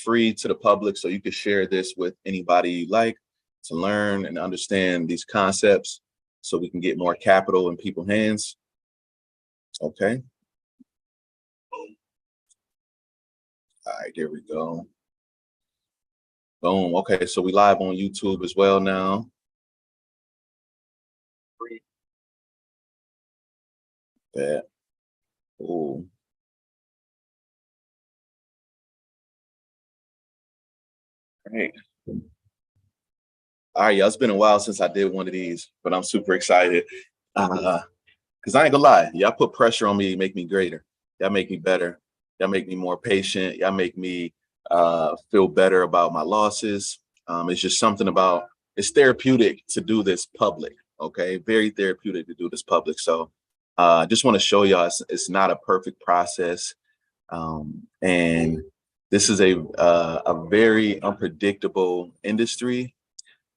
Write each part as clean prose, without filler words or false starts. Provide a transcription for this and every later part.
free to the public, so you can share this with anybody you like to learn and understand these concepts so we can get more capital in people's hands. Okay. All right, there we go. Boom. Okay, so we live on YouTube as well now. Yeah. Ooh. Great. All right, y'all. It's been a while since I did one of these, but I'm super excited. Because I ain't gonna lie, y'all put pressure on me to make me greater. Y'all make me better. Y'all make me more patient. Y'all make me feel better about my losses. It's just something about, it's therapeutic to do this public. Okay, very therapeutic to do this public. So I just want to show y'all it's not a perfect process. And this is a very unpredictable industry,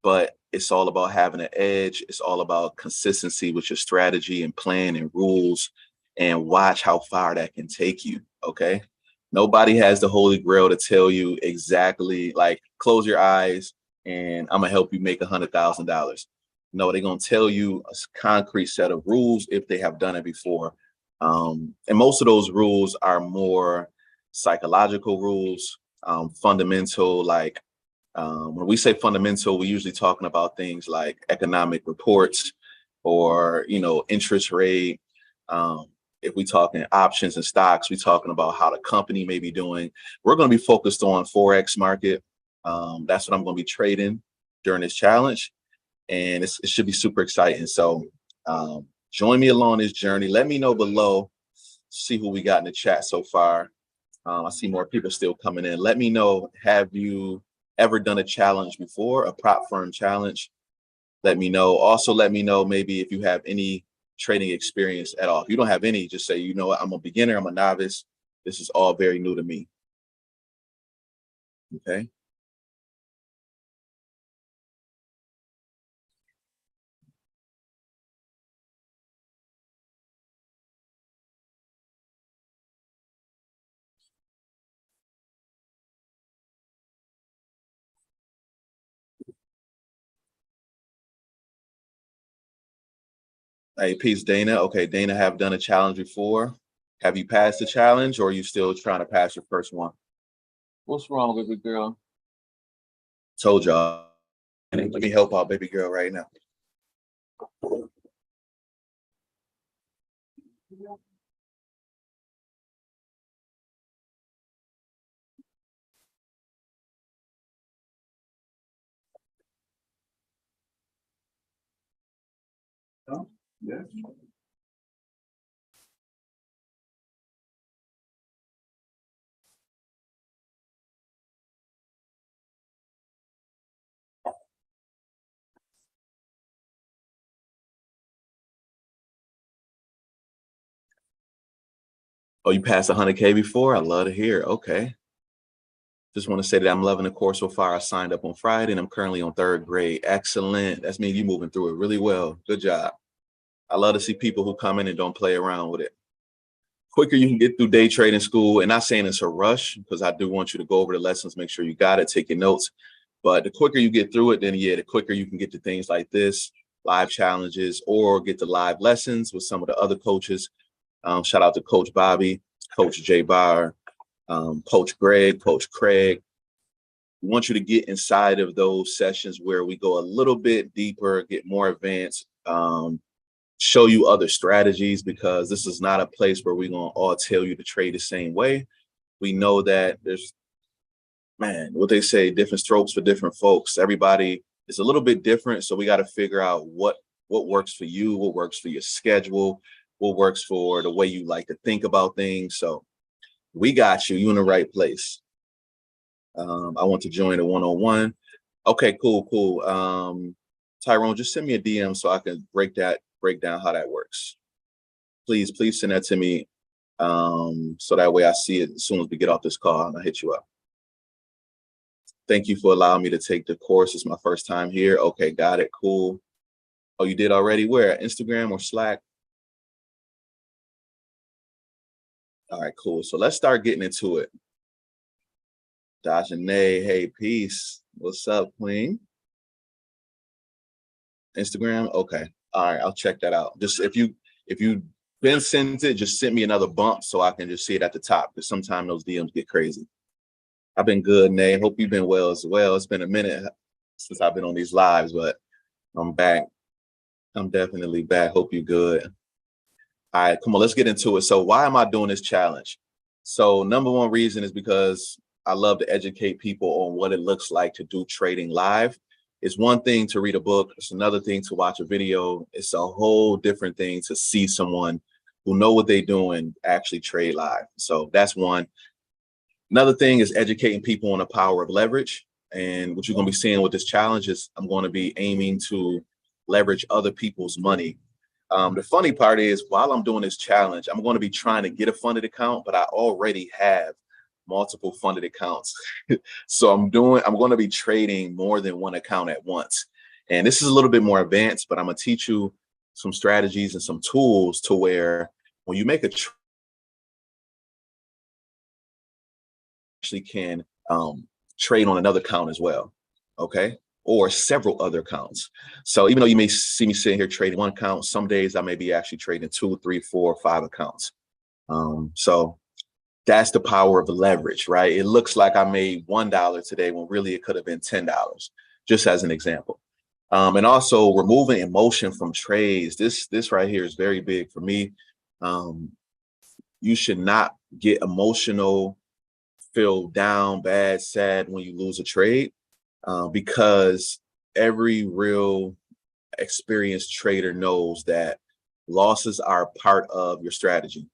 but it's all about having an edge. It's all about consistency with your strategy and plan and rules, and watch how far that can take you. Okay. Nobody has the holy grail to tell you exactly, like, close your eyes and I'm gonna help you make $100,000. No, they're gonna tell you a concrete set of rules if they have done it before. And most of those rules are more psychological rules, fundamental, like when we say fundamental, we're usually talking about things like economic reports or, interest rate. If we're talking options and stocks, we're talking about how the company may be doing. We're going to be focused on Forex market. That's what I'm going to be trading during this challenge. And it should be super exciting. So join me along this journey. Let me know below, see who we got in the chat so far. I see more people still coming in. Let me know, have you ever done a challenge before, a prop firm challenge? Let me know. Also, let me know maybe if you have any trading experience at all. If you don't have any, just say, you know what, I'm a beginner, I'm a novice. This is all very new to me. Okay. Hey, peace, Dana. Okay, Dana, have done a challenge before. Have you passed the challenge, or are you still trying to pass your first one? What's wrong, baby girl? Told y'all. Let me help out baby girl right now. Oh, yeah. Oh, you passed 100K before? I love to hear. Okay. Just want to say that I'm loving the course so far. I signed up on Friday and I'm currently on 3rd grade. Excellent. That's mean you moving through it really well. Good job. I love to see people who come in and don't play around with it. Quicker you can get through day trading school, and not saying it's a rush, because I do want you to go over the lessons, make sure you got it, take your notes. But the quicker you get through it, then yeah, the quicker you can get to things like this, live challenges, or get to live lessons with some of the other coaches. Shout out to Coach Bobby, Coach Jay Barr, Coach Greg, Coach Craig. We want you to get inside of those sessions where we go a little bit deeper, get more advanced, show you other strategies, because this is not a place where we're going to all tell you to trade the same way. We know that there's, man, what they say, different strokes for different folks. Everybody is a little bit different. So we got to figure out what works for you, what works for your schedule, what works for the way you like to think about things. So we got you. You in the right place. I want to join a one-on-one. Okay, cool. Tyrone, just send me a DM so I can break down how that works. Please send that to me, so that way I see it as soon as we get off this call and I hit you up. Thank you for allowing me to take the course. It's my first time here. Okay, got it. Cool. Oh, you did already? Where? Instagram or Slack? All right, cool. So let's start getting into it. Dajane, hey, peace. What's up, Queen? Instagram? Okay. All right, I'll check that out. Just if you been sent it, just send me another bump so I can just see it at the top because sometimes those DMs get crazy. I've been good, Nay. Hope you've been well as well. It's been a minute since I've been on these lives, but I'm back. I'm definitely back. Hope you're good. All right, come on, let's get into it. So why am I doing this challenge? So number one reason is because I love to educate people on what it looks like to do trading live. It's one thing to read a book. It's another thing to watch a video. It's a whole different thing to see someone who know what they're doing actually trade live. So that's one. Another thing is educating people on the power of leverage. And what you're going to be seeing with this challenge is I'm going to be aiming to leverage other people's money. The funny part is while I'm doing this challenge, I'm going to be trying to get a funded account, but I already have multiple funded accounts. So I'm going to be trading more than one account at once. And this is a little bit more advanced, but I'm going to teach you some strategies and some tools to where when you make a actually can trade on another account as well, okay? Or several other accounts. So even though you may see me sitting here trading one account, some days I may be actually trading 2, 3, 4, 5 accounts. So that's the power of the leverage, right? It looks like I made $1 today when really it could have been $10, just as an example. And also removing emotion from trades. This right here is very big for me. You should not get emotional, feel down, bad, sad when you lose a trade, because every real experienced trader knows that losses are part of your strategy.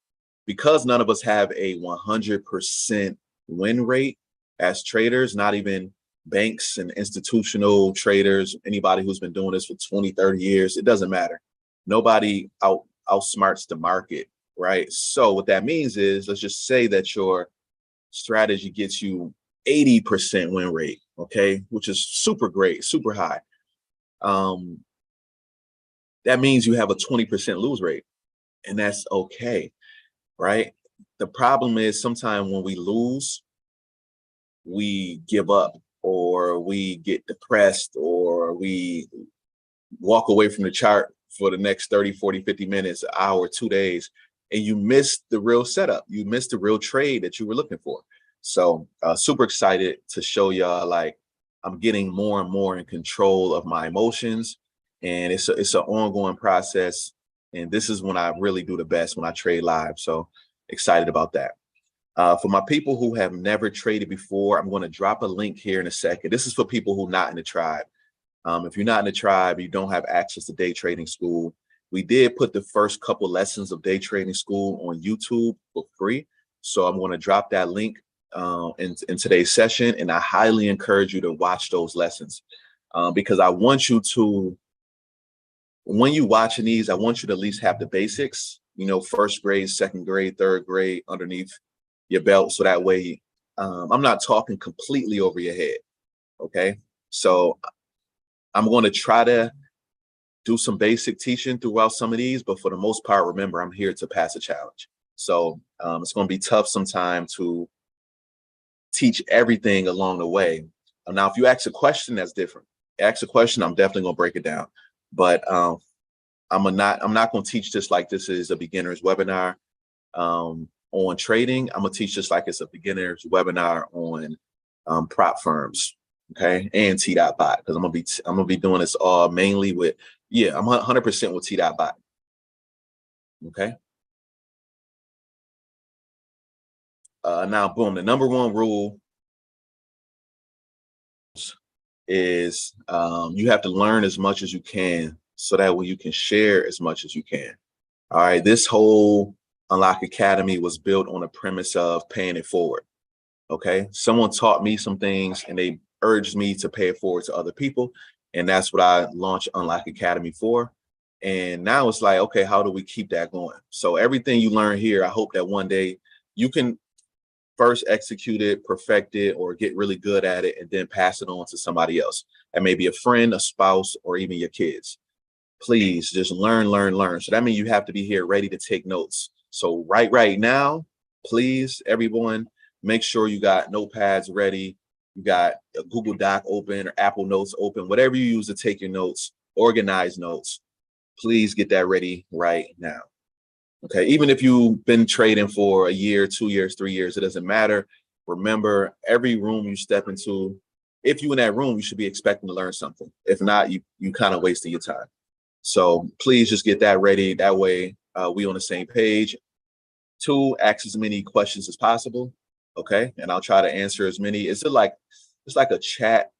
Because none of us have a 100% win rate as traders, not even banks and institutional traders, anybody who's been doing this for 20, 30 years, it doesn't matter. Nobody outsmarts the market, right? So what that means is, let's just say that your strategy gets you 80% win rate, okay, which is super great, super high. That means you have a 20% lose rate, and that's okay, right? The problem is sometimes when we lose, we give up or we get depressed or we walk away from the chart for the next 30, 40, 50 minutes, an hour, 2 days, and you miss the real setup. You miss the real trade that you were looking for. So super excited to show y'all, like, I'm getting more and more in control of my emotions, and it's an ongoing process. And this is when I really do the best, when I trade live. So excited about that. For my people who have never traded before, I'm going to drop a link here in a second. This is for people who are not in the tribe. If you're not in the tribe, you don't have access to day trading school. We did put the first couple lessons of day trading school on YouTube for free. So I'm going to drop that link in today's session. And I highly encourage you to watch those lessons because I want you to, when you're watching these, I want you to at least have the basics, you know, first grade, second grade, third grade underneath your belt. So that way I'm not talking completely over your head. Okay. So I'm going to try to do some basic teaching throughout some of these, but for the most part, remember, I'm here to pass a challenge. So it's going to be tough sometime to teach everything along the way. Now, if you ask a question, that's different. Ask a question, I'm definitely going to break it down. But I'm not going to teach this like this is a beginner's webinar on trading. I'm going to teach this like it's a beginner's webinar on prop firms. Okay, and T.bot, because I'm gonna be doing this all mainly with, yeah, I'm 100% with T.bot. Okay. Now, boom, the number one rule is you have to learn as much as you can so that way you can share as much as you can. All right, this whole Unlock Academy was built on a premise of paying it forward. Okay, someone taught me some things and they urged me to pay it forward to other people. And that's what I launched Unlock Academy for. And now it's like, okay, how do we keep that going? So everything you learn here, I hope that one day you can first execute it, perfect it, or get really good at it, and then pass it on to somebody else. That may be a friend, a spouse, or even your kids. Please just learn, learn, learn. So that means you have to be here ready to take notes. So right now, please, everyone, make sure you got notepads ready. you got a Google Doc open or Apple Notes open, whatever you use to take your notes, organize notes, please get that ready right now. Okay, even if you've been trading for a year, 2 years, 3 years, it doesn't matter. Remember, every room you step into, if you in that room, you should be expecting to learn something. If not, you kind of wasting your time. So please just get that ready. That way, we on the same page. 2, ask as many questions as possible. Okay, and I'll try to answer as many. It's like a chat.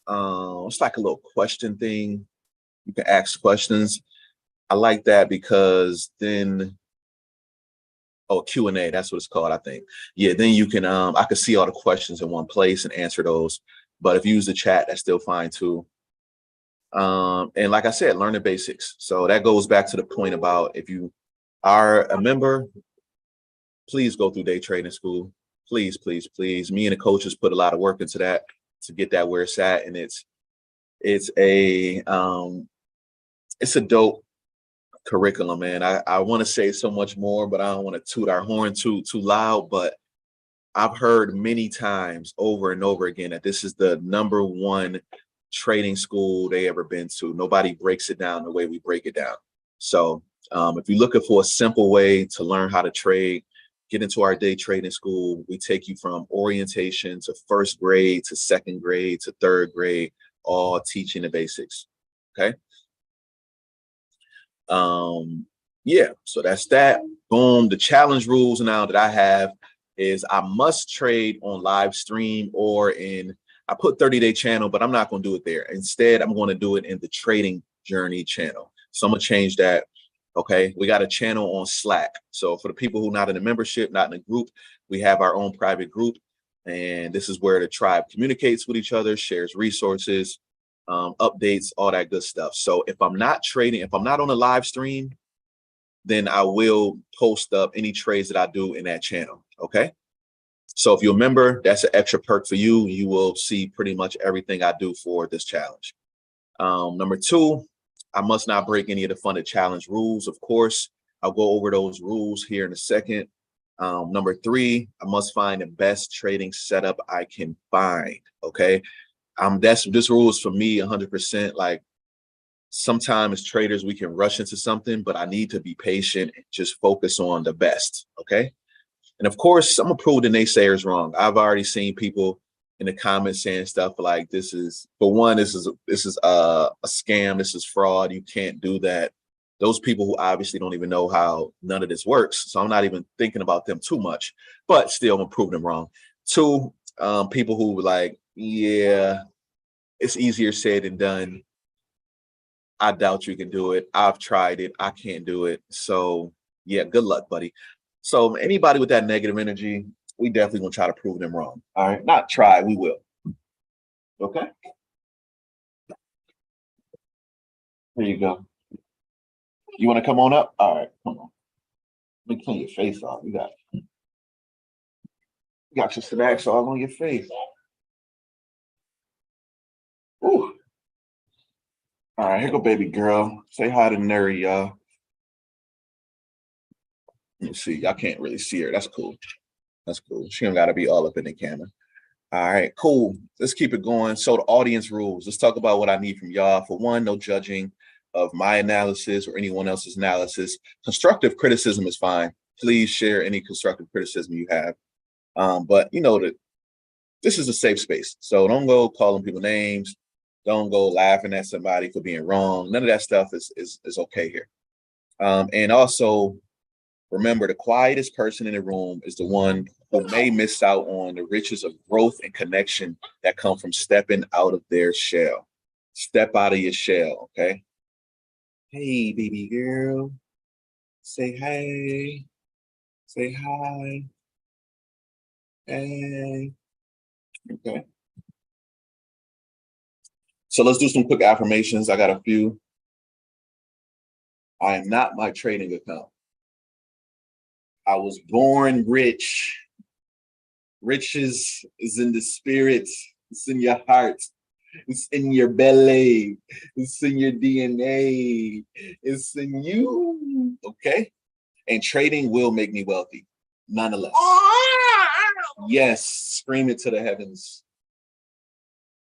It's like a little question thing. You can ask questions. I like that because then, oh, Q&A, that's what it's called, I think. Yeah, then you can, I can see all the questions in one place and answer those. But if you use the chat, that's still fine too. And like I said, learn the basics. So that goes back to the point about if you are a member, please go through day trading school. Please, please, please. Me and the coaches put a lot of work into that to get that where it's at. And it's a dope curriculum, man. I want to say so much more, but I don't want to toot our horn too loud. But I've heard many times over and over again that this is the #1 trading school they ever been to. Nobody breaks it down the way we break it down. So if you're looking for a simple way to learn how to trade, get into our day trading school. We take you from orientation to first grade to second grade to third grade, all teaching the basics. Okay. Yeah, so that's that. Boom. The challenge rules now that I have is I must trade on live stream or I put 30-day channel, but I'm not going to do it there. Instead, I'm going to do it in the trading journey channel. So I'm going to change that. Okay, we got a channel on Slack. So for the people who are not in a membership, not in a group, we have our own private group. And this is where the tribe communicates with each other, shares resources, updates, all that good stuff. So if I'm not trading, if I'm not on a live stream, then I will post up any trades that I do in that channel. Okay. So if you're a member, that's an extra perk for you. You will see pretty much everything I do for this challenge. Number 2, I must not break any of the funded challenge rules. Of course, I'll go over those rules here in a second. Number 3, I must find the best trading setup I can find. Okay. This rule is for me 100%. Like sometimes as traders, we can rush into something, but I need to be patient and just focus on the best. Okay. And of course, I'm gonna prove the naysayers wrong. I've already seen people in the comments saying stuff like, this is a scam, this is fraud, you can't do that. Those people who obviously don't even know how none of this works. So I'm not even thinking about them too much, but still I'm gonna prove them wrong. 2, people who were like, yeah, it's easier said than done. I doubt you can do it. I've tried it. I can't do it. So yeah, good luck, buddy. So anybody with that negative energy, we definitely gonna try to prove them wrong. All right, not try, we will. Okay. Here you go. You want to come on up? All right, come on. Let me clean your face off. You got your snacks all on your face. Ooh. All right, here go baby girl. Say hi to Neri, y'all. Let me see. Y'all can't really see her. That's cool. That's cool. She don't gotta be all up in the camera. All right, cool. Let's keep it going. So the audience rules. Let's talk about what I need from y'all. For one, no judging of my analysis or anyone else's analysis. Constructive criticism is fine. Please share any constructive criticism you have. But you know that this is a safe space. So don't go calling people names. Don't go laughing at somebody for being wrong. None of that stuff is okay here. And also remember, the quietest person in the room is the one who may miss out on the riches of growth and connection that come from stepping out of their shell. Step out of your shell, okay? Hey, baby girl. Say hey. Say hi. Hey. Okay. So let's do some quick affirmations. I got a few. I am not my trading account. I was born rich. Riches is in the spirit. It's in your heart. It's in your belly. It's in your DNA. It's in you. Okay. And trading will make me wealthy, nonetheless. Yes. Scream it to the heavens.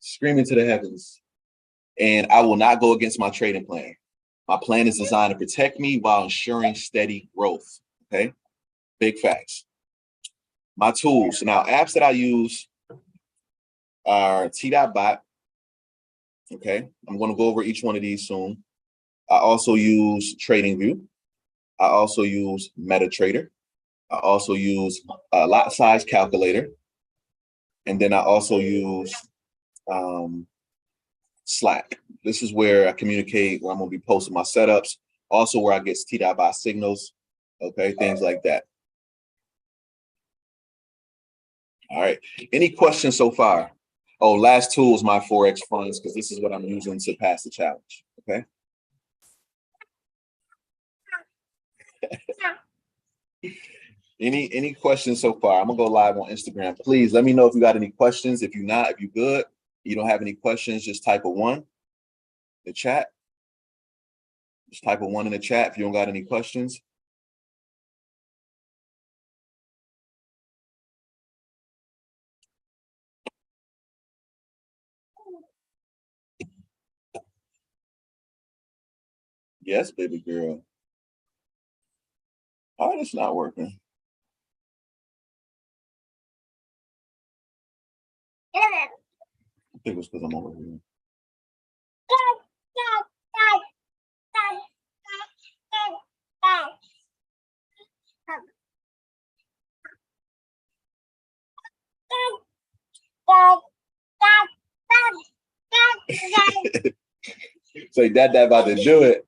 screaming to the heavens. And I will not go against my trading plan. My plan is designed to protect me while ensuring steady growth. Okay, big facts. My tools. Now, apps that I use are T.Bot. Okay, I'm going to go over each one of these soon. I also use TradingView. I also use MetaTrader. I also use a lot size calculator. And then I also use Slack. This is where I communicate, where I'm going to be posting my setups. Also where I get T.Bot signals. Okay, things like that. All right. Any questions so far? Oh, last tool is my Forex funds, because this is what I'm using to pass the challenge. Okay. Any questions so far? I'm gonna go live on Instagram. Please let me know if you got any questions. If you're good, you don't have any questions, just type a 1 in the chat. Just type a 1 in the chat if you don't got any questions. Yes, baby girl. Oh, it's not working. I think it's because I'm over here. Say dad about to do it.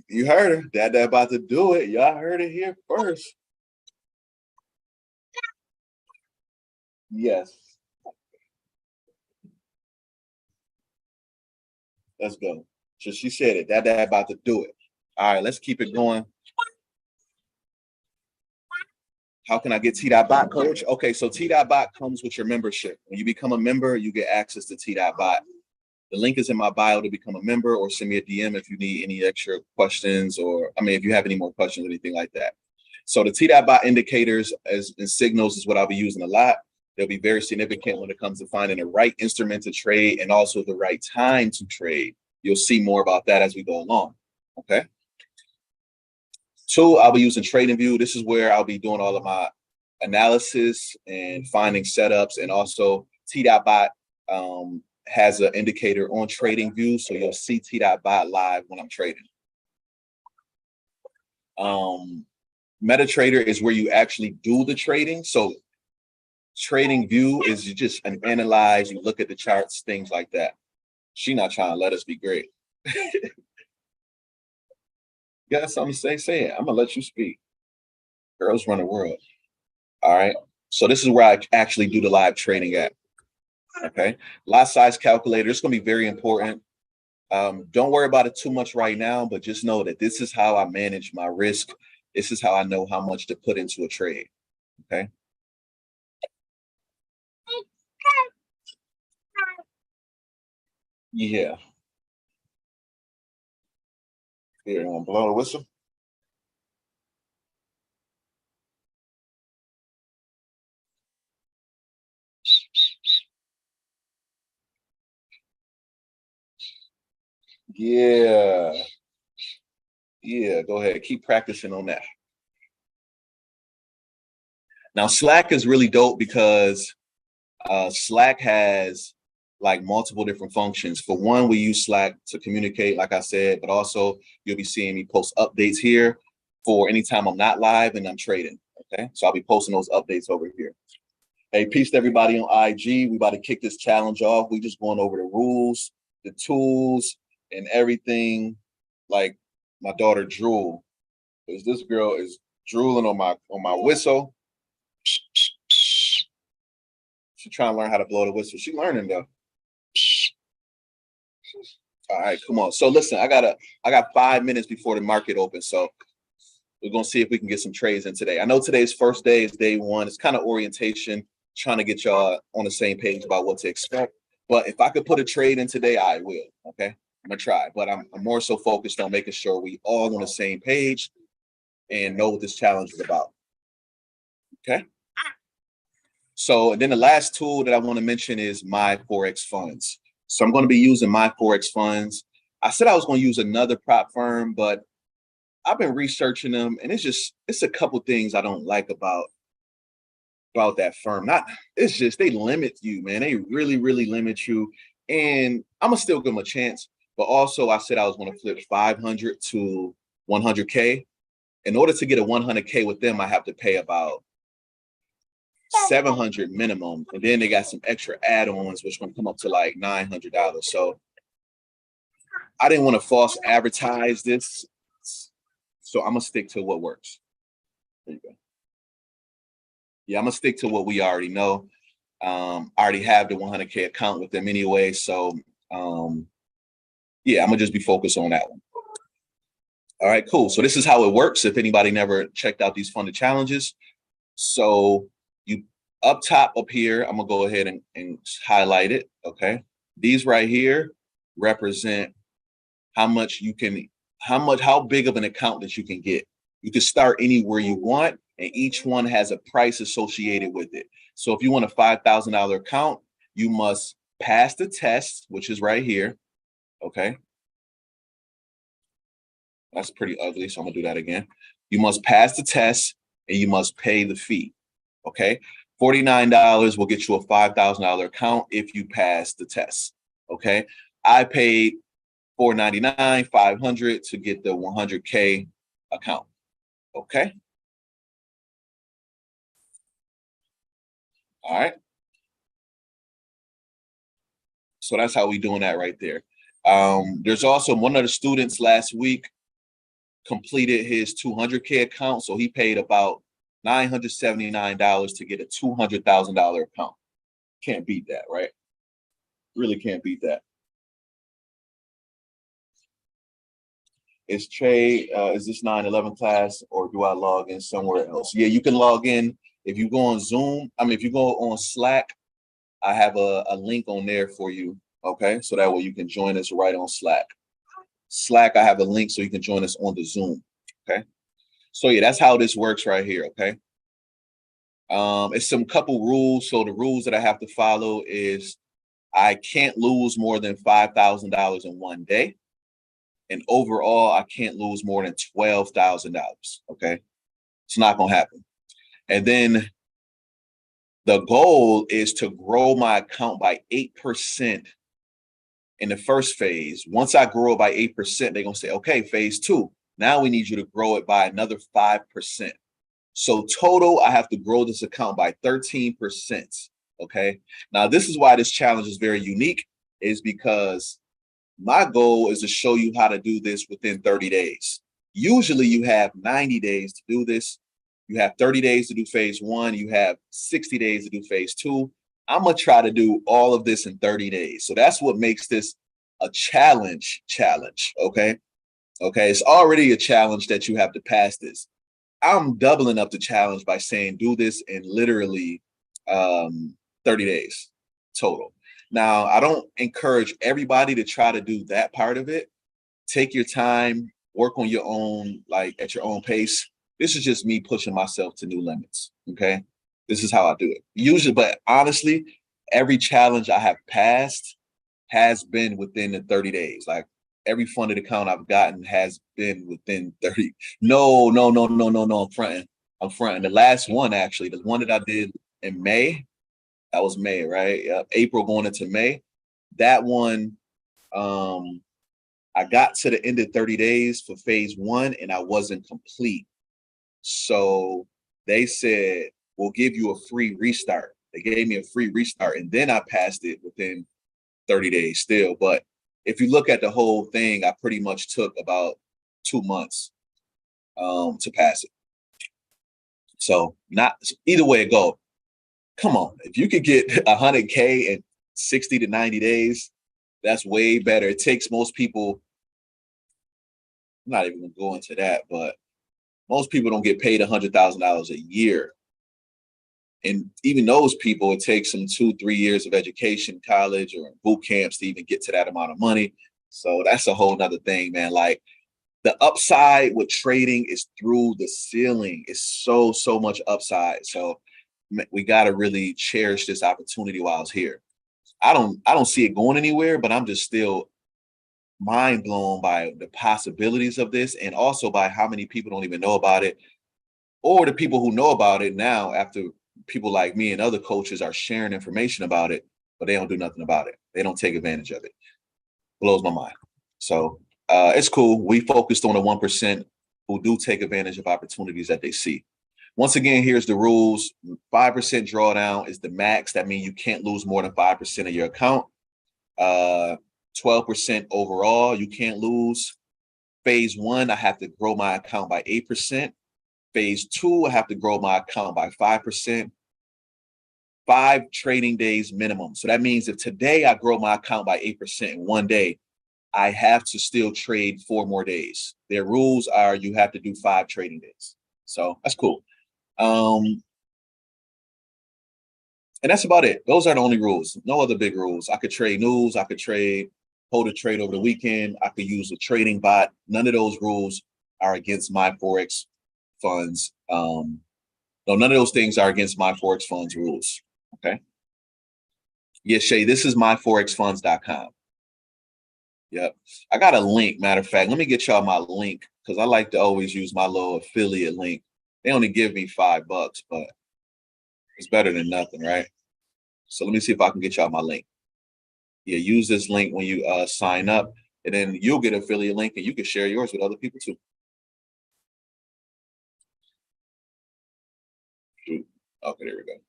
You heard her. Dad about to do it. Y'all heard it here first. Yes. Let's go. So she said it. Dad about to do it. All right, let's keep it going. How can I get T.Bot, coach? Okay, so T.Bot comes with your membership. When you become a member, you get access to T.Bot. The link is in my bio to become a member, or send me a DM if you need any extra questions, or if you have any more questions or anything like that. So the T.Bot indicators and signals is what I'll be using a lot. They'll be very significant when it comes to finding the right instrument to trade and also the right time to trade. You'll see more about that as we go along. Okay. 2, I'll be using TradingView. This is where I'll be doing all of my analysis and finding setups, and also T.Bot has an indicator on TradingView, so you'll see T.Bot live when I'm trading. MetaTrader is where you actually do the trading. So TradingView is you just analyze, you look at the charts, things like that. She not trying to let us be great. You got something to say? Say it. I'm gonna let you speak. Girls run the world. All right. So this is where I actually do the live trading at. Okay. Lot size calculator. It's gonna be very important. Don't worry about it too much right now, but just know that this is how I manage my risk. This is how I know how much to put into a trade. Okay. Yeah. Here, you want to blow the whistle? Yeah. Yeah, go ahead. Keep practicing on that. Now, Slack is really dope because Slack has like multiple different functions. For one, we use Slack to communicate, like I said, but also you'll be seeing me post updates here for anytime I'm not live and I'm trading. Okay, so I'll be posting those updates over here. Hey, peace to everybody on IG. We about to kick this challenge off. We just going over the rules, the tools, and everything. Like my daughter drool, because this girl is drooling on my whistle. She's trying to learn how to blow the whistle. She's learning though. All right, come on. So listen, I got 5 minutes before the market opens. So we're gonna see if we can get some trades in today. I know today's first day is day 1. It's kind of orientation, trying to get y'all on the same page about what to expect. But if I could put a trade in today, I will. Okay, I'm gonna try. But I'm more so focused on making sure we all on the same page and know what this challenge is about. Okay. So then the last tool that I want to mention is my Forex funds. So I'm going to be using my Forex funds. I said I was going to use another prop firm, but I've been researching them, and it's a couple things I don't like about that firm. Not It's just they limit you, man. They really limit you. And I'm gonna still give them a chance. But also I said I was gonna flip 500 to 100K. In order to get a 100K with them, I have to pay about 700 minimum. And then they got some extra add-ons, which gonna come up to like $900. So I didn't want to false advertise this. So I'm gonna stick to what works. There you go. Yeah, I'm gonna stick to what we already know. I already have the 100K account with them anyway, so yeah, I'm gonna just be focused on that one. All right, cool. So this is how it works. If anybody never checked out these funded challenges, so you up top up here, I'm gonna go ahead and highlight it. Okay, these right here represent how much you can, how big of an account that you can get. You can start anywhere you want, and each one has a price associated with it. So if you want a $5,000 account, you must pass the test, which is right here. Okay. That's pretty ugly. So I'm gonna do that again. You must pass the test and you must pay the fee. Okay. $49 will get you a $5,000 account if you pass the test. Okay. I paid $499, $500 to get the 100K account. Okay. All right. So that's how we doing that right there. There's also one of the students last week completed his 200K account. So he paid about $979 to get a $200,000 account. Can't beat that, right? Really can't beat that. Is this 9/11 class or do I log in somewhere else? Yeah, you can log in. If you go on Zoom, if you go on Slack, I have a link on there for you. Okay, so that way you can join us right on Slack. Slack, I have a link so you can join us on the Zoom. Okay, so yeah, that's how this works right here. Okay, it's some couple rules. So the rules that I have to follow is I can't lose more than $5,000 in one day, and overall I can't lose more than $12,000. Okay, it's not gonna happen. And then the goal is to grow my account by 8% in the first phase. Once I grow it by 8%, they're gonna say, okay, phase two. Now we need you to grow it by another 5%. So total, I have to grow this account by 13%. Okay. Now, this is why this challenge is very unique, is because my goal is to show you how to do this within 30 days. Usually you have 90 days to do this. You have 30 days to do phase one. You have 60 days to do phase two. I'm going to try to do all of this in 30 days. So that's what makes this a challenge. Okay. Okay. It's already a challenge that you have to pass this. I'm doubling up the challenge by saying do this in literally 30 days total. Now, I don't encourage everybody to try to do that part of it. Take your time, work on your own, like at your own pace. This is just me pushing myself to new limits. Okay. This is how I do it. Usually, but honestly, every challenge I have passed has been within the 30 days. Like every funded account I've gotten has been within 30. No. I'm fronting. The last one, actually, the one that I did in May, that was May, right? Yep. April going into May. That one, I got to the end of 30 days for phase one and I wasn't complete. So they said, we'll give you a free restart. They gave me a free restart and then I passed it within 30 days still. But if you look at the whole thing, I pretty much took about 2 months to pass it. So not either way it go. Come on, if you could get 100K in 60 to 90 days, that's way better. It takes most people, I'm not even gonna go into that, but most people don't get paid $100,000 a year. And even those people, it takes them 2-3 years of education, college or boot camps to even get to that amount of money. So that's a whole nother thing, man. Like the upside with trading is through the ceiling. It's so much upside. So we got to really cherish this opportunity while it's here. I don't see it going anywhere, but I'm just still mind blown by the possibilities of this, and also by how many people don't even know about it, or the people who know about it now after people like me and other coaches are sharing information about it, but they don't do nothing about it. They don't take advantage of it. Blows my mind. So it's cool. We focused on the 1% who do take advantage of opportunities that they see. Once again, here's the rules. 5% drawdown is the max. That means you can't lose more than 5% of your account. 12% overall, you can't lose. Phase 1, I have to grow my account by 8%. Phase 2, I have to grow my account by 5%. 5 trading days minimum. So that means if today I grow my account by 8% in one day, I have to still trade 4 more days. Their rules are you have to do 5 trading days. So that's cool. And that's about it. Those are the only rules. No other big rules. I could trade news. I could hold a trade over the weekend. I could use a trading bot. None of those rules are against my Forex funds. No, none of those things are against my Forex funds rules. Okay. Yeah, Shay, this is myforexfunds.com. Yep. I got a link. Matter of fact, let me get y'all my link because I like to always use my little affiliate link. They only give me $5, but it's better than nothing, right? So let me see if I can get y'all my link. Yeah, use this link when you sign up, and then you'll get an affiliate link and you can share yours with other people too. Okay, there we go.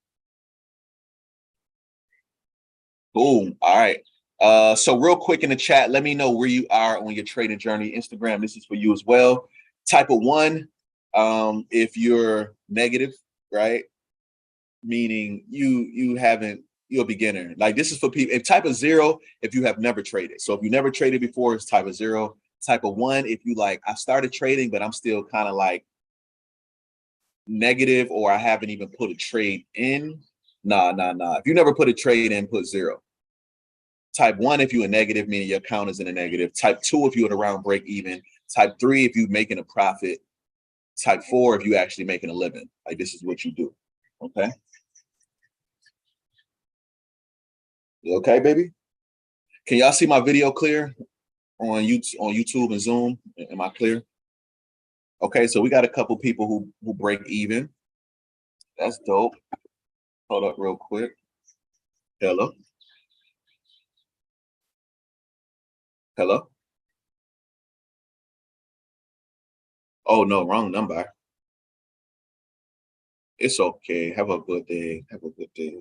Boom. All right. So real quick in the chat, let me know where you are on your trading journey. Instagram, this is for you as well. Type of 1, if you're negative, right? Meaning you're a beginner. Like this is for people. If type of 0, if you have never traded. So if you never traded before, it's type of 0. Type of 1, if you like, I started trading, but I'm still kind of like negative, or I haven't even put a trade in. Nah. If you never put a trade in, put 0. Type 1, if you're a negative, meaning your account is in a negative. Type 2, if you're at around break even. Type 3, if you're making a profit. Type 4, if you're actually making a living. Like this is what you do. Okay. You okay, baby? Can y'all see my video clear on YouTube and Zoom? Am I clear? Okay, so we got a couple people who break even. That's dope. Hold up real quick. Hello. Hello. Oh no, wrong number. It's okay. Have a good day. Have a good day.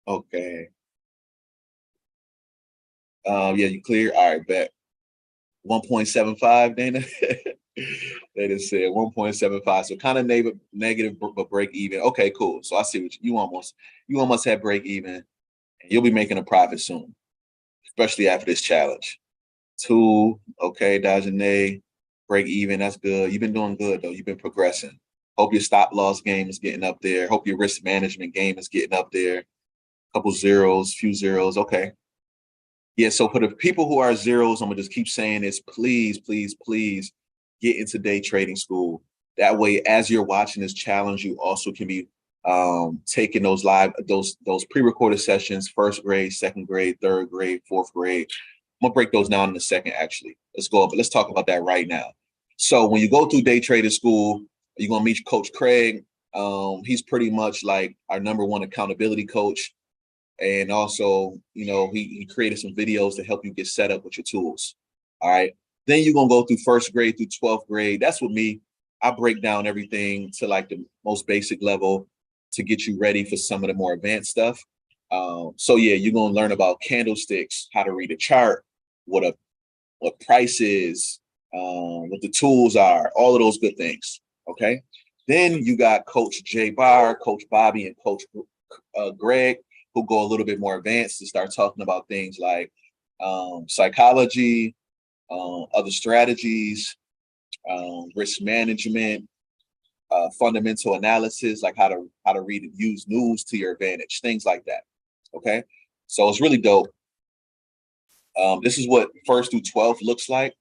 Okay. Yeah, you clear? All right, bet. 1.75, Dana. They just said 1.75. So kind of negative, but break even. Okay, cool. So I see what you almost had break even, and you'll be making a profit soon, especially after this challenge. 2, okay, Dajane, break even. That's good. You've been doing good though. You've been progressing. Hope your stop loss game is getting up there. Hope your risk management game is getting up there. Couple zeros, few zeros. Okay. Yeah, so for the people who are zeros, I'm gonna just keep saying this. Please, please, please get into day trading school. That way, as you're watching this challenge, you also can be taking those pre-recorded sessions, first grade, second grade, third grade, fourth grade. I'm gonna break those down in a second, actually. Let's talk about that right now. So when you go through day trading school, you're gonna meet Coach Craig. He's pretty much like our #1 accountability coach. And also, he created some videos to help you get set up with your tools. All right. Then you're gonna go through first grade through 12th grade. That's with me. I break down everything to like the most basic level to get you ready for some of the more advanced stuff. So yeah, you're gonna learn about candlesticks, how to read a chart, what price is, what the tools are, all of those good things. Okay. Then you got Coach Jay Barr, Coach Bobby, and Coach Greg, who go a little bit more advanced to start talking about things like psychology, other strategies, risk management, fundamental analysis, like how to read and use news to your advantage, things like that. Okay, so it's really dope. This is what 1st through 12th looks like.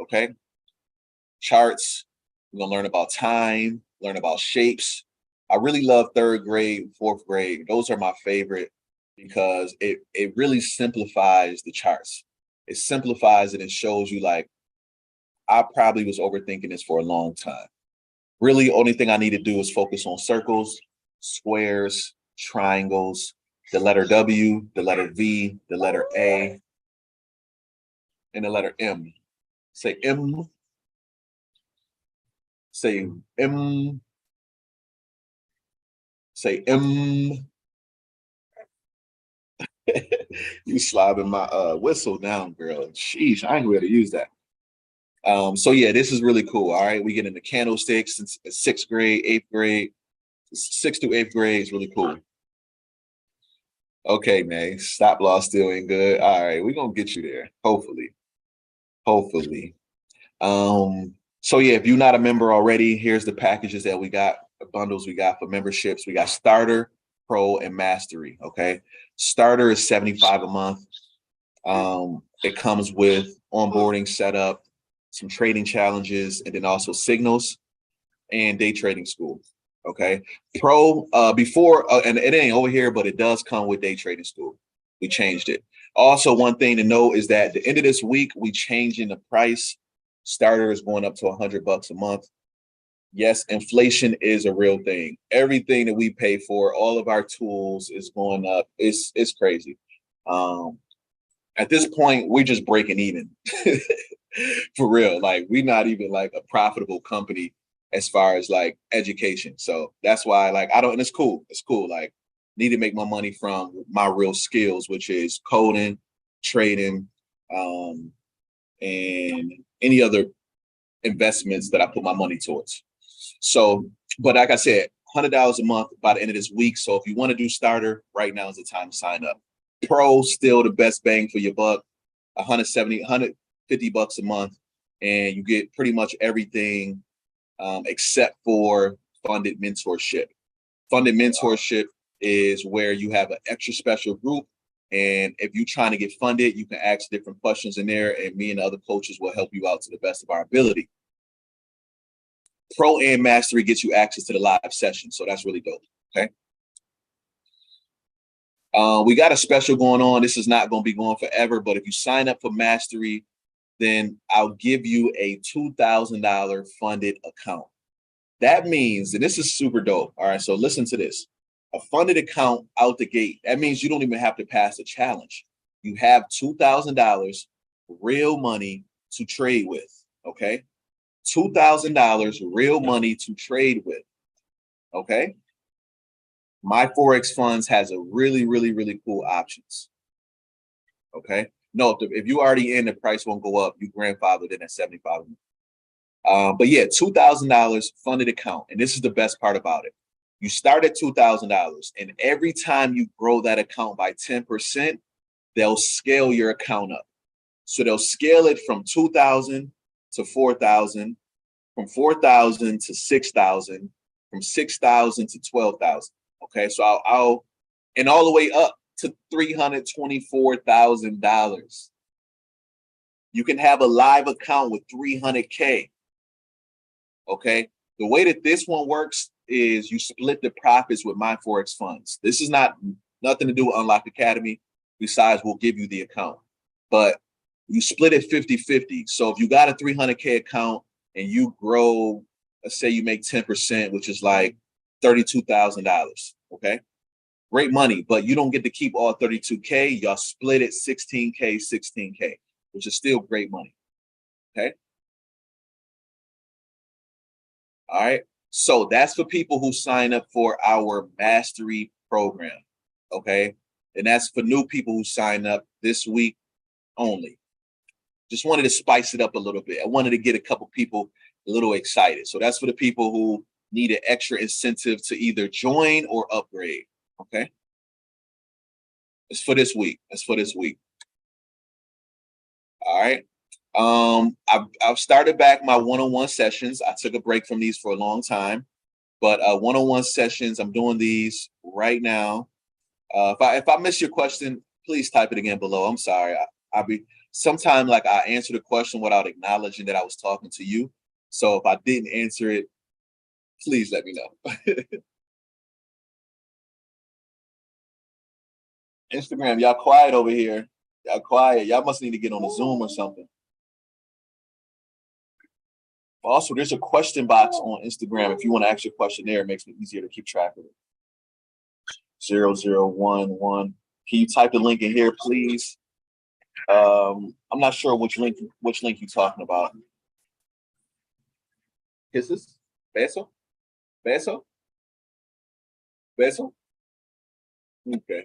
Okay, charts. We're gonna learn about time, learn about shapes, I really love third grade, fourth grade. Those are my favorite because it really simplifies the charts. It simplifies it and shows you like I probably was overthinking this for a long time. Really, only thing I need to do is focus on circles, squares, triangles, the letter W, the letter V, the letter A, and the letter M. Say M, say M, say M. You slobbing my whistle down, girl. Sheesh, I ain't ready to use that. So yeah, this is really cool. All right, we get into candlesticks in sixth grade, eighth grade, sixth to eighth grade is really cool. Okay, man, stop loss still ain't good. All right, we're gonna get you there. Hopefully, hopefully. So yeah, if you're not a member already, here's the packages that we got, the bundles we got for memberships. We got starter, pro, and mastery. Okay, starter is 75 a month. It comes with onboarding setup, some trading challenges, and then also signals and day trading school. Okay, pro before and it ain't over here, but it does come with day trading school. We changed it. Also, one thing to know is that at the end of this week, we changing the price. Starter is going up to $100 a month. Yes, inflation is a real thing. Everything that we pay for, all of our tools is going up. It's crazy. Um, at this point, we're just breaking even. For real. Like we're not even like a profitable company as far as like education. So that's why like I don't and it's cool. It's cool. Like need to make my money from my real skills, which is coding, trading, and any other investments that I put my money towards. So, but like I said, $100 a month by the end of this week. So if you want to do starter, right now is the time to sign up. Pro still the best bang for your buck. 170, $150 a month, and you get pretty much everything except for funded mentorship. Funded mentorship is where you have an extra special group, and if you're trying to get funded, you can ask different questions in there, and me and the other coaches will help you out to the best of our ability. Pro and Mastery gets you access to the live session, so that's really dope. Okay. We got a special going on. This is not going to be going forever, but if you sign up for Mastery, then I'll give you a $2,000 funded account. That means, and this is super dope. All right, so listen to this. A funded account out the gate. That means you don't even have to pass a challenge. You have $2,000 real money to trade with. Okay, $2,000 real money to trade with. Okay. My Forex Funds has a really, really, really cool options. Okay. No, if you already in, the price won't go up. You grandfathered in at 75. But yeah, $2,000 funded account. And this is the best part about it. You start at $2,000, and every time you grow that account by 10%, they'll scale your account up. So they'll scale it from 2,000 to 4,000, from 4,000 to 6,000, from 6,000 to 12,000. Okay, so I'll and all the way up to $324,000. You can have a live account with 300K. Okay, the way that this one works is you split the profits with My Forex Funds. This is not nothing to do with Unlock Academy. Besides, we'll give you the account, but you split it 50-50. So if you got a 300K account and you grow, let's say you make 10%, which is like $32,000. Okay, great money, but you don't get to keep all 32K. Y'all split it 16K, 16K, which is still great money. Okay. All right. So that's for people who sign up for our mastery program. Okay. And that's for new people who sign up this week only. Just wanted to spice it up a little bit. I wanted to get a couple people a little excited. So that's for the people who need an extra incentive to either join or upgrade. Okay. It's for this week. It's for this week. All right. I've started back my one-on-one sessions. I took a break from these for a long time, but one-on-one sessions, I'm doing these right now. If I miss your question, please type it again below. I'm sorry. I'll be sometime like I answer the question without acknowledging that I was talking to you. So if I didn't answer it, please let me know. Instagram, y'all quiet over here. Y'all quiet. Y'all must need to get on a Zoom or something. Also, there's a question box on Instagram. If you want to ask your question there, it makes it easier to keep track of it. 0011. Can you type the link in here, please? I'm not sure which link you're talking about. Kisses? Beso? Beso? Beso? Okay.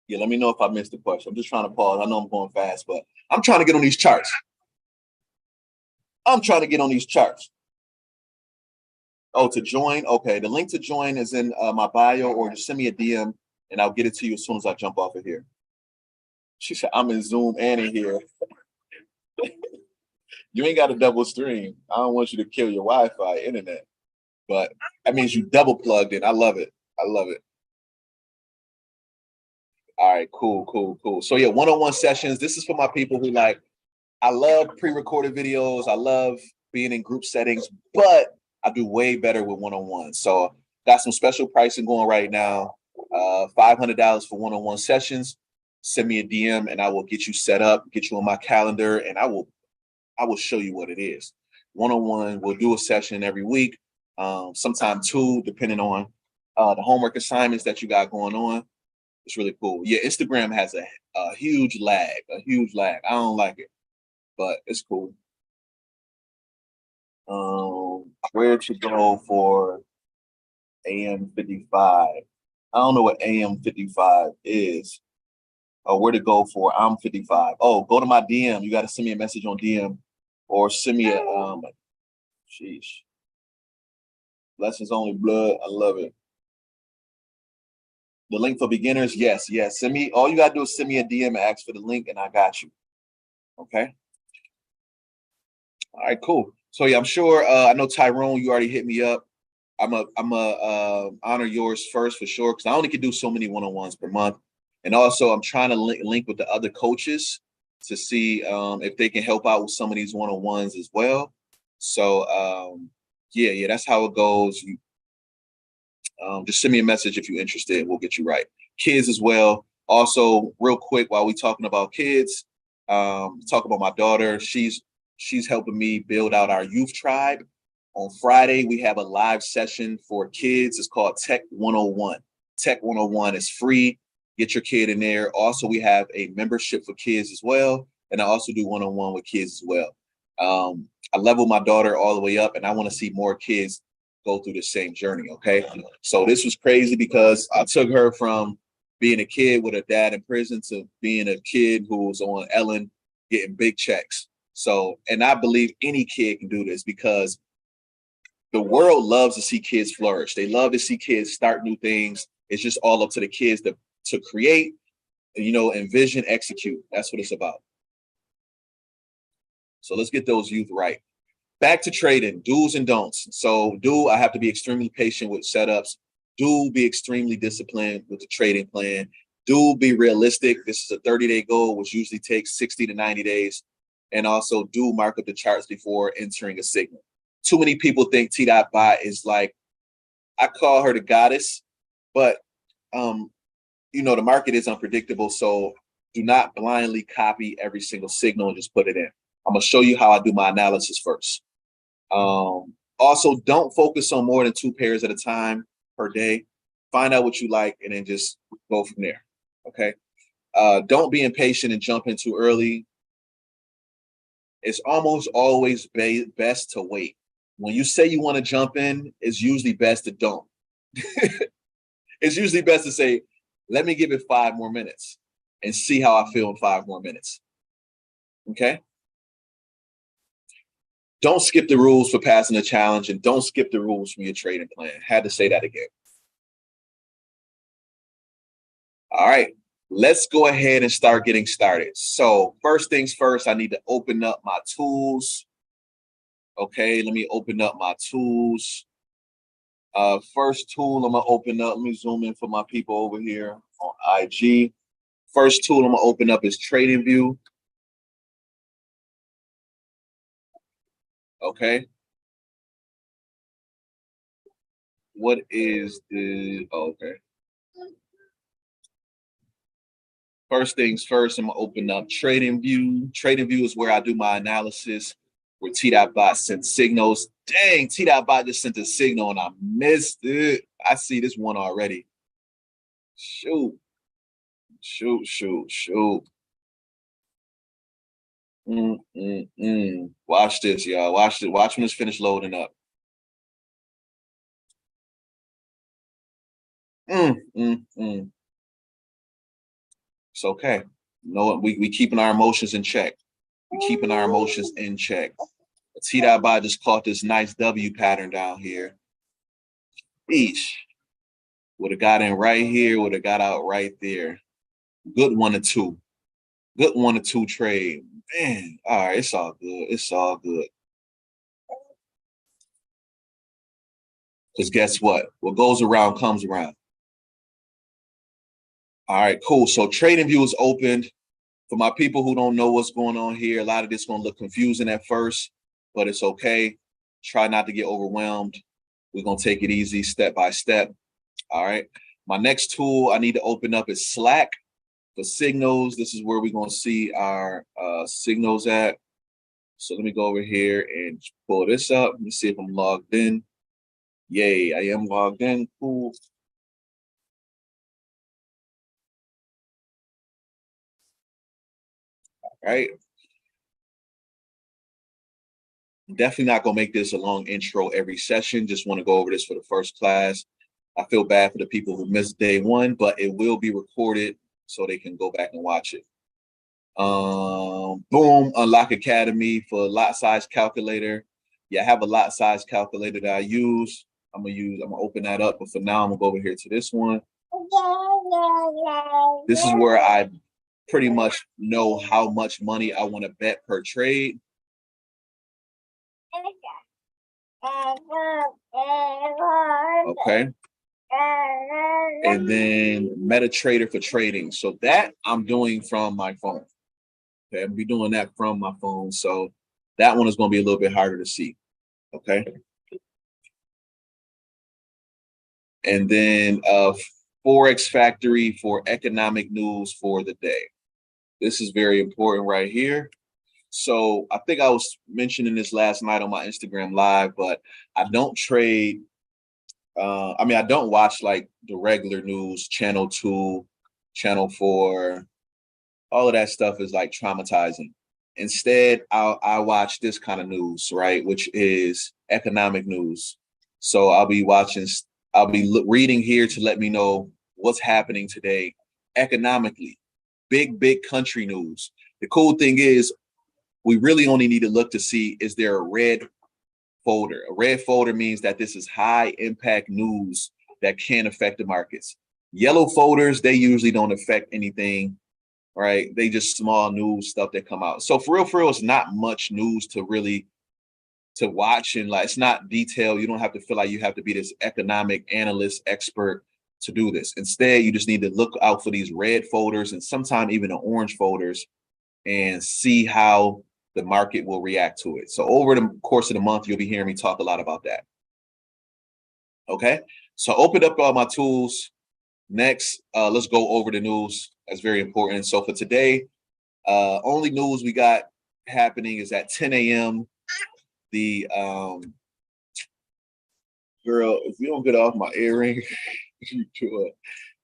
Yeah, let me know if I missed the question. I'm just trying to pause. I know I'm going fast, but I'm trying to get on these charts. I'm trying to get on these charts. Oh, to join? Okay, the link to join is in my bio, or just send me a DM and I'll get it to you as soon as I jump off of here. She said, I'm in Zoom and in here. You ain't got a double stream. I don't want you to kill your Wi-Fi internet, but that means you double plugged in. I love it. I love it. All right, cool. So yeah, one-on-one sessions. This is for my people who like, I love pre-recorded videos. I love being in group settings, but I do way better with one-on-one. So got some special pricing going right now. $500 for one-on-one sessions. Send me a DM and I will get you set up, get you on my calendar, and I will show you what it is. One-on-one, we'll do a session every week, sometime two, depending on the homework assignments that you got going on. It's really cool. Yeah, Instagram has a huge lag, I don't like it, but it's cool. Where to go for AM 55? I don't know what AM 55 is. Where to go for I'm 55. Oh, go to my DM. You got to send me a message on DM or send me a sheesh. Lessons only blood. I love it. The link for beginners, yes. Send me, all you gotta do is send me a DM and ask for the link and I got you. Okay. All right, cool. So yeah, I'm sure I know Tyrone, you already hit me up. I'm a honor yours first for sure, because I only can do so many one-on-ones per month. And also I'm trying to link with the other coaches to see if they can help out with some of these one-on-ones as well. So yeah, that's how it goes. You just send me a message if you're interested. We'll get you right. Kids as well. Also, real quick, while we talking about kids, talk about my daughter. She's helping me build out our youth tribe. On Friday, we have a live session for kids. It's called Tech 101. Tech 101 is free. Get your kid in there. Also, we have a membership for kids as well. And I also do one-on-one with kids as well. I level my daughter all the way up, and I want to see more kids go through the same journey. Okay. So this was crazy because I took her from being a kid with a dad in prison to being a kid who was on Ellen getting big checks. So, and I believe any kid can do this because the world loves to see kids flourish. They love to see kids start new things. It's just all up to the kids to create, envision, execute. That's what it's about. So let's get those youth right. Back to trading, do's and don'ts. So I have to be extremely patient with setups. Do be extremely disciplined with the trading plan. Do be realistic. This is a 30-day goal, which usually takes 60 to 90 days. And also do mark up the charts before entering a signal. Too many people think T.Bot is like, I call her the goddess, but the market is unpredictable. So do not blindly copy every single signal and just put it in. I'm gonna show you how I do my analysis first. Also, don't focus on more than 2 pairs at a time per day. Find out what you like and then just go from there. Okay. Don't be impatient and jump in too early. It's almost always best to wait. When you say you want to jump in, it's usually best to don't. It's usually best to say, let me give it 5 more minutes and see how I feel in 5 more minutes. Okay. Don't skip the rules for passing the challenge, and don't skip the rules from your trading plan. Had to say that again. All right, let's go ahead and start getting started. So first things first, I need to open up my tools. Okay, let me open up my tools. First tool I'm gonna open up, let me zoom in for my people over here on IG. First tool I'm gonna open up is TradingView. Okay. what is the, oh, okay. First things first, I'm gonna open up Trading View. Trading View is where I do my analysis, where T.Bot sent signals. Dang, T.Bot just sent a signal and I missed it. I see this one already. Shoot, shoot, shoot, shoot. Watch this, y'all. Watch it. Watch when it's finished loading up. It's okay. You know what? We keeping our emotions in check. We keeping our emotions in check. T.Bot just caught this nice W pattern down here. Each would have got in right here, would have got out right there. Good 1 or 2. Good 1 or 2 trade. Man, all right, it's all good. It's all good. Because guess what? What goes around comes around. All right, cool. So Trading View is opened. For my people who don't know what's going on here, a lot of this is going to look confusing at first, but it's okay. Try not to get overwhelmed. We're going to take it easy step by step. All right. My next tool I need to open up is Slack for signals. This is where we're going to see our signals at. So let me go over here and pull this up. Let me see if I'm logged in. Yay, I am logged in. Cool. All right. Definitely not going to make this a long intro every session. Just want to go over this for the first class. I feel bad for the people who missed day 1, but it will be recorded so they can go back and watch it. Boom, Unlock Academy for lot size calculator. Yeah, I have a lot size calculator that I use. I'm gonna open that up, but for now, I'm gonna go over here to this one. This is where I pretty much know how much money I want to bet per trade. Okay. And then MetaTrader for trading. So that I'm doing from my phone. Okay, I'll be doing that from my phone. So that one is going to be a little bit harder to see. Okay. And then Forex Factory for economic news for the day. This is very important right here. So I think I was mentioning this last night on my Instagram live, but I don't trade. I don't watch like the regular news, Channel 2, Channel 4. All of that stuff is like traumatizing. Instead, I watch this kind of news, right, which is economic news. So I'll be reading here to let me know what's happening today economically. Big country news. The cool thing is we really only need to look to see, is there a red folder? A red folder means that this is high impact news that can affect the markets. Yellow folders, they usually don't affect anything, right? They just small news stuff that come out. So for real, it's not much news to really to watch, and like it's not detailed. You don't have to feel like you have to be this economic analyst expert to do this. Instead, you just need to look out for these red folders and sometimes even the orange folders and see how the market will react to it. So over the course of the month, you'll be hearing me talk a lot about that. Okay, so open up all my tools. Next, let's go over the news. That's very important. So for today, only news we got happening is at 10 a.m. The girl, if you don't get off my earring,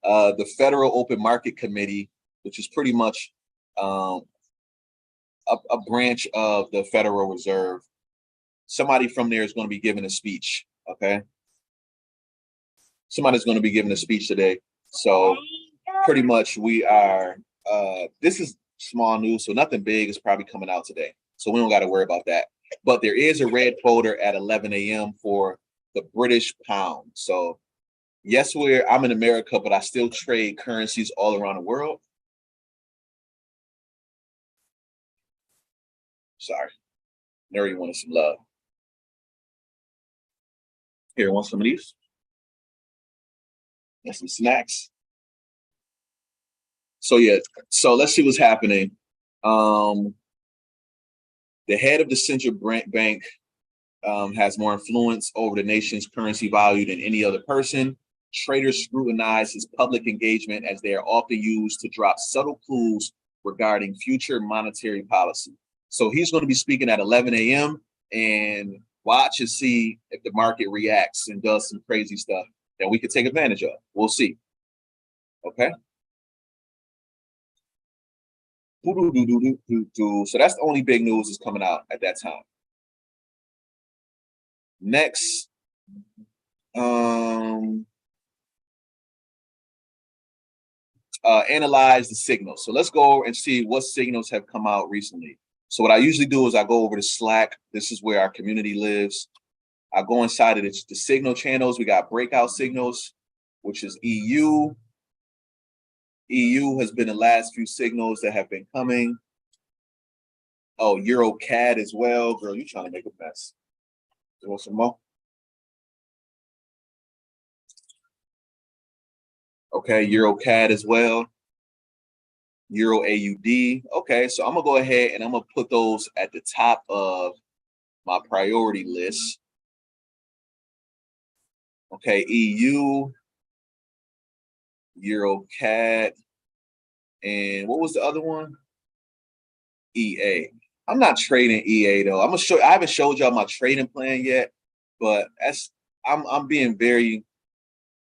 the Federal Open Market Committee, which is pretty much a branch of the Federal Reserve. Somebody from there is going to be giving a speech. Okay, somebody's going to be giving a speech today. So pretty much we are. This is small news, so nothing big is probably coming out today. So we don't got to worry about that. But there is a red folder at 11 a.m. for the British pound. So yes, I'm in America, but I still trade currencies all around the world. Sorry, Neri wanted some love. Here, want some of these? And some snacks. So yeah, so let's see what's happening. The head of the central bank has more influence over the nation's currency value than any other person. Traders scrutinize his public engagement as they are often used to drop subtle clues regarding future monetary policy. So he's going to be speaking at 11 a.m. and watch and see if the market reacts and does some crazy stuff that we could take advantage of. We'll see. Okay. So that's the only big news that's coming out at that time. Next, analyze the signals. So let's go and see what signals have come out recently. So what I usually do is I go over to Slack. This is where our community lives. I go inside of the signal channels. We got breakout signals, which is EU. EU has been the last few signals that have been coming. Oh, Euro CAD as well. Girl, you trying to make a mess. You want some more? Okay, Euro CAD as well. Euro AUD. Okay, so I'm gonna go ahead and I'm gonna put those at the top of my priority list. Okay, EU, Euro CAD, and what was the other one? EA. I'm not trading EA though. I'm gonna show. I haven't showed y'all my trading plan yet, but I'm being very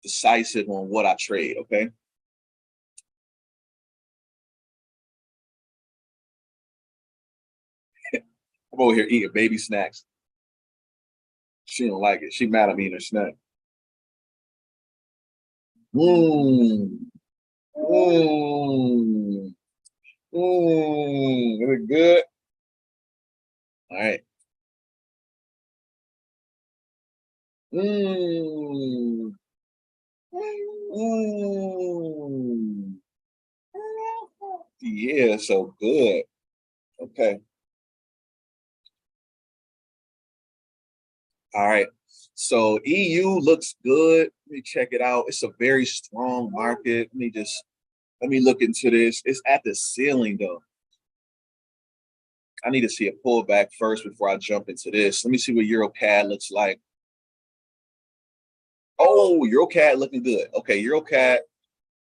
decisive on what I trade. Okay. I'm over here eating baby snacks. She don't like it. She mad at me eating her snack. Mmm. Mmm. Mmm. Is it good? All right. Mmm. Mmm. Yeah, so good. Okay. All right. So EU looks good. Let me check it out. It's a very strong market. Let me look into this. It's at the ceiling though. I need to see a pullback first before I jump into this. Let me see what EuroCAD looks like. Oh, EuroCAD looking good. Okay, EuroCAD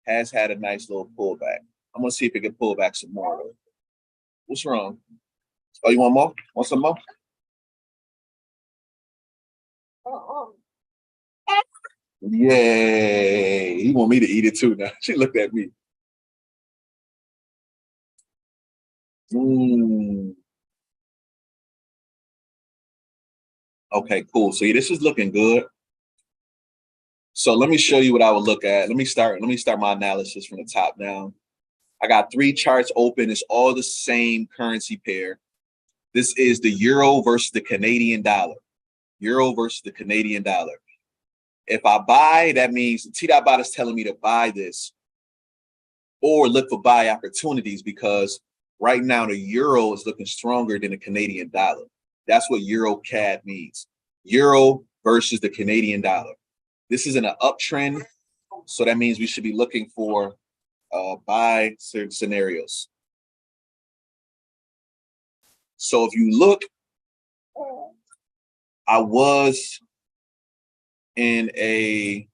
has had a nice little pullback. I'm gonna see if it can pull back some more. What's wrong? Oh, you want more? Want some more? Yay! He want me to eat it too now. She looked at me. Mm. Okay, cool. So yeah, this is looking good. So let me show you what I would look at. Let me start my analysis from the top down. I got 3 charts open. It's all the same currency pair. This is the euro versus the Canadian dollar. Euro versus the Canadian dollar. If I buy, that means T.Bot is telling me to buy this or look for buy opportunities because right now the euro is looking stronger than the Canadian dollar. That's what Euro CAD means. Euro versus the Canadian dollar. This is in an uptrend, so that means we should be looking for buy certain scenarios. So if you look, I was in a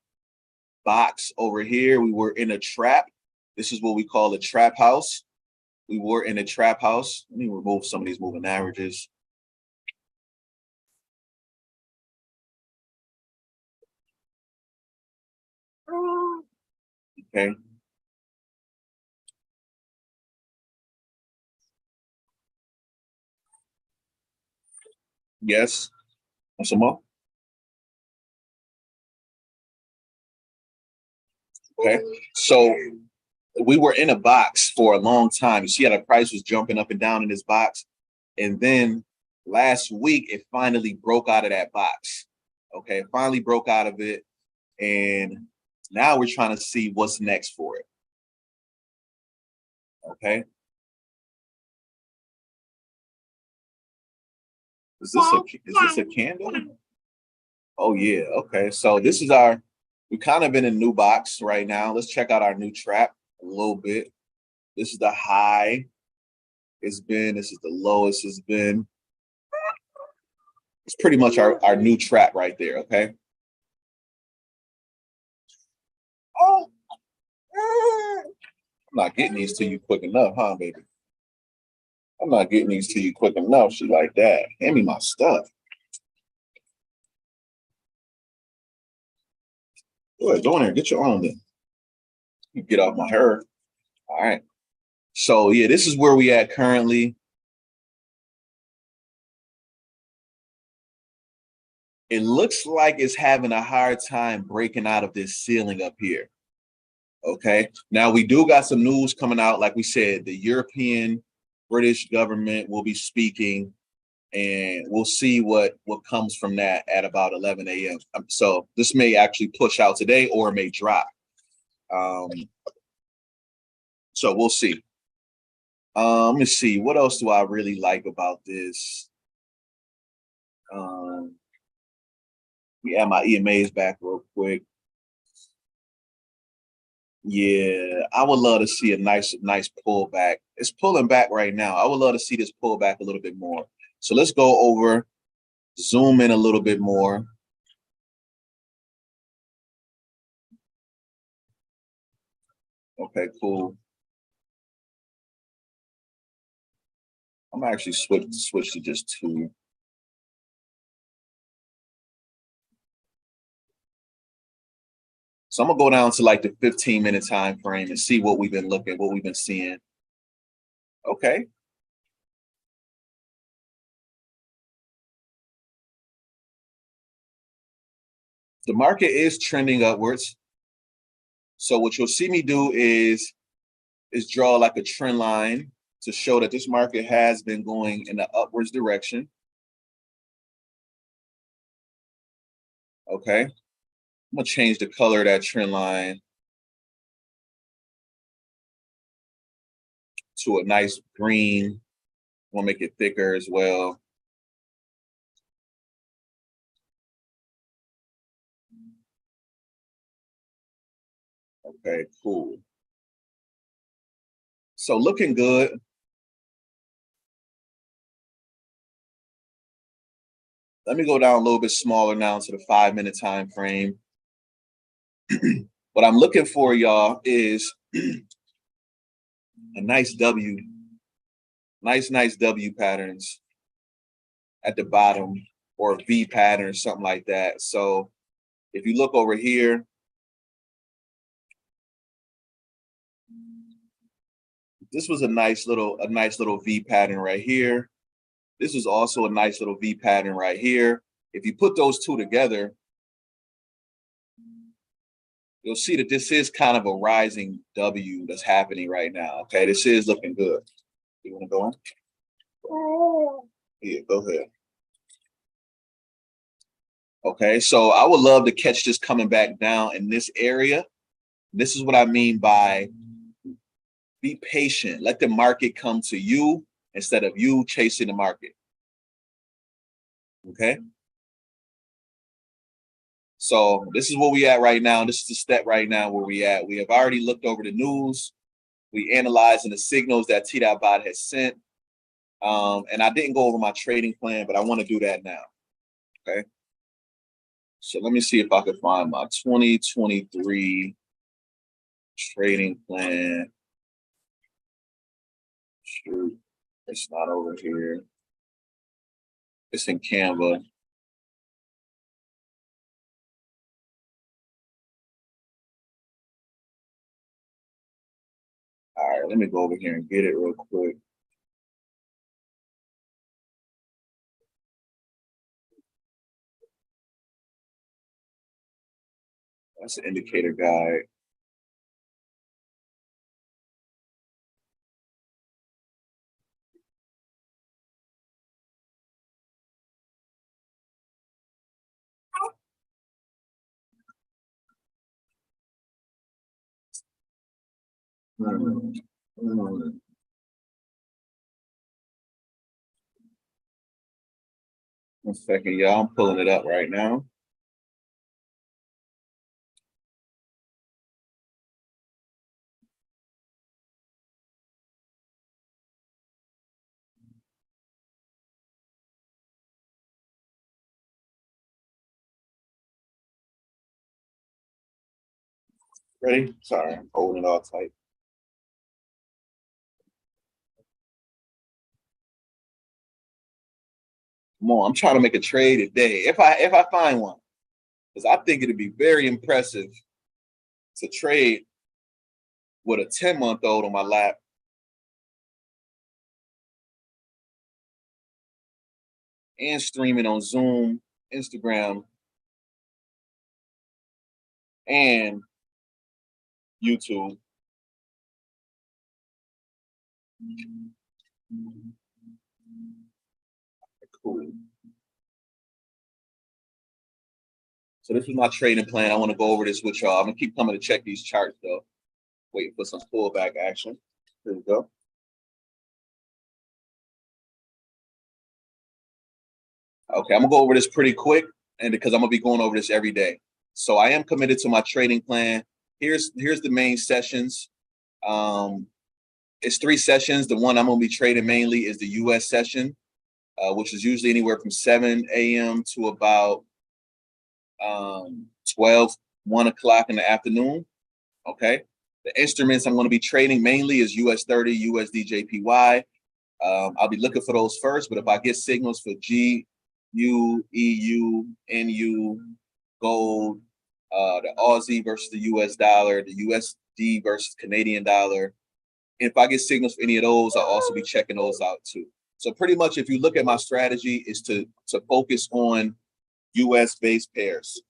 box over here. We were in a trap. This is what we call a trap house. We were in a trap house. Let me remove some of these moving averages. Okay. Yes. And some more. Okay. So we were in a box for a long time. You see how the price was jumping up and down in this box. And then last week, it finally broke out of that box. Okay. It finally broke out of it. And now we're trying to see what's next for it. Okay. Is this a candle? Oh yeah. Okay. So this is we're kind of in a new box right now. Let's check out our new trap a little bit. This is the high it's been. This is the lowest it's been. It's pretty much our new trap right there, okay? I'm not getting these to you quick enough, huh, baby? I'm not getting these to you quick enough. She like that. Hand me my stuff. Go ahead, go in there. Get your own then. You get off my hair. All right. So yeah, this is where we at currently. It looks like it's having a hard time breaking out of this ceiling up here. Okay. Now we do got some news coming out. Like we said, the European British government will be speaking, and we'll see what comes from that at about 11 a.m. So this may actually push out today, or it may drop. Um, so we'll see. Let me see. What else do I really like about this? Yeah, my EMA is back real quick. Yeah, I would love to see a nice pullback. It's pulling back right now. I would love to see this pull back a little bit more. So let's go over, zoom in a little bit more. Okay, cool. I'm actually switch to just two. So I'm gonna go down to like the 15-minute time frame and see what we've been what we've been seeing. Okay. The market is trending upwards. So what you'll see me do is draw like a trend line to show that this market has been going in the upwards direction. Okay. I'm gonna change the color of that trend line to a nice green. I'm gonna make it thicker as well. Okay, cool. So looking good. Let me go down a little bit smaller now to the 5-minute time frame. What I'm looking for, y'all, is a nice W, nice W patterns at the bottom, or a V pattern, something like that. So if you look over here, this was a nice little V pattern right here. This is also a nice little V pattern right here. If you put those two together, you'll see that this is kind of a rising W that's happening right now. Okay, this is looking good. You want to go on? Yeah, go ahead. Okay, so I would love to catch this coming back down in this area. This is what I mean by be patient. Let the market come to you instead of you chasing the market. Okay. So this is where we at right now. This is the step right now where we at. We have already looked over the news. We analyzing the signals that T.Bot has sent. And I didn't go over my trading plan, but I want to do that now. Okay. So let me see if I can find my 2023 trading plan. Shoot, it's not over here. It's in Canva. All right, let me go over here and get it real quick. That's an indicator guide. One second, y'all. I'm pulling it up right now. Ready? Sorry, I'm holding it all tight. Come on, I'm trying to make a trade today. If I find one, because I think it'd be very impressive to trade with a 10-month-old on my lap and streaming on Zoom, Instagram, and YouTube. Cool. So this is my trading plan. I want to go over this with y'all. I'm gonna keep coming to check these charts though. Waiting for some pullback action. Here we go. Okay, I'm gonna go over this pretty quick, and because I'm gonna be going over this every day. So I am committed to my trading plan. Here's the main sessions. It's 3 sessions. The one I'm gonna be trading mainly is the US session, which is usually anywhere from 7 a.m. to about 12, 1 o'clock in the afternoon. Okay. The instruments I'm going to be trading mainly is US 30, USD JPY. I'll be looking for those first, but if I get signals for G, U, EU, NU, gold, the Aussie versus the US dollar, the USD versus Canadian dollar, if I get signals for any of those, I'll also be checking those out too. So pretty much if you look at my strategy is to focus on US based pairs.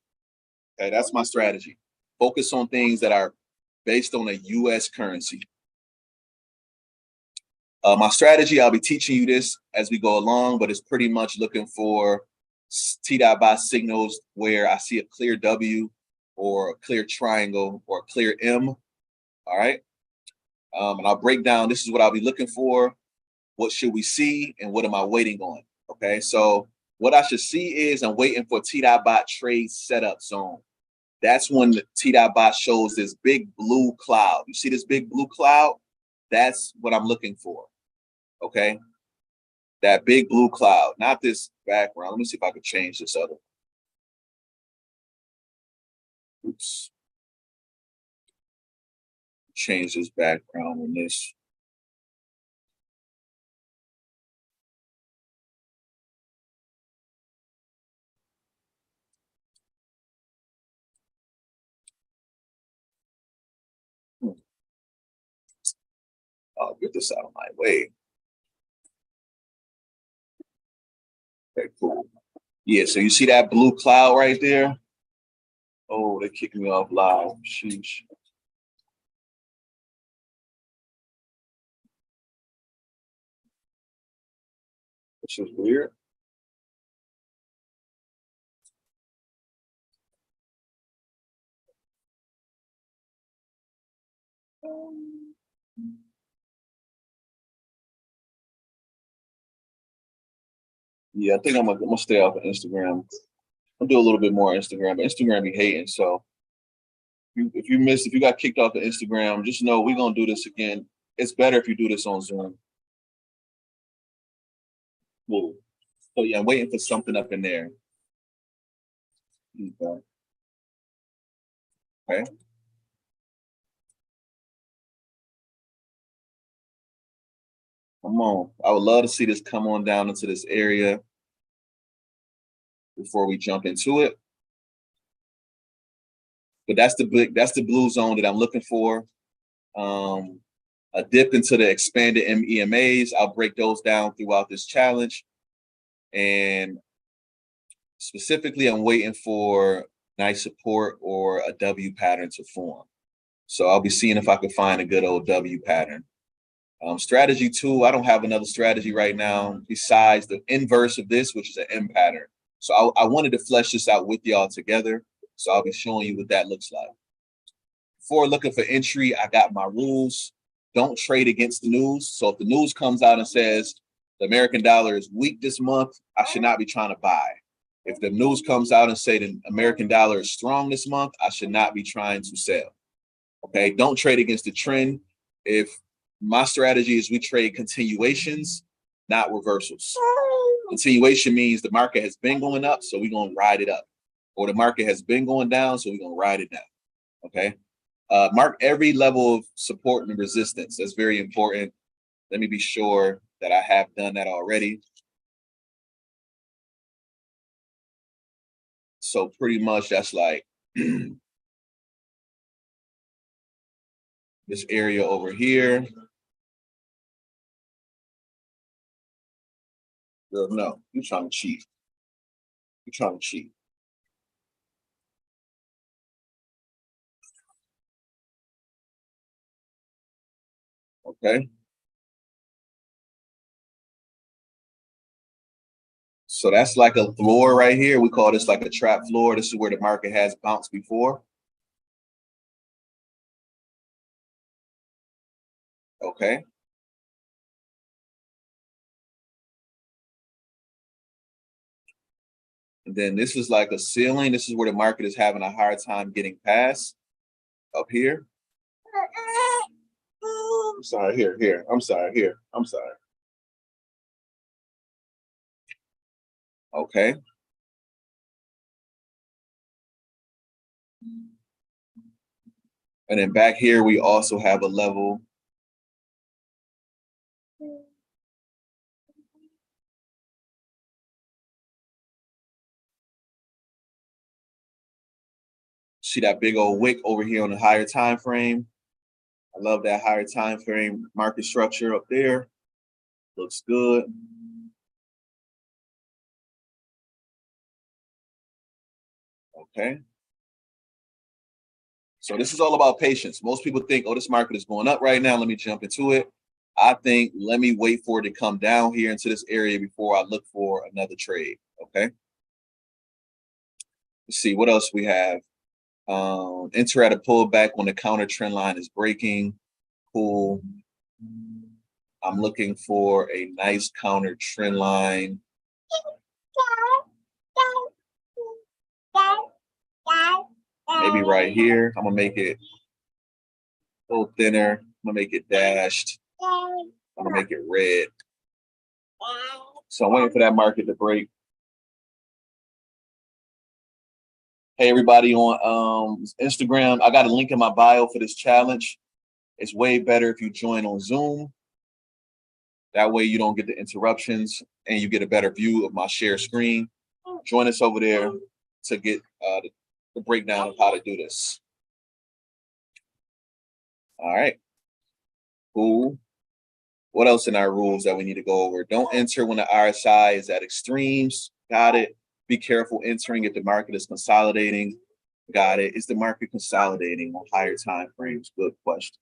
Okay, that's my strategy. Focus on things that are based on a US currency. My strategy, I'll be teaching you this as we go along, but it's pretty much looking for T.buy signals where I see a clear W or a clear triangle or a clear M. All right. And I'll break down, this is what I'll be looking for. What should we see and what am I waiting on? Okay. So what I should see is I'm waiting for T.buy trade setup zone. That's when the T.buy shows this big blue cloud. You see this big blue cloud? That's what I'm looking for. Okay. That big blue cloud, not this background. Let me see if I can change this other. Oops. Change this background on this. I'll get this out of my way. Okay, cool. Yeah, so you see that blue cloud right there? Oh, they kicked me off live. Sheesh. Which is weird. Yeah, I think I'm gonna stay off of Instagram. I'll do a little bit more Instagram, but Instagram be hating. So if you got kicked off of Instagram, just know we're gonna do this again. It's better if you do this on Zoom. Cool. So yeah, I'm waiting for something up in there. Okay. Okay. Come on. I would love to see this come on down into this area before we jump into it. But that's the blue zone that I'm looking for. A dip into the expanded EMAs. I'll break those down throughout this challenge. And specifically, I'm waiting for nice support or a W pattern to form. So I'll be seeing if I can find a good old W pattern. Strategy 2, I don't have another strategy right now besides the inverse of this, which is an M pattern. So I wanted to flesh this out with y'all together. So I'll be showing you what that looks like. Before looking for entry, I got my rules. Don't trade against the news. So if the news comes out and says the American dollar is weak this month, I should not be trying to buy. If the news comes out and say the American dollar is strong this month, I should not be trying to sell. Okay, don't trade against the trend. If my strategy is we trade continuations, not reversals. Continuation means the market has been going up, so we're going to ride it up. Or the market has been going down, so we're going to ride it down. Okay. Mark every level of support and resistance. That's very important. Let me be sure that I have done that already. So pretty much that's like this area over here. Girl, no, you're trying to cheat. You're trying to cheat. Okay. So that's like a floor right here. We call this like a trap floor. This is where the market has bounced before. Okay. And then this is like a ceiling. This is where the market is having a hard time getting past up here. I'm sorry, here. I'm sorry, here. I'm sorry. Okay. And then back here, we also have a level. See that big old wick over here on the higher time frame. I love that higher time frame market structure up there. Looks good. Okay. So this is all about patience. Most people think, oh, this market is going up right now. Let me jump into it. I think let me wait for it to come down here into this area before I look for another trade. Okay. Let's see what else we have. Enter at a pullback when the counter trend line is breaking. Cool. I'm looking for a nice counter trend line. Maybe right here. I'm gonna make it a little thinner. I'm gonna make it dashed. I'm gonna make it red. So I'm waiting for that market to break. Hey, everybody on Instagram, I got a link in my bio for this challenge. It's way better if you join on Zoom. That way you don't get the interruptions and you get a better view of my share screen. Join us over there to get the breakdown of how to do this. All right, cool. What else in our rules that we need to go over? Don't enter when the RSI is at extremes. Got it. Be careful entering if the market is consolidating. Got it. Is the market consolidating on higher time frames? Good question.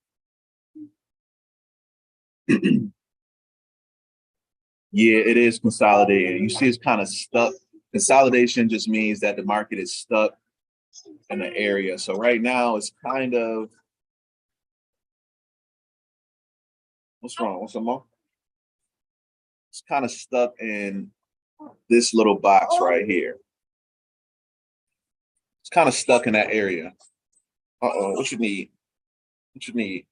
Yeah, it is consolidating. You see it's kind of stuck. Consolidation just means that the market is stuck in the area. So right now it's kind of, what's wrong? What's wrong? It's kind of stuck in this little box right here. It's kind of stuck in that area. Uh-oh, what you need? What you need?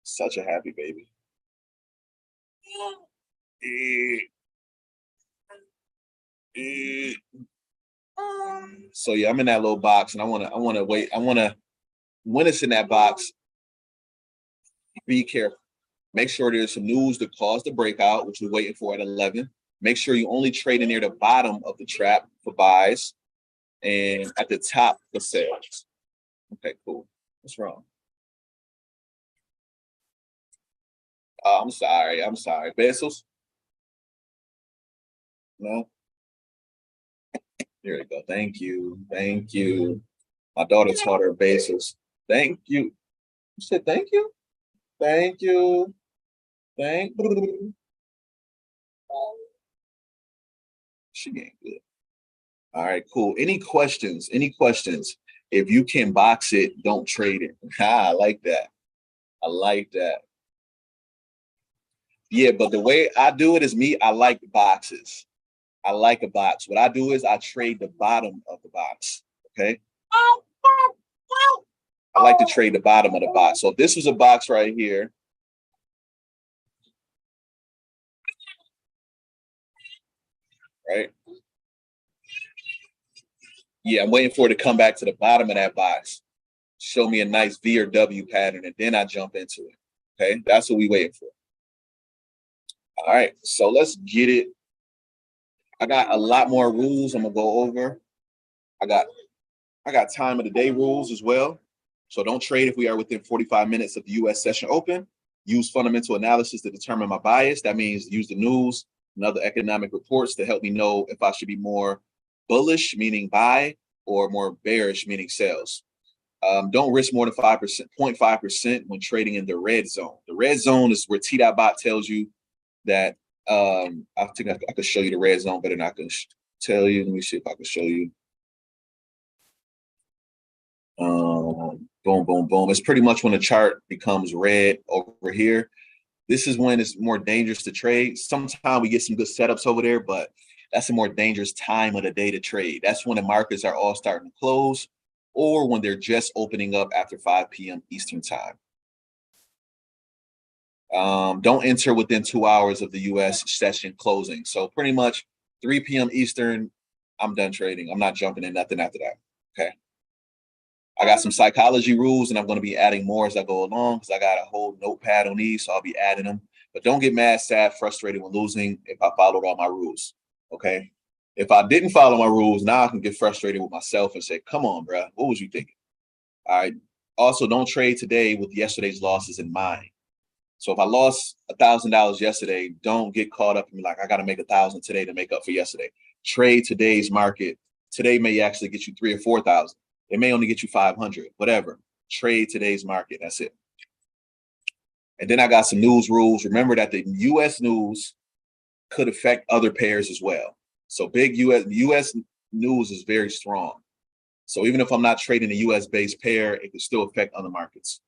Such a happy baby. So yeah, I'm in that little box and I wanna wait. When it's in that box, be careful. Make sure there's some news that caused the breakout, which we're waiting for at 11. Make sure you only trade near the bottom of the trap for buys and at the top for sales. Okay, cool. What's wrong? Oh, I'm sorry. I'm sorry. Pesos? No? Here we go. Thank you. Thank you. My daughter taught her basis. Thank you. You said thank you? Thank you. Thank you. She ain't good. All right, cool. Any questions? Any questions? If you can box it, don't trade it. I like that. I like that. Yeah, but the way I do it is me. I like boxes. I like a box. What I do is I trade the bottom of the box. Okay. I like to trade the bottom of the box. So if this was a box right here, right? Yeah, I'm waiting for it to come back to the bottom of that box, show me a nice V or W pattern, and then I jump into it. Okay, that's what we waiting for. All right, so let's get it. I got a lot more rules I'm gonna go over. I got time of the day rules as well. So don't trade if we are within 45 minutes of the US session open. Use fundamental analysis to determine my bias. That means use the news and other economic reports to help me know if I should be more bullish, meaning buy, or more bearish, meaning sales. Don't risk more than 5%, 0.5% when trading in the red zone. The red zone is where T.bot tells you that I think I could show you the red zone better than I can tell you. Let me see if I can show you. Boom, boom, boom. It's pretty much when the chart becomes red over here. This is when it's more dangerous to trade. Sometimes we get some good setups over there, but that's a more dangerous time of the day to trade. That's when the markets are all starting to close or when they're just opening up after 5 p.m. Eastern time. Don't enter within 2 hours of the US session closing. So pretty much 3 p.m. Eastern, I'm done trading. I'm not jumping in nothing after that. Okay. I got some psychology rules and I'm going to be adding more as I go along because I got a whole notepad on these. So I'll be adding them. But don't get mad, sad, frustrated when losing if I followed all my rules. Okay. If I didn't follow my rules, now I can get frustrated with myself and say, come on, bro, what was you thinking? All right. Also, don't trade today with yesterday's losses in mind. So if I lost $1,000 yesterday, don't get caught up and be like, I got to make 1,000 today to make up for yesterday. Trade today's market. Today may actually get you 3,000 or 4,000. It may only get you 500, whatever. Trade today's market. That's it. And then I got some news rules. Remember that the U.S. news could affect other pairs as well. So big U.S. news is very strong. So even if I'm not trading a U.S. based pair, it could still affect other markets.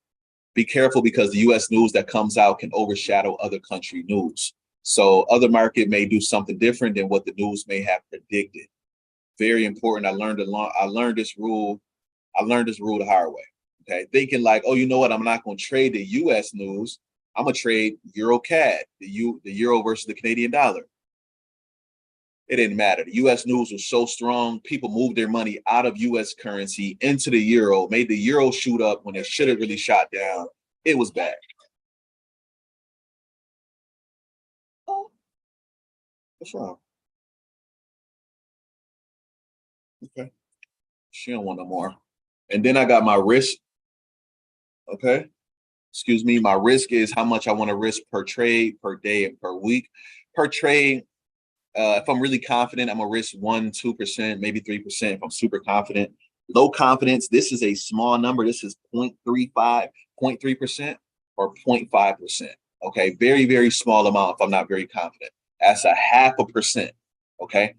Be careful because the U.S. news that comes out can overshadow other country news. So other market may do something different than what the news may have predicted. Very important. I learned this rule the hard way. Okay, thinking like, oh, you know what? I'm not going to trade the U.S. news. I'm gonna trade Euro CAD, the euro versus the Canadian dollar. It didn't matter. The U.S. news was so strong, people moved their money out of U.S. currency into the euro, made the euro shoot up when it should have really shot down. It was bad. What's wrong? Okay, she don't want no more. And then I got my risk. Okay, excuse me. My risk is how much I want to risk per trade, per day, and per week. Per trade, if I'm really confident, I'm gonna risk 1%, 2%, maybe 3%. If I'm super confident, low confidence, this is a small number. This is 0.35, 0.3%, or 0.5%. Okay, very, very small amount if I'm not very confident. That's a 0.5%. Okay.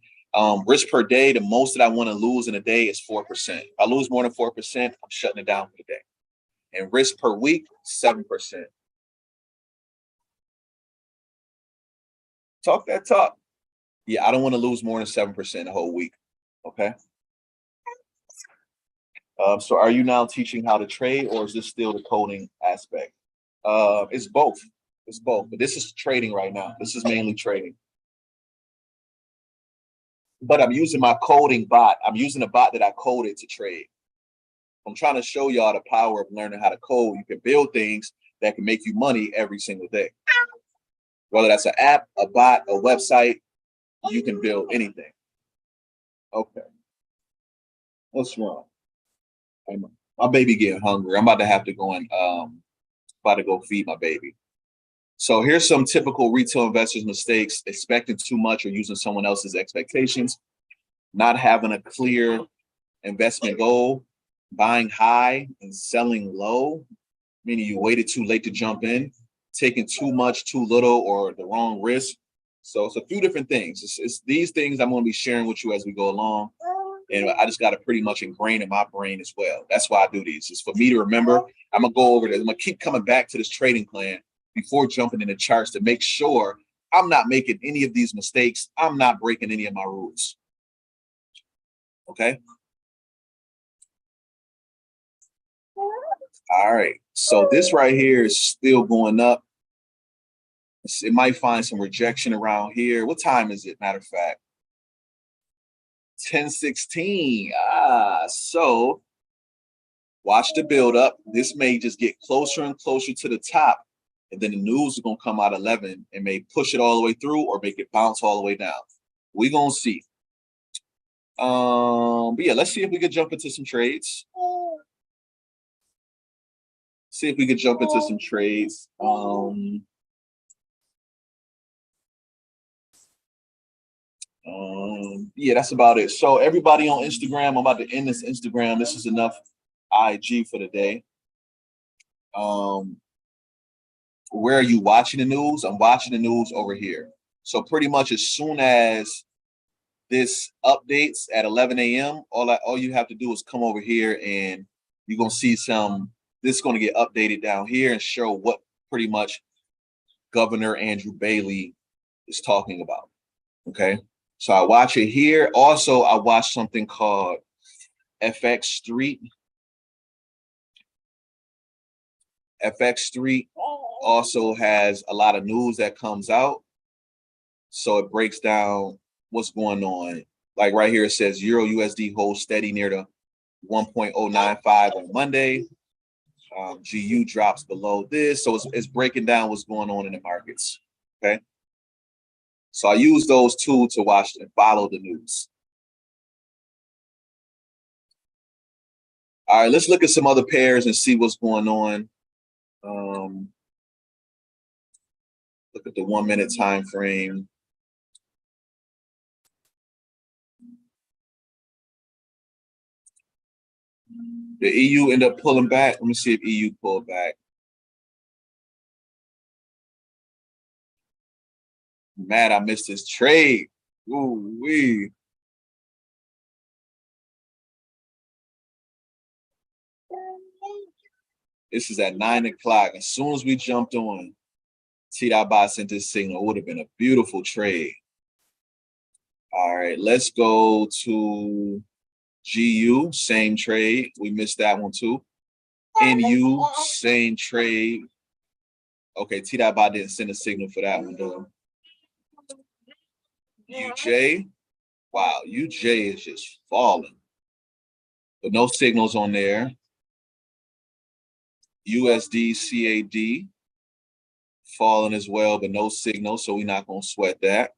Risk per day, the most that I want to lose in a day is 4%. If I lose more than 4%, I'm shutting it down for the day. And risk per week, 7%. Talk that talk. Yeah, I don't want to lose more than 7% the whole week. Okay. So are you now teaching how to trade or is this still the coding aspect? It's both. It's both. But this is trading right now. This is mainly trading. But I'm using my coding bot. I'm using a bot that I coded to trade. I'm trying to show y'all the power of learning how to code. You can build things that can make you money every single day. Whether that's an app, a bot, a website, you can build anything. Okay. What's wrong? My baby getting hungry. I'm about to have to go and about to go feed my baby. So here's some typical retail investors' mistakes: expecting too much or using someone else's expectations, not having a clear investment goal, buying high and selling low, meaning you waited too late to jump in, taking too much, too little, or the wrong risk. So it's a few different things. It's these things I'm going to be sharing with you as we go along. And I just got to pretty much ingrain in my brain as well. That's why I do these. It's for me to remember. I'm going to go over this. I'm going to keep coming back to this trading plan before jumping in the charts to make sure I'm not making any of these mistakes. I'm not breaking any of my rules. Okay. All right. So this right here is still going up. It might find some rejection around here. What time is it? Matter of fact, 10:16. So watch the build up. This may just get closer and closer to the top, and then the news is gonna come out 11 and may push it all the way through or make it bounce all the way down. We're gonna see. But yeah, let's see if we could jump into some trades. See if we could jump into some trades. Yeah, that's about it. So everybody on Instagram, I'm about to end this Instagram. This is enough IG for the day. Where are you watching the news? I'm watching the news over here. So pretty much as soon as this updates at 11 a.m., all you have to do is come over here and you're gonna see this is gonna get updated down here and show what pretty much Governor Andrew Bailey is talking about. Okay. So I watch it here. Also, I watch something called FX Street. FX Street also has a lot of news that comes out. So it breaks down what's going on. Like right here, it says Euro USD holds steady near the 1.095 on Monday. GU drops below this. So it's breaking down what's going on in the markets. Okay. So I use those two to watch and follow the news. All right, let's look at some other pairs and see what's going on. Look at the 1 minute time frame. The EU end up pulling back. Let me see if EU pulled back. Mad, I missed this trade. Ooh wee. This is at 9 o'clock. As soon as we jumped on, T.Bot sent this signal. It would have been a beautiful trade. All right, let's go to GU, same trade. We missed that one too. NU, same trade. Okay, T.Bot didn't send a signal for that one though. UJ, wow, UJ is just falling. But no signals on there. USD, CAD, falling as well, but no signal, so we're not going to sweat that.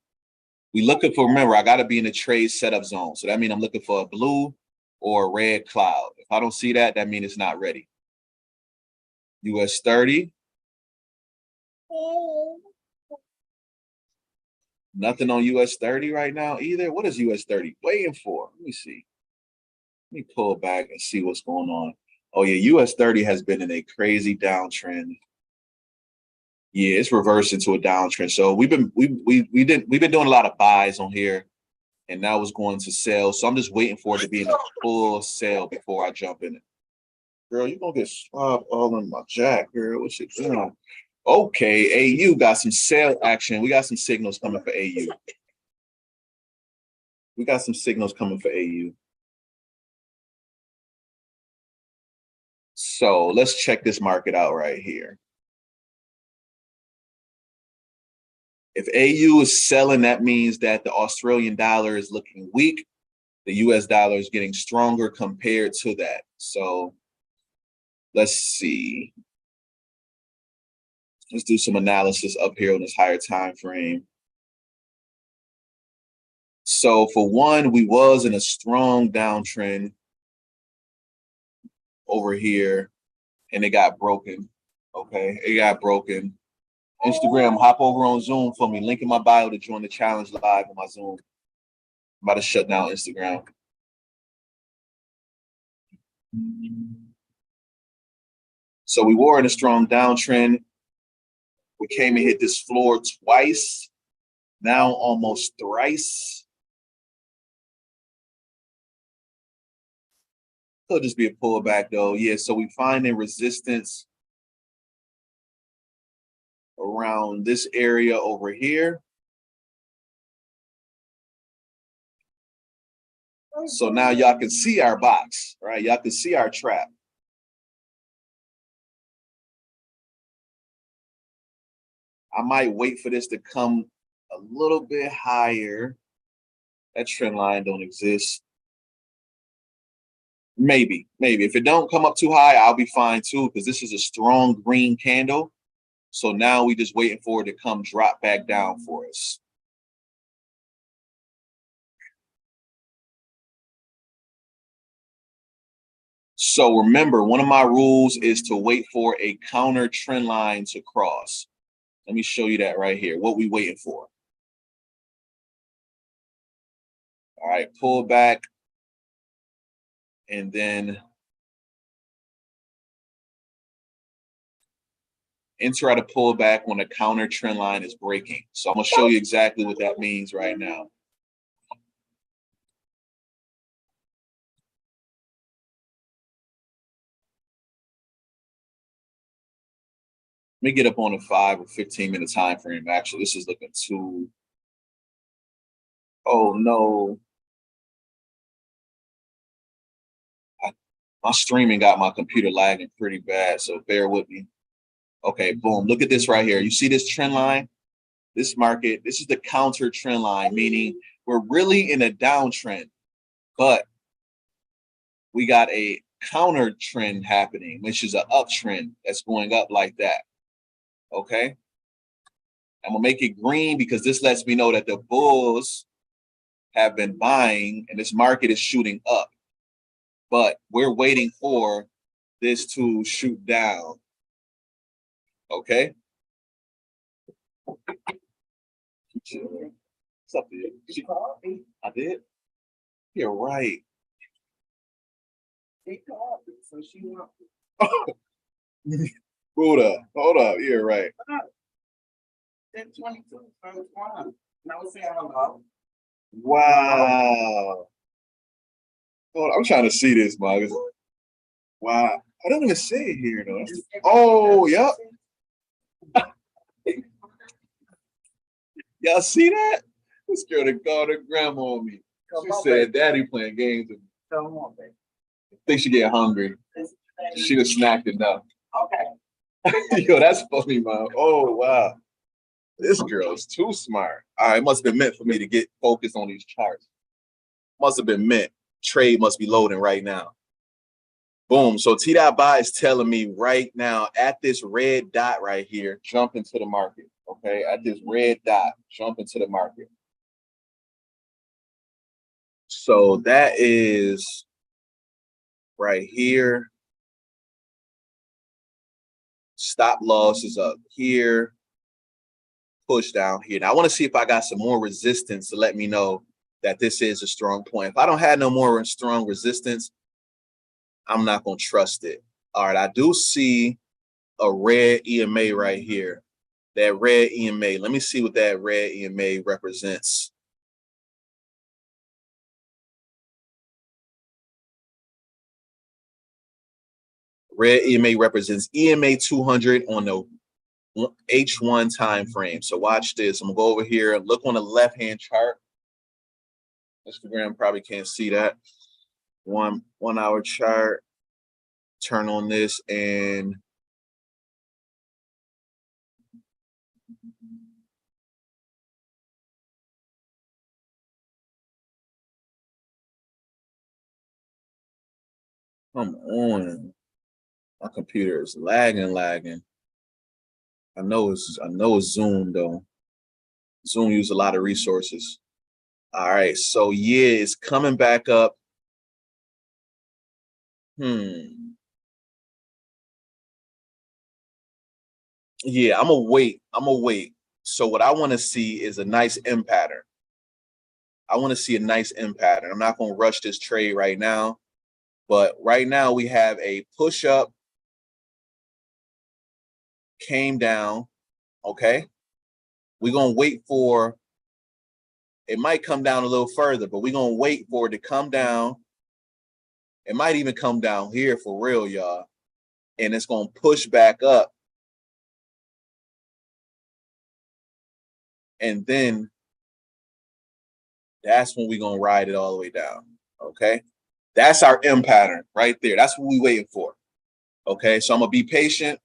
We looking for, remember, I got to be in the trade setup zone. So that means I'm looking for a blue or a red cloud. If I don't see that, that means it's not ready. US 30. Nothing on US 30 right now either. What is US 30 waiting for? Let me see. Let me pull back and see what's going on. Oh yeah, US 30 has been in a crazy downtrend. Yeah, it's reversed into a downtrend. So we've been doing a lot of buys on here, and now it's going to sell. So I'm just waiting for it to be in a full sale before I jump in it. Girl, you're gonna get swabbed all in my jack, girl. What's it doing? Okay, AU got some sale action. We got some signals coming for AU. We got some signals coming for AU. So let's check this market out right here. If AU is selling, that means that the Australian dollar is looking weak. The US dollar is getting stronger compared to that. So let's see. Let's do some analysis up here on this higher time frame. So for one, we was in a strong downtrend over here, and it got broken. Okay, it got broken. Instagram, hop over on Zoom for me. Link in my bio to join the challenge live on my Zoom. I'm about to shut down Instagram. So we were in a strong downtrend. We came and hit this floor twice, now almost thrice. Could just be a pullback though. Yeah, so we finding resistance around this area over here. So now y'all can see our box, right? Y'all can see our trap. I might wait for this to come a little bit higher. That trend line don't exist. Maybe. If it don't come up too high, I'll be fine too, because this is a strong green candle. So now we just waiting for it to come drop back down for us. So remember, one of my rules is to wait for a counter trend line to cross. Let me show you that right here. What we waiting for. All right, pull back. And then enter at a pullback when a counter trend line is breaking. So I'm gonna show you exactly what that means right now. Let me get up on a 5 or 15-minute time frame. Actually, this is looking too. Oh no. My streaming got my computer lagging pretty bad, so bear with me. Okay, boom. Look at this right here. You see this trend line? This market, this is the counter trend line, meaning we're really in a downtrend, but we got a counter trend happening, which is an uptrend that's going up like that. Okay. I'm gonna make it green because this lets me know that the bulls have been buying and this market is shooting up. But we're waiting for this to shoot down. Okay. What's up, dude? She called me. I did. You're right. She called me, so she wants. Hold up. You're right. 10:22. So it's fine. Now say hello. Wow. Hold on, I'm trying to see this, Mug. Wow. I don't even see it here though. Oh, yep. Y'all see that? This girl that called her grandma on me. She said, "Daddy playing games with me." I think she get hungry. She just snacked enough. Okay. Yo, that's funny, Mom. Oh wow. This girl is too smart. All right, it must have been meant for me to get focused on these charts. Must have been meant. Trade must be loading right now. Boom. So T.Buy is telling me right now at this red dot right here, jump into the market. Okay. At this red dot, jump into the market. So that is right here. Stop loss is up here. Push down here. Now I want to see if I got some more resistance to let me know that this is a strong point. If I don't have no more strong resistance, I'm not going to trust it. All right. I do see a red EMA right here. That red EMA. Let me see what that red EMA represents. Red EMA represents EMA 200 on the H1 time frame. So watch this. I'm gonna go over here and look on the left-hand chart. Instagram probably can't see that. One hour chart. Turn on this and come on. My computer is lagging. I know it's Zoom though. Zoom uses a lot of resources. All right, so yeah, it's coming back up. Yeah, I'm gonna wait. So what I want to see is a nice M pattern. I want to see a nice M pattern. I'm not gonna rush this trade right now, but right now we have a push up, came down. Okay, we're gonna wait for it. Might come down a little further, but we're gonna wait for it to come down. It might even come down here for real, y'all, and it's gonna push back up. And then that's when we're gonna ride it all the way down. Okay. That's our M pattern right there. That's what we're waiting for. Okay. So I'm gonna be patient.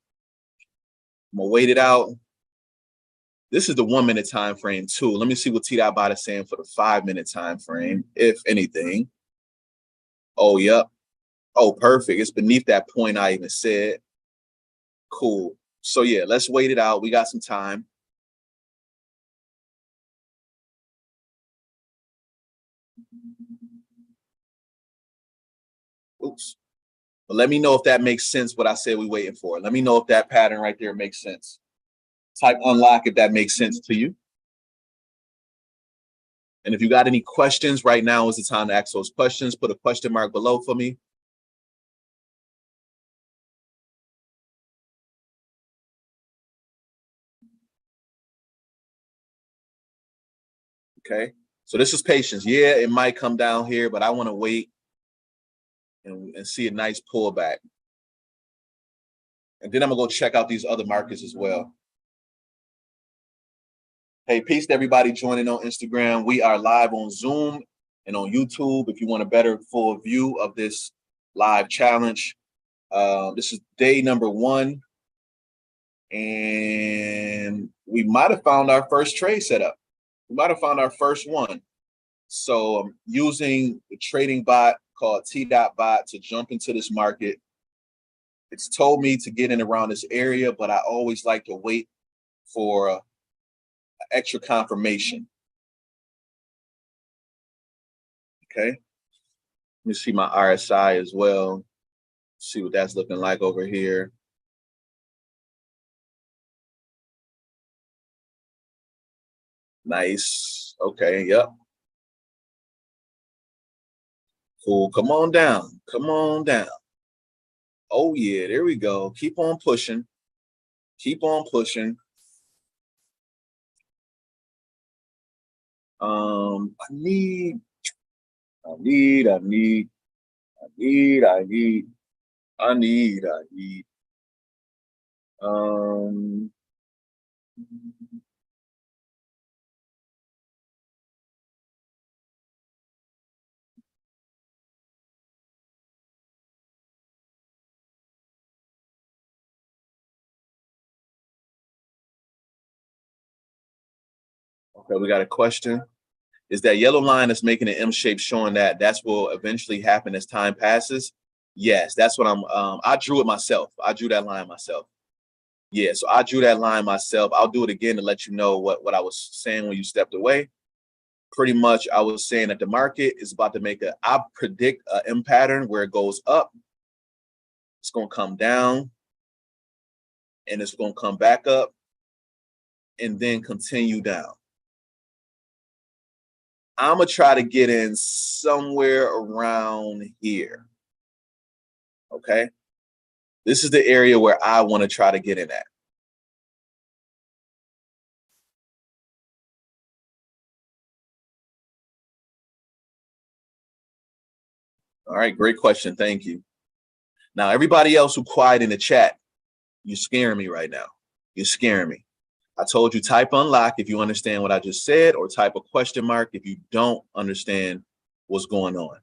I'm gonna wait it out. This is the 1 minute time frame too. Let me see what T.Bot is saying for the 5 minute time frame, if anything. Oh, yep. Oh, perfect. It's beneath that point I even said. Cool. So yeah, let's wait it out. We got some time. Oops. But let me know if that makes sense, what I said we waiting for. Let me know if that pattern right there makes sense. Type unlock if that makes sense to you. And if you got any questions, right now is the time to ask those questions. Put a question mark below for me. Okay. So this is patience. Yeah, it might come down here, but I want to wait and see a nice pullback. And then I'm gonna go check out these other markets as well. Hey, peace to everybody joining on Instagram. We are live on Zoom and on YouTube. If you want a better full view of this live challenge, this is day number 1. And we might have found our first trade setup. We might have found our first one. So I'm using the trading bot called T.Bot to jump into this market. It's told me to get in around this area, but I always like to wait for extra confirmation. Okay. Let me see my RSI as well. See what that's looking like over here. Nice. Okay. Yep. Cool. Come on down. Come on down. Oh, yeah. There we go. Keep on pushing. Keep on pushing. I need. Um, okay, we got a question. Is that yellow line that's making an M shape showing that that's will eventually happen as time passes? Yes, that's what I drew it myself. I drew that line myself. Yeah, so I drew that line myself. I'll do it again to let you know what I was saying when you stepped away. Pretty much, I was saying that the market is about to make I predict a M pattern where it goes up. It's going to come down and it's going to come back up and then continue down. I'm going to try to get in somewhere around here. Okay. This is the area where I want to try to get in at. All right. Great question. Thank you. Now, everybody else who quiet in the chat, you're scaring me right now. You're scaring me. I told you type unlock if you understand what I just said, or type a question mark if you don't understand what's going on.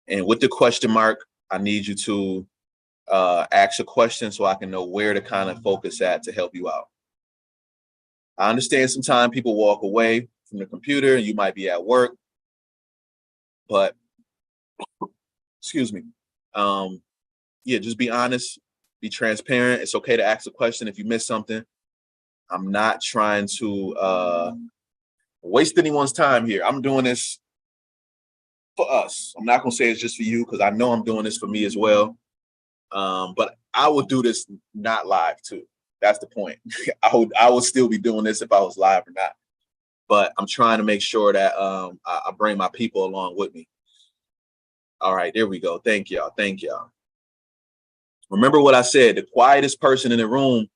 And with the question mark, I need you to ask a question so I can know where to kind of focus at to help you out. I understand sometimes people walk away from the computer and you might be at work, but excuse me. Yeah, just be honest, be transparent. It's okay to ask a question if you miss something. I'm not trying to waste anyone's time here. I'm doing this for us. I'm not gonna say it's just for you because I know I'm doing this for me as well. But I would do this not live too. That's the point. I would still be doing this if I was live or not. But I'm trying to make sure that I bring my people along with me. All right, there we go. Thank y'all. Thank y'all. Remember what I said, the quietest person in the room.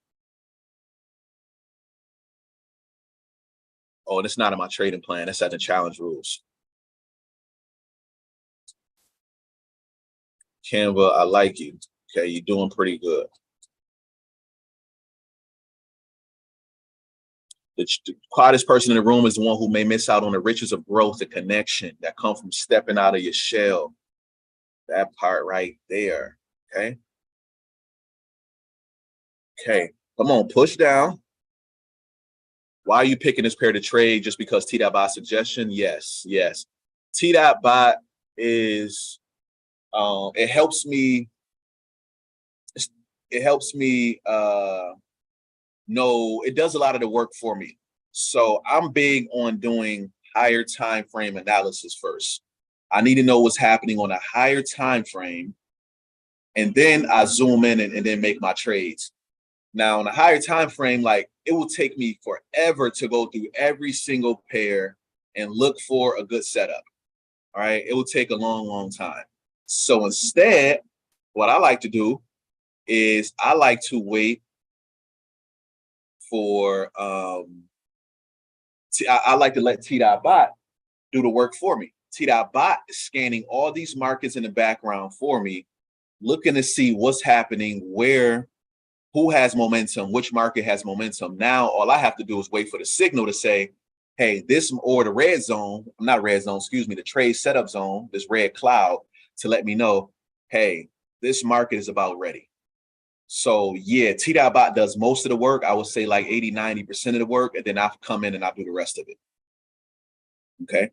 Oh, and it's not in my trading plan. That's at the challenge rules. Canva, I like you. Okay, you're doing pretty good. The quietest person in the room is the one who may miss out on the riches of growth, the connection that come from stepping out of your shell. That part right there. Okay. Okay. Come on, push down. Why are you picking this pair to trade? Just because T.bot suggestion? Yes, yes. T.bot is it helps me. It helps me know. It does a lot of the work for me. So I'm big on doing higher time frame analysis first. I need to know what's happening on a higher time frame, and then I zoom in and then make my trades. Now, on a higher time frame, like it will take me forever to go through every single pair and look for a good setup. All right, it will take a long, long time. So instead, what I like to do is I like to wait for I like to let T.bot do the work for me. T.bot is scanning all these markets in the background for me, looking to see what's happening, where, who has momentum, which market has momentum. Now, all I have to do is wait for the signal to say, hey, this, or the red zone, not red zone, excuse me, the trade setup zone, this red cloud, to let me know, hey, this market is about ready. So yeah, T.bot does most of the work. I would say like 80, 90% of the work, and then I come in and I do the rest of it. Okay.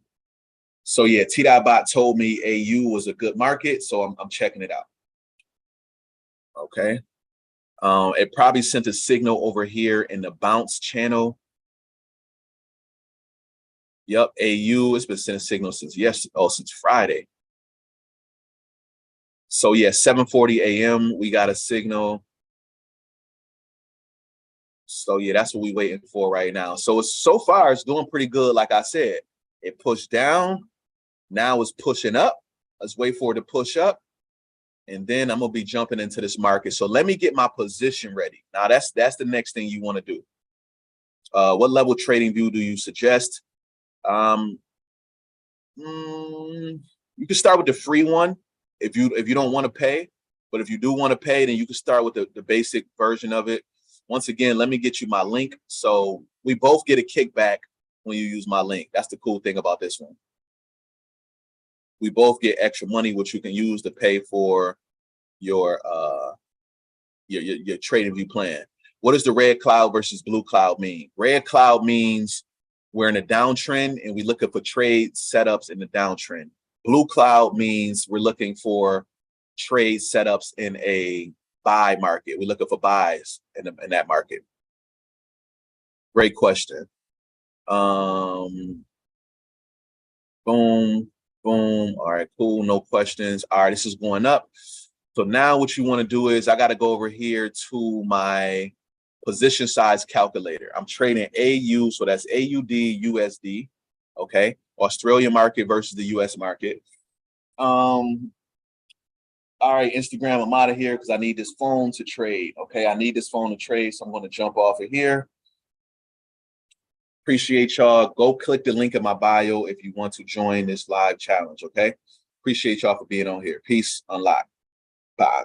So yeah, T.bot told me AU was a good market, so I'm checking it out. Okay. It probably sent a signal over here in the bounce channel. Yep, AU has been sending signals since since Friday. So yeah, 7:40 a.m. we got a signal. So yeah, that's what we're waiting for right now. So so far it's doing pretty good. Like I said, it pushed down. Now it's pushing up. Let's wait for it to push up, and then I'm gonna be jumping into this market. So let me get my position ready. Now that's the next thing you want to do. What level trading view do you suggest? Um, you can start with the free one if you don't want to pay. But if you do want to pay, then you can start with the basic version of it. Once again, let me get you my link. So we both get a kickback when you use my link. That's the cool thing about this one. We both get extra money, which you can use to pay for your your trading view plan. What does the red cloud versus blue cloud mean? Red cloud means we're in a downtrend and we're looking for trade setups in the downtrend. Blue cloud means we're looking for trade setups in a buy market. We're looking for buys in that market. Great question. Boom, boom. All right, cool. No questions. All right, this is going up. So now what you want to do is I got to go over here to my position size calculator. I'm trading AU, so that's AUD USD. Okay, Australian market versus the US market. All right, Instagram, I'm out of here because I need this phone to trade. Okay, I need this phone to trade, so I'm going to jump off of here. Appreciate y'all. Go click the link in my bio if you want to join this live challenge. Okay, appreciate y'all for being on here. Peace. Unlock. Bye.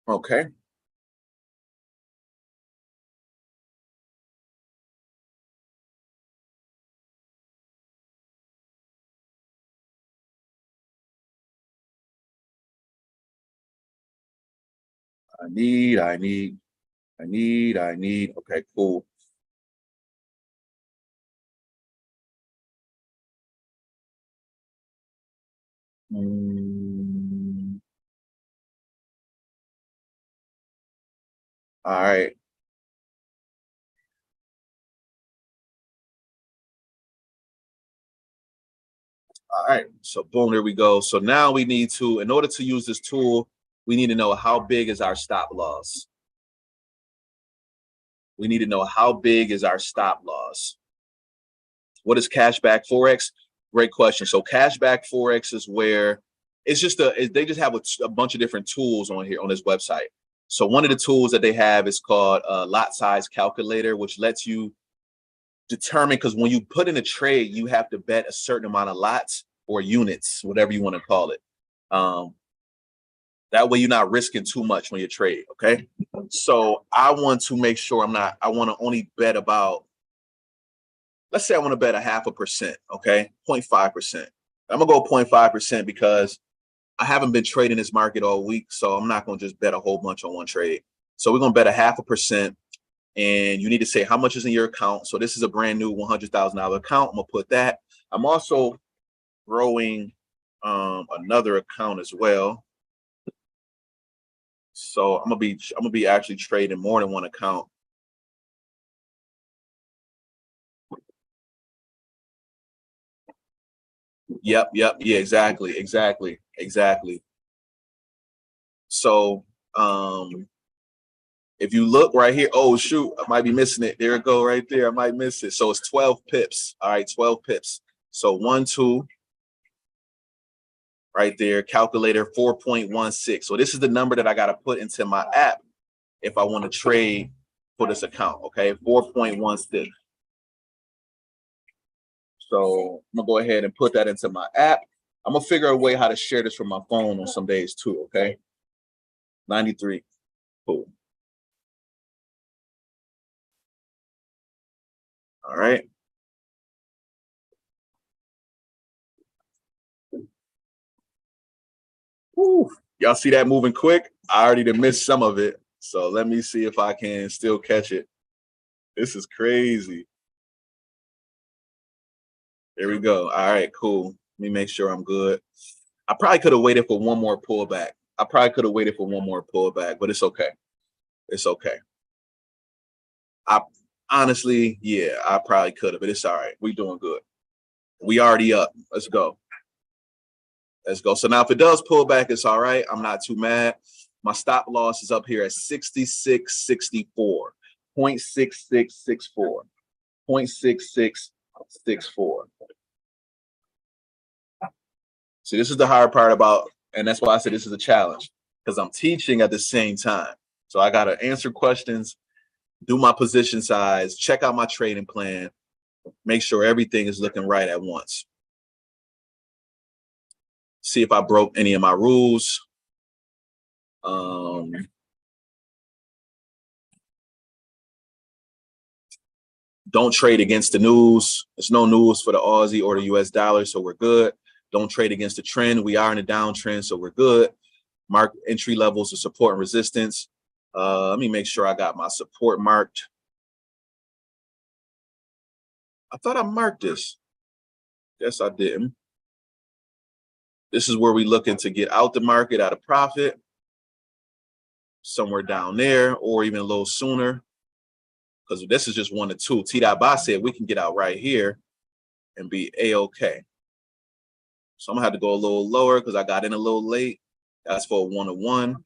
Okay. I need. Okay, cool. All right. All right. So boom, there we go. So now we need to, in order to use this tool, we need to know how big is our stop loss. We need to know how big is our stop loss. What is cashback forex? Great question. So cashback forex is where it's just they just have a bunch of different tools on here on this website. So one of the tools that they have is called a lot size calculator, which lets you determine, because when you put in a trade, you have to bet a certain amount of lots or units, whatever you want to call it. That way you're not risking too much when you trade. Okay. So I want to make sure I want to only bet about let's say I want to bet a 0.5%, okay, 0.5%. I'm gonna go 0.5% because I haven't been trading this market all week, so I'm not gonna just bet a whole bunch on one trade. So we're gonna bet a 0.5%, and you need to say how much is in your account. So this is a brand new $100,000 account. I'm gonna put that. I'm also growing another account as well. So I'm gonna be actually trading more than one account. Yep, yeah, exactly. So if you look right here, oh shoot, I might be missing it. There it go right there. I might miss it. So it's 12 pips. All right, 12 pips. So 1, 2, right there, calculator 4.16. So this is the number that I got to put into my app if I want to trade for this account. Okay, 4.16. So I'm gonna go ahead and put that into my app. I'm gonna figure a way how to share this from my phone on some days too. Okay, 93. Cool. All right. Whew. Y'all see that moving quick? I already done missed some of it. So let me see if I can still catch it. This is crazy. There we go. All right, cool. Let me make sure I'm good. I probably could have waited for one more pullback. But it's okay. It's okay. I honestly, yeah, I probably could have, but it's all right. We doing good. We already up. Let's go. Let's go. So now if it does pull back, it's all right. I'm not too mad. My stop loss is up here at 66.64, 0.6664, 0.6664. See, this is the hard part about, and that's why I said this is a challenge, because I'm teaching at the same time. So I got to answer questions, do my position size, check out my trading plan, make sure everything is looking right at once. See if I broke any of my rules. Don't trade against the news. There's no news for the Aussie or the US dollar, so we're good. Don't trade against the trend. We are in a downtrend, so we're good. Mark entry levels of support and resistance. Let me make sure I got my support marked. I thought I marked this. Guess I didn't. This is where we looking to get out the market at a profit, somewhere down there, or even a little sooner, because this is just 1 to 2. T.Bot said we can get out right here and be A-OK. So I'm gonna have to go a little lower because I got in a little late. That's for a 1 to 1,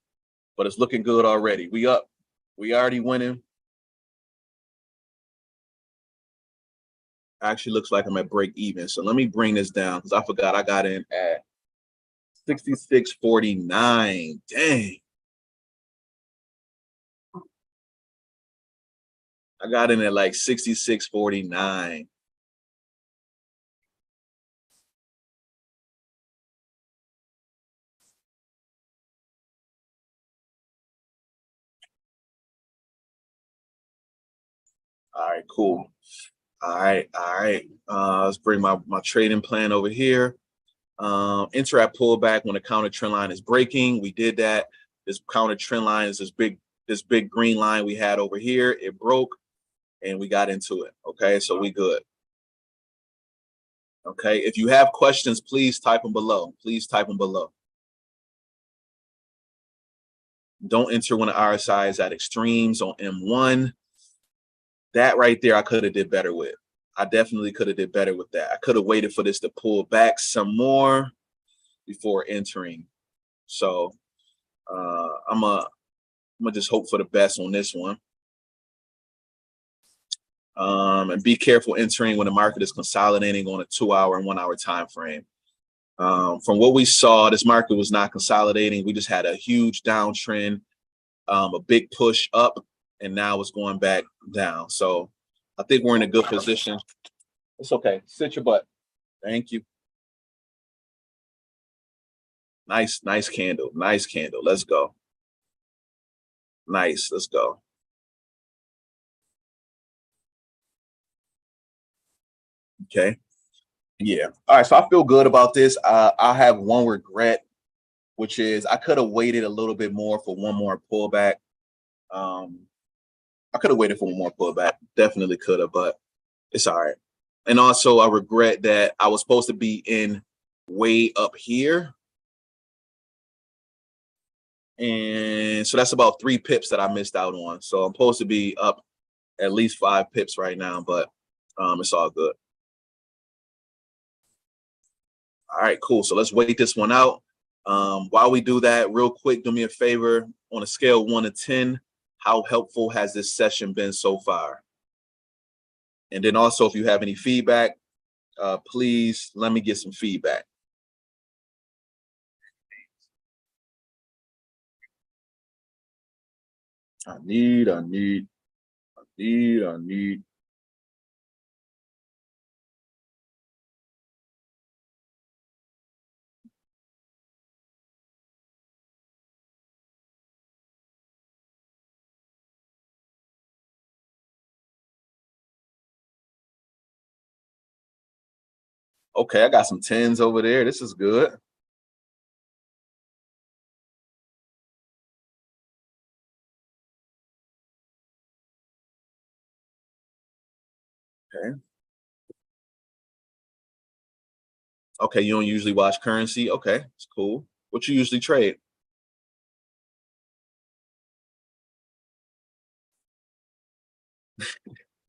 but it's looking good already. We up. We already winning. Actually looks like I'm at break even. So let me bring this down because I forgot I got in at 66.49. Dang. I got in at like 66.49. All right, cool. All right. Let's bring my trading plan over here. Enter at pullback when the counter trend line is breaking. We did that. This counter trend line is this big green line we had over here. It broke and we got into it. Okay, so we good. Okay, if you have questions, please type them below. Don't enter when the RSI is at extremes on M1. That right there, I could have did better with. I definitely could have did better with that. I could have waited for this to pull back some more before entering. So I'm gonna just hope for the best on this one. And be careful entering when the market is consolidating on a 2-hour and 1-hour time frame. From what we saw, this market was not consolidating. We just had a huge downtrend, a big push up, and now it's going back down. So I think we're in a good position. It's okay. Sit your butt. Thank you. Nice candle. Let's go. Nice. Let's go. Okay. Yeah. All right. So I feel good about this. I have one regret, which is I could have waited a little bit more for one more pullback. Um, I could have waited for one more pullback. Definitely could have, but it's all right. And also, I regret that I was supposed to be in way up here. And so that's about 3 pips that I missed out on. So I'm supposed to be up at least 5 pips right now, but it's all good. All right, cool. So let's wait this one out. While we do that, real quick, do me a favor on a scale of 1 to 10. How helpful has this session been so far? And then also, if you have any feedback, please let me get some feedback. I need, I need, I need, I need. Okay, I got some tens over there. This is good. Okay. Okay, you don't usually watch currency. Okay, it's cool. What you usually trade?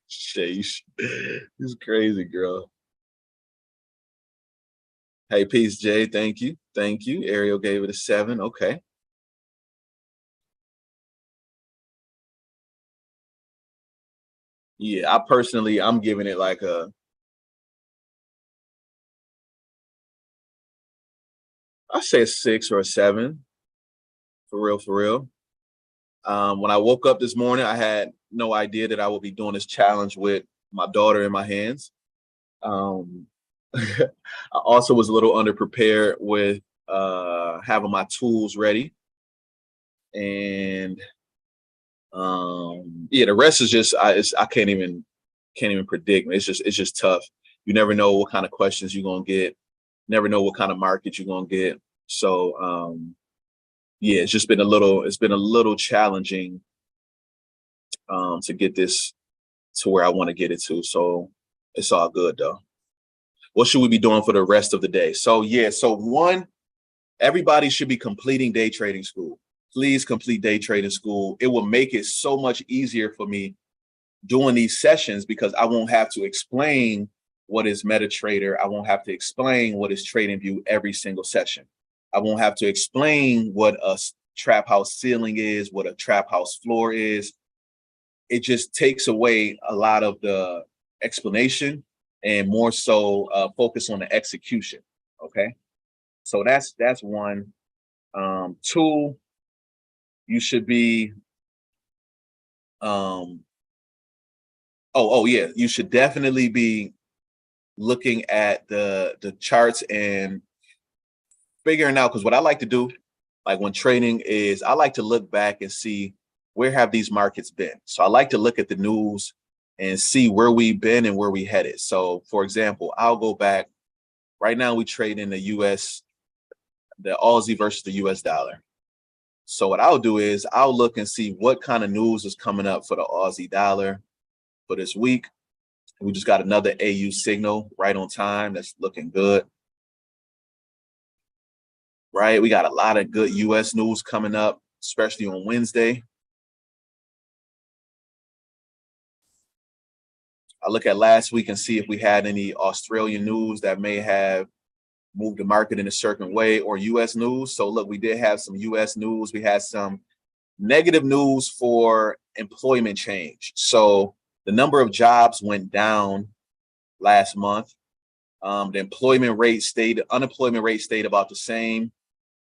Sheesh. It's crazy, girl. Hey, peace, Jay. Thank you. Thank you. Ariel gave it a 7. Okay. Yeah, I personally, I'm giving it like I say a 6 or a 7. For real, for real. When I woke up this morning, I had no idea that I would be doing this challenge with my daughter in my hands. Um, I also was a little underprepared with having my tools ready. And yeah, the rest is just I can't even predict. It's just tough. You never know what kind of questions you're gonna get. Never know what kind of market you're gonna get. So yeah, it's been a little challenging to get this to where I want to get it to. So it's all good though. What should we be doing for the rest of the day? So yeah, so one, everybody should be completing day trading school. Please complete day trading school. It will make it so much easier for me doing these sessions because I won't have to explain what is MetaTrader. I won't have to explain what is TradingView every single session. I won't have to explain what a trap house ceiling is, what a trap house floor is. It just takes away a lot of the explanation and more so focus on the execution. Okay, so that's one. Two, you should be um, oh yeah, you should definitely be looking at the charts and figuring out, because what I like to do, like when trading, is I like to look back and see where have these markets been. So I like to look at the news and see where we've been and where we headed. So for example, I'll go back. Right now we trade in the US, the Aussie versus the US dollar. So what I'll do is I'll look and see what kind of news is coming up for the Aussie dollar for this week. We just got another AU signal right on time. That's looking good. Right? We got a lot of good US news coming up, especially on Wednesday. I look at last week and see if we had any Australian news that may have moved the market in a certain way, or US news. So look, we did have some US news. We had some negative news for employment change. So the number of jobs went down last month. The unemployment rate stayed about the same.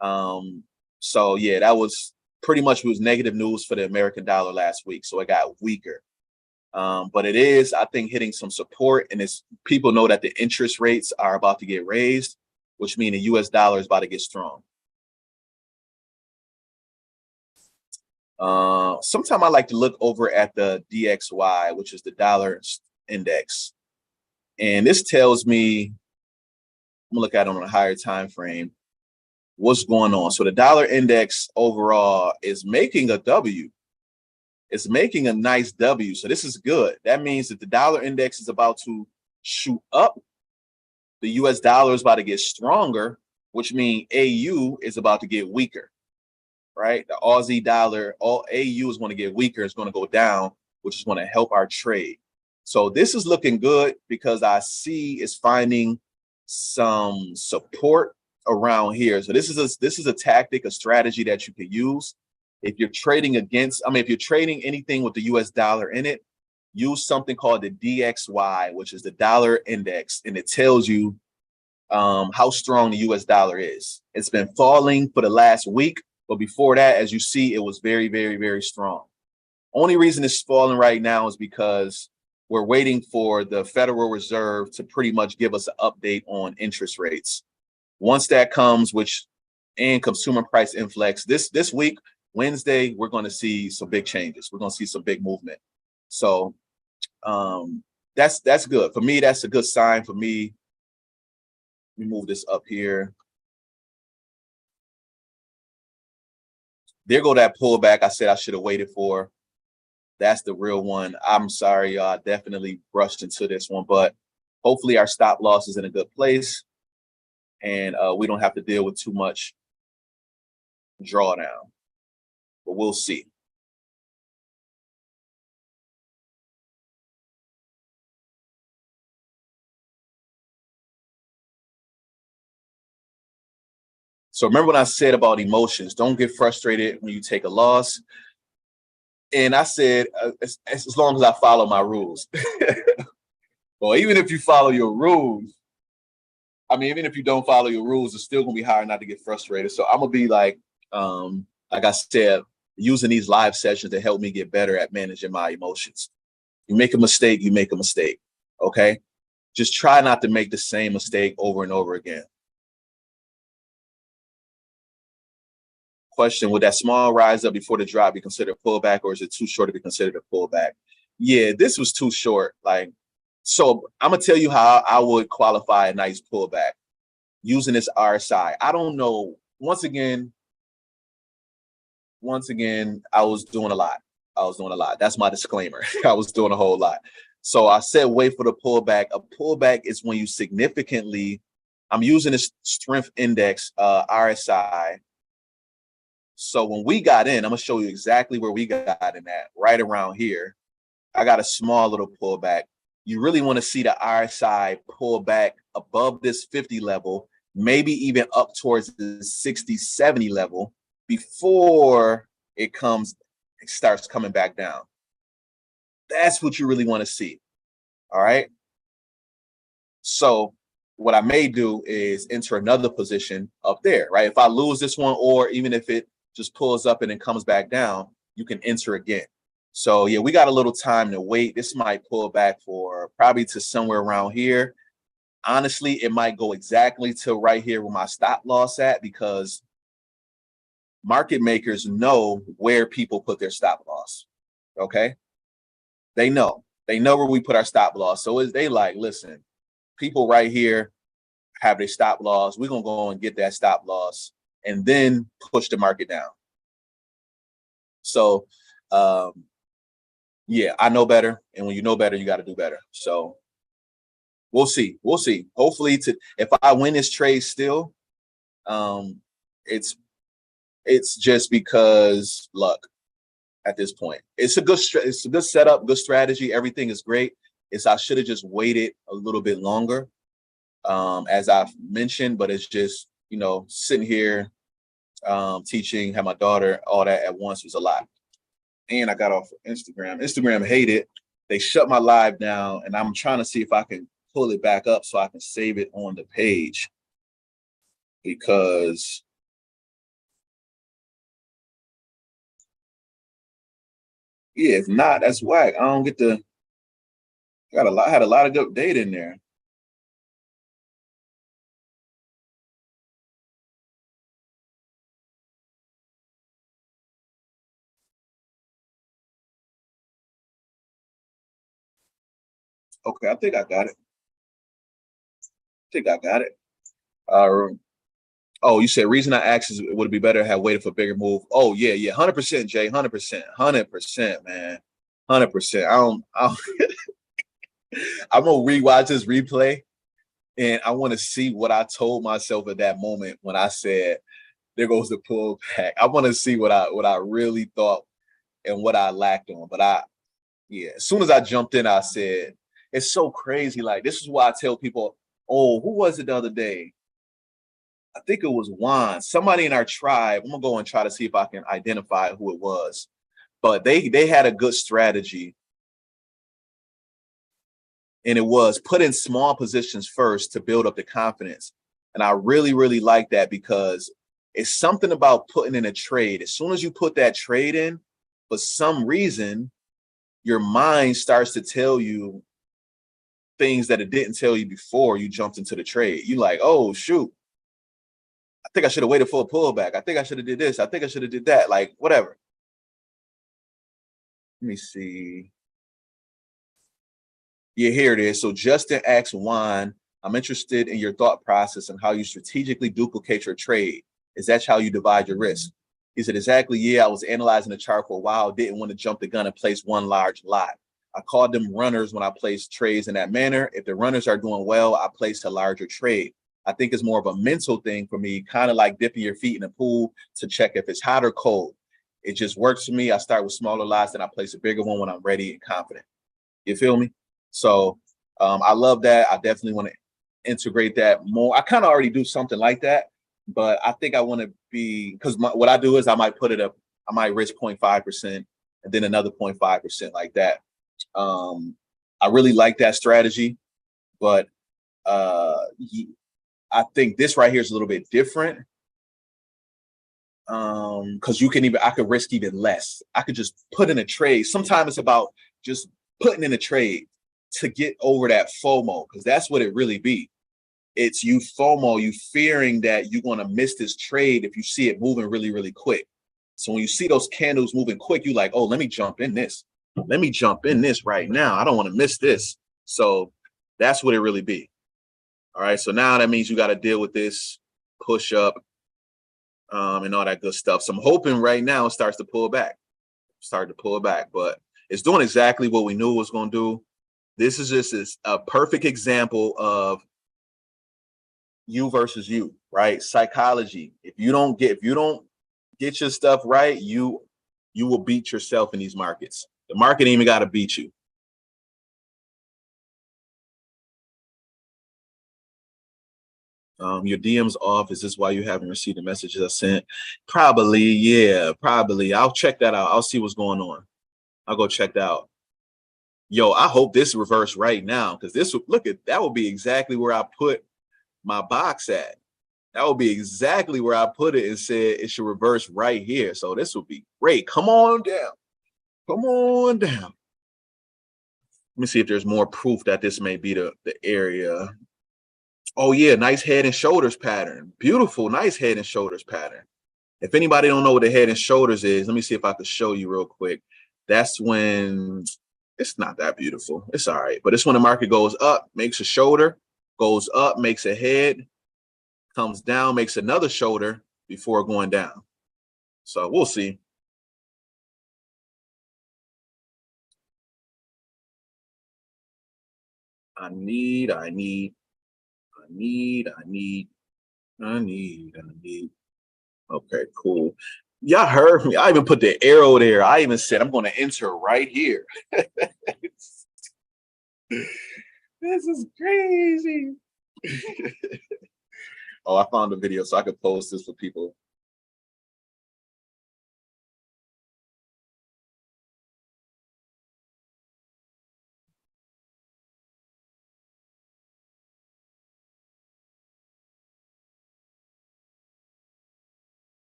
So yeah, that was pretty much, it was negative news for the American dollar last week. So it got weaker. But it is, I think, hitting some support, and it's people know that the interest rates are about to get raised, which means the US dollar is about to get strong. Sometime I like to look over at the DXY, which is the dollar index. And this tells me, I'm gonna look at it on a higher time frame, what's going on. So the dollar index overall is making a W. It's making a nice W. So this is good. That means that the dollar index is about to shoot up. The US dollar is about to get stronger, which means AU is about to get weaker, right? The Aussie dollar, all AU is going to get weaker, it's going to go down, which is going to help our trade. So this is looking good because I see it's finding some support around here. So this is a tactic, a strategy that you can use if you're trading against. I mean, if you're trading anything with the US dollar in it, use something called the DXY, which is the dollar index, and it tells you how strong the US dollar is. It's been falling for the last week, but before that, as you see, it was very, very, very strong. Only reason it's falling right now is because we're waiting for the Federal Reserve to pretty much give us an update on interest rates. Once that comes, and consumer price influx this week, Wednesday, we're going to see some big changes. We're going to see some big movement. So that's good for me. That's a good sign for me. Let me move this up here. There go that pullback I said I should have waited for. That's the real one. I'm sorry, y'all. I definitely brushed into this one, but hopefully our stop loss is in a good place and we don't have to deal with too much drawdown, but we'll see. So remember when I said about emotions, don't get frustrated when you take a loss. And I said, as long as I follow my rules. Well, even if you follow your rules, I mean, even if you don't follow your rules, it's still gonna be hard not to get frustrated. So I'm gonna be like I said, using these live sessions to help me get better at managing my emotions. You make a mistake, you make a mistake. Okay. Just try not to make the same mistake over and over again. Question: would that small rise up before the drop be considered a pullback, or is it too short to be considered a pullback? Yeah, this was too short. Like, so I'm gonna tell you how I would qualify a nice pullback using this RSI. I don't know. Once again, I was doing a lot. That's my disclaimer. I was doing a whole lot. So I said, wait for the pullback. A pullback is when you significantly, I'm using this strength index, RSI. So when we got in, I'm gonna show you exactly where we got in at, right around here. I got a small little pullback. You really want to see the RSI pull back above this 50 level, maybe even up towards the 60, 70 level before it starts coming back down. That's what you really want to see. All right. So what I may do is enter another position up there, right? If I lose this one, or even if it just pulls up and then comes back down, you can enter again. So yeah, we got a little time to wait. This might pull back for probably to somewhere around here. Honestly, it might go exactly to right here where my stop loss at, because market makers know where people put their stop loss. Okay. They know. They know where we put our stop loss. So is they like, listen, people right here have their stop loss. We're gonna go and get that stop loss and then push the market down. So yeah, I know better. And when you know better, you got to do better. So we'll see. We'll see. Hopefully, if I win this trade still, um, it's just because luck at this point. It's a good setup, good strategy. Everything is great. I should have just waited a little bit longer, as I've mentioned, but it's just, sitting here, teaching, have my daughter, all that at once was a lot. And I got off of Instagram. Instagram hated. They shut my live down, and I'm trying to see if I can pull it back up so I can save it on the page, because yeah, if not, that's whack. I don't get the. Had a lot of good data in there. Okay, I think I got it. think I got it. Uh, oh, you said reason I asked is would it be better to have waited for a bigger move? Oh yeah, yeah, 100%, Jay, 100%, 100%, man, 100%. I'm gonna rewatch this replay, and I want to see what I told myself at that moment when I said, "There goes the pullback." I want to see what I really thought and what I lacked on. But yeah, as soon as I jumped in, I said, "It's so crazy." Like this is why I tell people, "Oh, who was it the other day? I think it was Juan. Somebody in our tribe. I'm gonna go and try to see if I can identify who it was." But they had a good strategy, and it was put in small positions first to build up the confidence. And I really, really like that because it's something about putting in a trade. As soon as you put that trade in, for some reason, your mind starts to tell you things that it didn't tell you before you jumped into the trade. You like, oh shoot, I think I should have waited for a pullback. I think I should have did this. I think I should have did that. Like whatever. Let me see. Yeah, here it is. So Justin asks Juan, I'm interested in your thought process and how you strategically duplicate your trade. Is that how you divide your risk? He said, exactly. Yeah, I was analyzing the chart for a while. Didn't want to jump the gun and place one large lot. I called them runners when I place trades in that manner. If the runners are doing well, I place a larger trade. I think it's more of a mental thing for me, kind of like dipping your feet in a pool to check if it's hot or cold. It just works for me. I start with smaller lots, then I place a bigger one when I'm ready and confident. You feel me? So I love that. I definitely want to integrate that more. I kind of already do something like that, but I think I want to be because what I do is I might put it up, I might risk 0.5% and then another 0.5% like that. Um, I really like that strategy, but I think this right here is a little bit different because you can even I could risk even less. I could just put in a trade. Sometimes it's about just putting in a trade to get over that FOMO because that's what it really be. It's you FOMO, you fearing that you're going to miss this trade if you see it moving really, really quick. So when you see those candles moving quick, you like, oh, let me jump in this. Let me jump in this right now. I don't want to miss this. So that's what it really be. All right. So now that means you got to deal with this push up and all that good stuff. So I'm hoping right now it starts to pull back, but it's doing exactly what we knew it was going to do. This is just a perfect example of you versus you, right? Psychology. If you don't get your stuff right, you will beat yourself in these markets. The market ain't even got to beat you. Your DM's off. Is this why you haven't received the messages I sent? Probably, yeah, probably. I'll check that out. I'll see what's going on. I'll go check that out. Yo, I hope this reverse right now because this would look at that would be exactly where I put my box at. That would be exactly where I put it and said it should reverse right here. So this would be great. Come on down. Come on down. Let me see if there's more proof that this may be the area. Oh yeah, nice head and shoulders pattern. Beautiful, nice head and shoulders pattern. If anybody don't know what the head and shoulders is, let me see if I can show you real quick. That's when it's not that beautiful. It's all right, but it's when the market goes up, makes a shoulder, goes up, makes a head, comes down, makes another shoulder before going down. So we'll see. I need, I need, I need, I need, I need, I need. Okay, cool. Y'all heard me. I even put the arrow there. I even said I'm going to enter right here. This is crazy. Oh, I found a video so I could post this for people.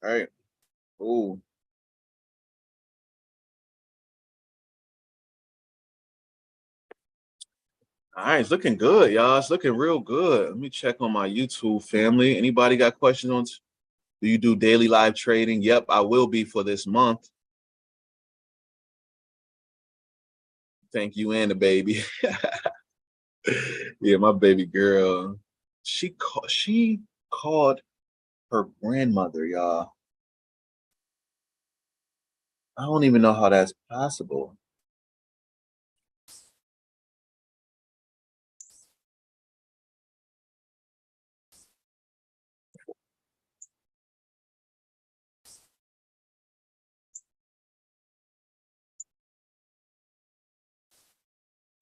All right. Ooh. All right, it's looking good, y'all. It's looking real good. Let me check on my YouTube family. Anybody got questions on? Do you do daily live trading? Yep, I will be for this month. Thank you and the baby. Yeah, my baby girl. She called her grandmother, y'all. I don't even know how that's possible.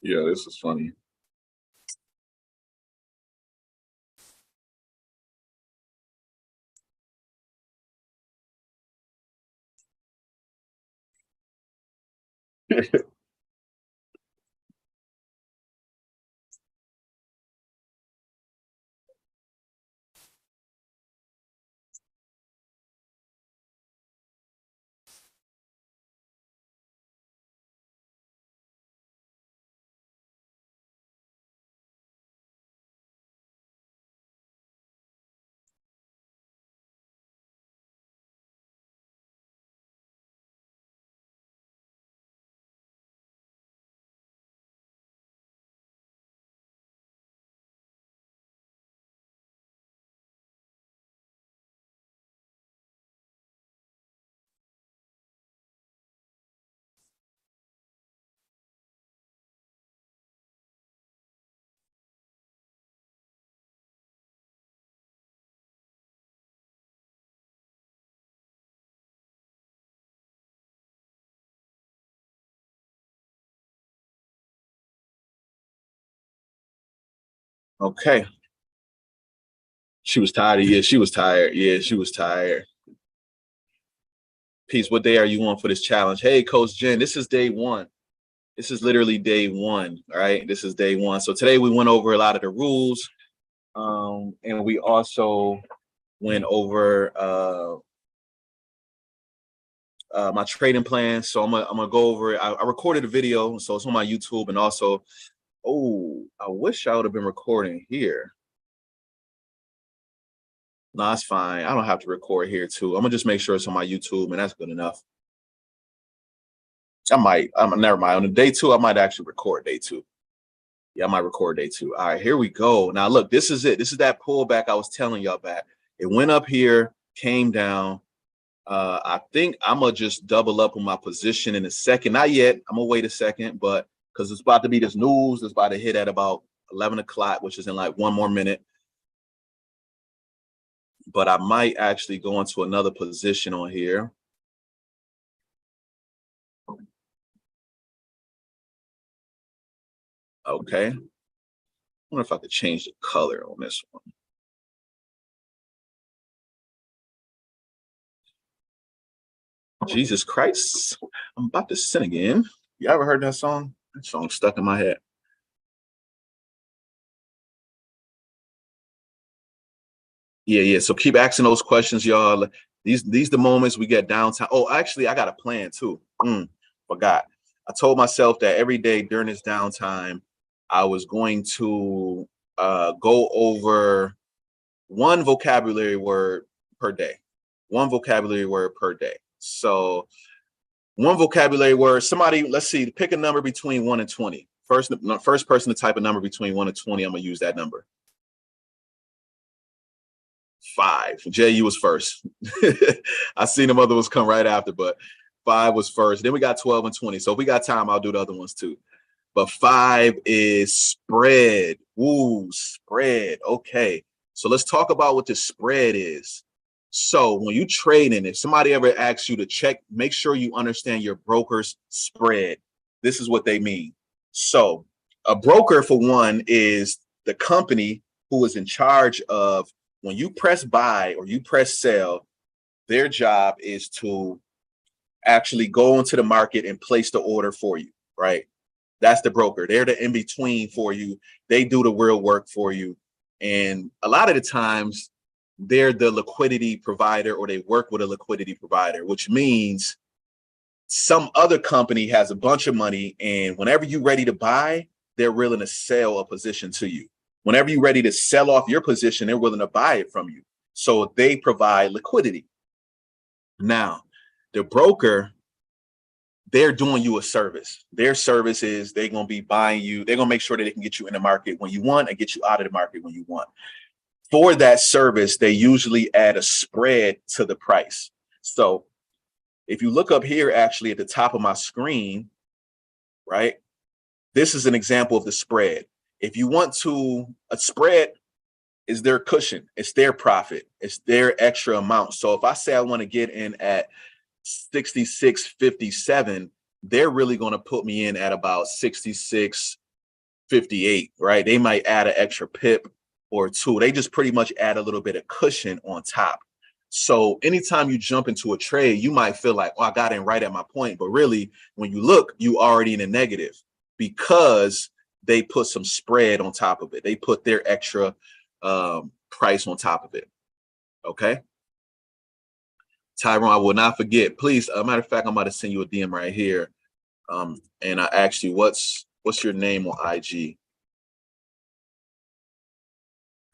Yeah, this is funny. Okay. She was tired. Yeah, she was tired. Yeah, she was tired. Peace. What day are you on for this challenge? Hey, Coach Jen, this is day one. This is literally day one. All right. This is day one. So today we went over a lot of the rules. And we also went over my trading plan. So I'm gonna go over it. I recorded a video, so it's on my YouTube, and also, oh, I wish I would have been recording here. No, it's fine. I don't have to record here too. I'm gonna just make sure it's on my YouTube, and that's good enough. I might. Never mind. On the day two, I might actually record day two. Yeah, I might record day two. All right, here we go. Now look, this is it. This is that pullback I was telling y'all about. It went up here, came down. I think I'm gonna just double up on my position in a second. Not yet. I'm gonna wait a second, but because it's about to be this news that's about to hit at about 11 o'clock, which is in like one more minute. But I might actually go into another position on here. Okay. I wonder if I could change the color on this one. Jesus Christ. I'm about to sin again. You ever heard that song? That song stuck in my head. Yeah, yeah. So keep asking those questions, y'all. These the moments we get downtime. Oh, actually, I got a plan too. Forgot. I told myself that every day during this downtime, I was going to go over one vocabulary word per day. One vocabulary word per day. So one vocabulary word. Somebody, let's see, pick a number between 1 and 20. First person to type a number between 1 and 20, I'm gonna use that number. 5. JU was first. I seen them other ones come right after, but 5 was first. Then we got 12 and 20. So if we got time, I'll do the other ones too. But 5 is spread. Ooh, spread. Okay. So let's talk about what the spread is. So when you trading, if somebody ever asks you to check, make sure you understand your broker's spread. This is what they mean. So a broker, for one, is the company who is in charge of when you press buy or you press sell, their job is to actually go into the market and place the order for you, right? That's the broker. They're the in between for you. They do the real work for you. And a lot of the times, they're the liquidity provider, or they work with a liquidity provider, which means some other company has a bunch of money, and whenever you're ready to buy, they're willing to sell a position to you. Whenever you're ready to sell off your position, they're willing to buy it from you. So they provide liquidity. Now, the broker, they're doing you a service. Their service is they're going to be buying you. They're going to make sure that they can get you in the market when you want and get you out of the market when you want. For that service, they usually add a spread to the price. So if you look up here, actually at the top of my screen, right, this is an example of the spread. If you want to, a spread is their cushion. It's their profit. It's their extra amount. So if I say I want to get in at 66.57, they're really going to put me in at about 66.58, right? They might add an extra pip or two. They just pretty much add a little bit of cushion on top. So anytime you jump into a trade, you might feel like, oh, I got in right at my point. But really, when you look, you already in a negative because they put some spread on top of it. They put their extra price on top of it. Okay. Tyrone, I will not forget. Please, matter of fact, I'm about to send you a DM right here. And I asked you, what's your name on IG?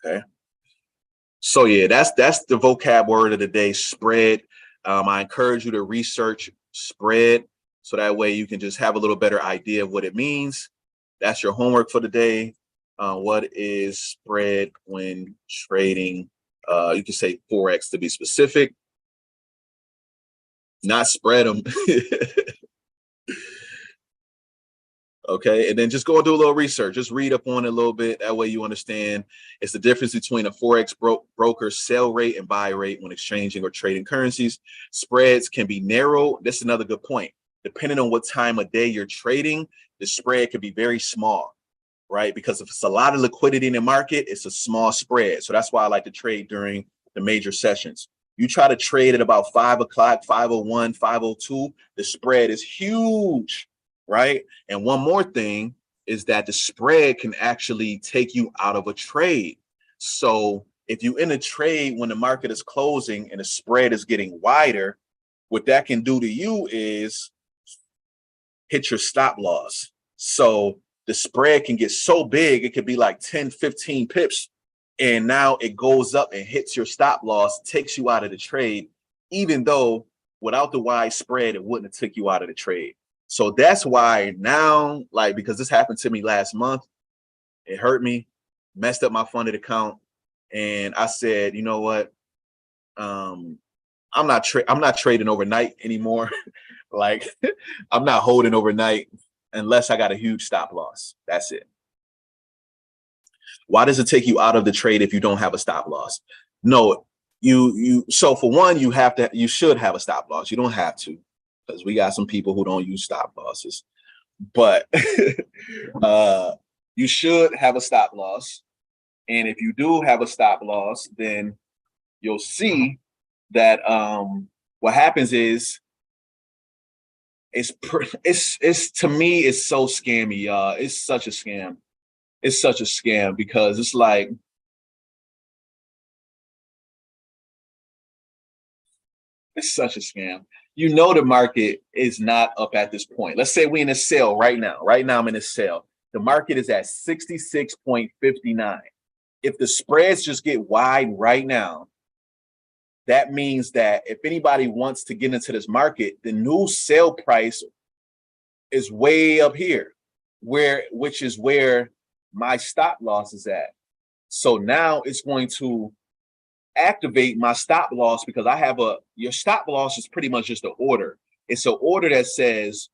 Okay. So yeah, that's the vocab word of the day, spread. I encourage you to research spread so that way you can just have a little better idea of what it means. That's your homework for the day. What is spread when trading? You can say Forex to be specific. Not spread them. Okay, and then just go and do a little research. Just read up on it a little bit. That way you understand it's the difference between a Forex broker's sell rate and buy rate when exchanging or trading currencies. Spreads can be narrow. This is another good point. Depending on what time of day you're trading, the spread can be very small, right? Because if it's a lot of liquidity in the market, it's a small spread. So that's why I like to trade during the major sessions. You try to trade at about 5 o'clock, 5:01, 5:02, the spread is huge, right? And one more thing is that the spread can actually take you out of a trade. So if you're in a trade when the market is closing and the spread is getting wider, what that can do to you is hit your stop loss. So the spread can get so big, it could be like 10, 15 pips. And now it goes up and hits your stop loss, takes you out of the trade, even though without the wide spread, it wouldn't have took you out of the trade. So that's why now, like, because this happened to me last month, it hurt me, messed up my funded account. And I said, you know what? I'm not trading overnight anymore. Like I'm not holding overnight unless I got a huge stop loss. That's it. Why does it take you out of the trade if you don't have a stop loss? No, so for one, you should have a stop loss. You don't have to, because we got some people who don't use stop losses. But you should have a stop loss. And if you do have a stop loss, then you'll see that what happens is it's to me, it's so scammy, y'all. It's such a scam. It's such a scam because it's like it's such a scam. You know the market is not up at this point. Let's say we're in a sale right now. Right now I'm in a sale. The market is at 66.59. If the spreads just get wide right now, that means that if anybody wants to get into this market, the new sale price is way up here, which is where my stop loss is at. So now it's going to activate my stop loss because your stop loss is pretty much just an order. It's an order that says,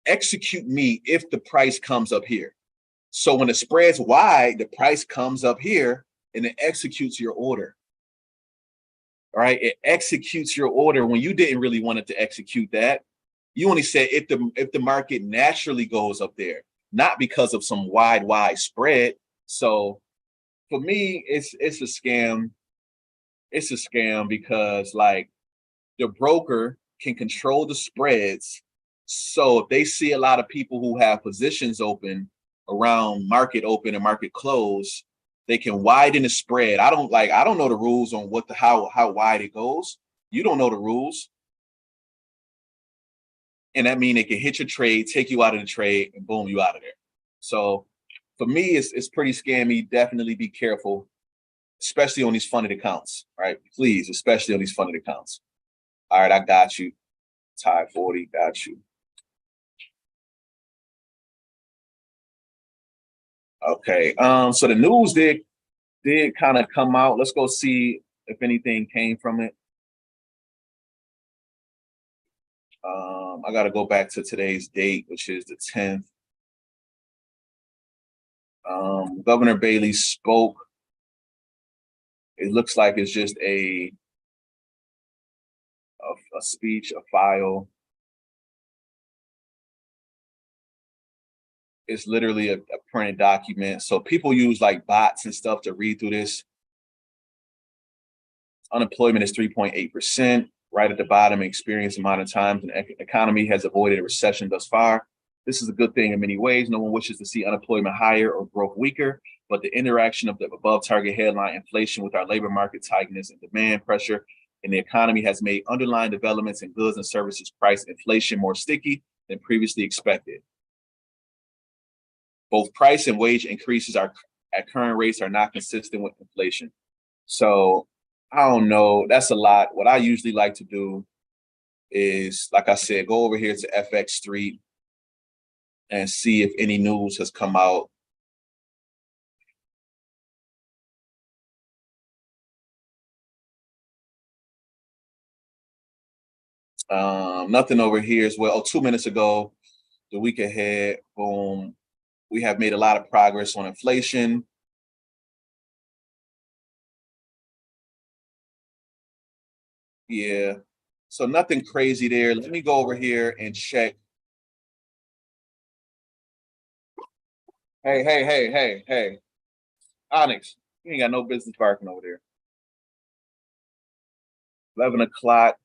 execute me if the price comes up here. So when the spread's wide, the price comes up here and it executes your order. All right, it executes your order when you didn't really want it to execute that. You only said if the market naturally goes up there, not because of some wide spread. So for me, it's a scam. It's a scam because like the broker can control the spreads. So if they see a lot of people who have positions open around market open and market close, They can widen the spread. I don't know the rules on how wide it goes. You don't know the rules. And that means it can hit your trade, take you out of the trade, and boom, you out of there. So for me, it's pretty scammy. Definitely be careful, especially on these funded accounts, right? Please, especially on these funded accounts. All right, I got you. Tie 40, got you. Okay. So the news did kind of come out. Let's go see if anything came from it. I got to go back to today's date, which is the 10th. Governor Bailey spoke. It looks like it's just a speech, a file. It's literally a printed document. So people use like bots and stuff to read through this. Unemployment is 3.8%. Right at the bottom, experience in modern times, and economy has avoided a recession thus far. This is a good thing in many ways. No one wishes to see unemployment higher or growth weaker, but the interaction of the above target headline inflation with our labor market tightness and demand pressure in the economy has made underlying developments in goods and services price inflation more sticky than previously expected. Both price and wage increases are at current rates are not consistent with inflation. So I don't know. That's a lot. What I usually like to do is, like I said, go over here to FX Street and see if any news has come out. Nothing over here as well. Oh, 2 minutes ago, the week ahead, boom, we have made a lot of progress on inflation. Yeah. So nothing crazy there. Let me go over here and check. Hey. Onyx, you ain't got no business barking over there. 11 o'clock.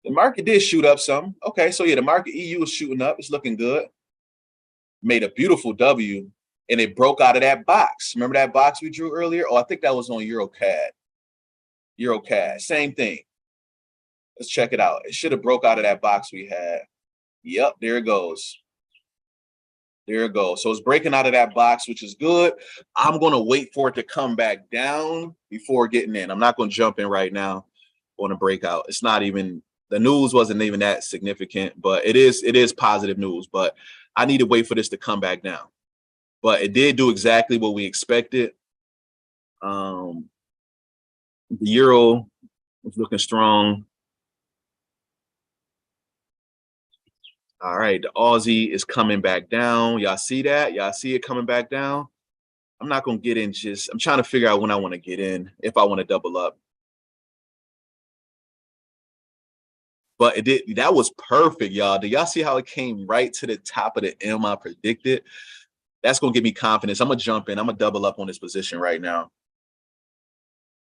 The market did shoot up some. Okay, so yeah, the market EU is shooting up. It's looking good. Made a beautiful W, and it broke out of that box. Remember that box we drew earlier? Oh, I think that was on EuroCAD. EuroCAD, same thing. Let's check it out. It should have broke out of that box we had. Yep, there it goes. There it goes. So it's breaking out of that box, which is good. I'm going to wait for it to come back down before getting in. I'm not going to jump in right now on a breakout. It's not even, the news wasn't even that significant, but it is positive news. But I need to wait for this to come back down. But it did do exactly what we expected. The euro was looking strong. All right, the Aussie is coming back down. Y'all see that? Y'all see it coming back down? I'm not going to get in just, I'm trying to figure out when I want to get in, if I want to double up. But it did, that was perfect, y'all. Did y'all see how it came right to the top of the M I predicted? That's going to give me confidence. I'm going to jump in. I'm going to double up on this position right now.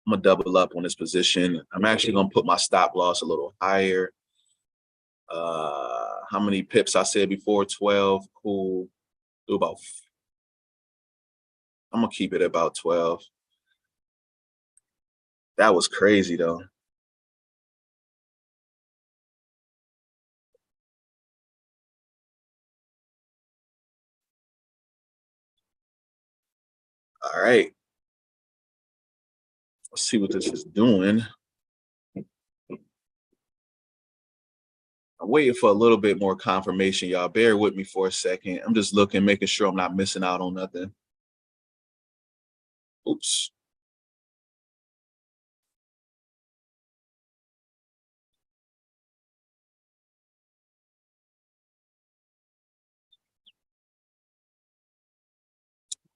I'm going to double up on this position. I'm actually going to put my stop loss a little higher. How many pips I said before? 12. Cool. Do about, I'm going to keep it about 12. That was crazy, though. All right. Let's see what this is doing. I'm waiting for a little bit more confirmation, y'all. Bear with me for a second. I'm just looking, making sure I'm not missing out on nothing. Oops.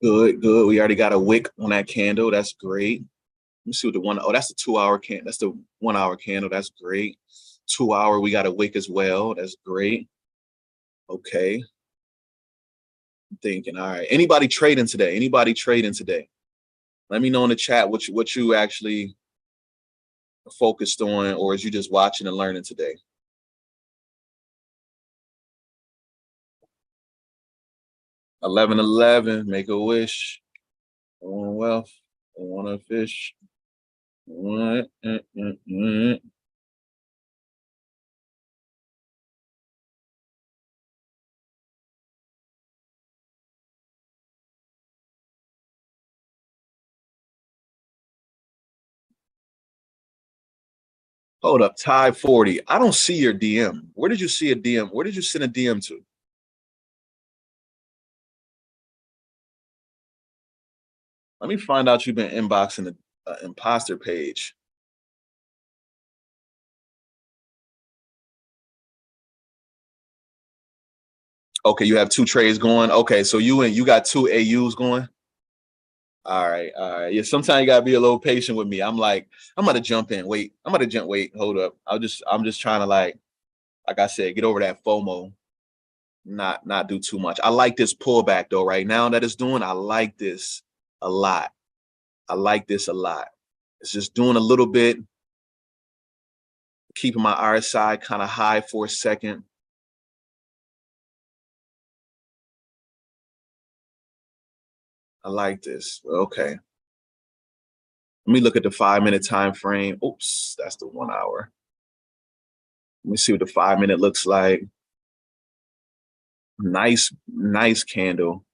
Good, good. We already got a wick on that candle. That's great. Let me see what the one, oh, that's the 2 hour candle. That's the 1 hour candle. That's great. 2 hour, we got a wick as well. That's great. Okay. I'm thinking, all right. Anybody trading today? Anybody trading today? Let me know in the chat what you actually focused on, or is you just watching and learning today? $11.11, make a wish. I want wealth. I want a fish. What? Hold up, Tide 40. I don't see your DM. Where did you see a DM? Where did you send a DM to? Let me find out you've been inboxing the imposter page. Okay, you have two trades going. Okay, so you got two AUs going. All right, all right. Yeah, sometimes you gotta be a little patient with me. I'm like, I'm gonna jump in. Wait, I'm gonna jump. Wait, hold up. I'm just trying to like I said, get over that FOMO. Not do too much. I like this pullback though. Right now that it's doing, I like this a lot. I like this a lot. It's just doing a little bit, keeping my RSI kind of high for a second. I like this. Okay. Let me look at the 5 minute time frame. Oops, that's the 1 hour. Let me see what the 5 minute looks like. Nice, nice candle.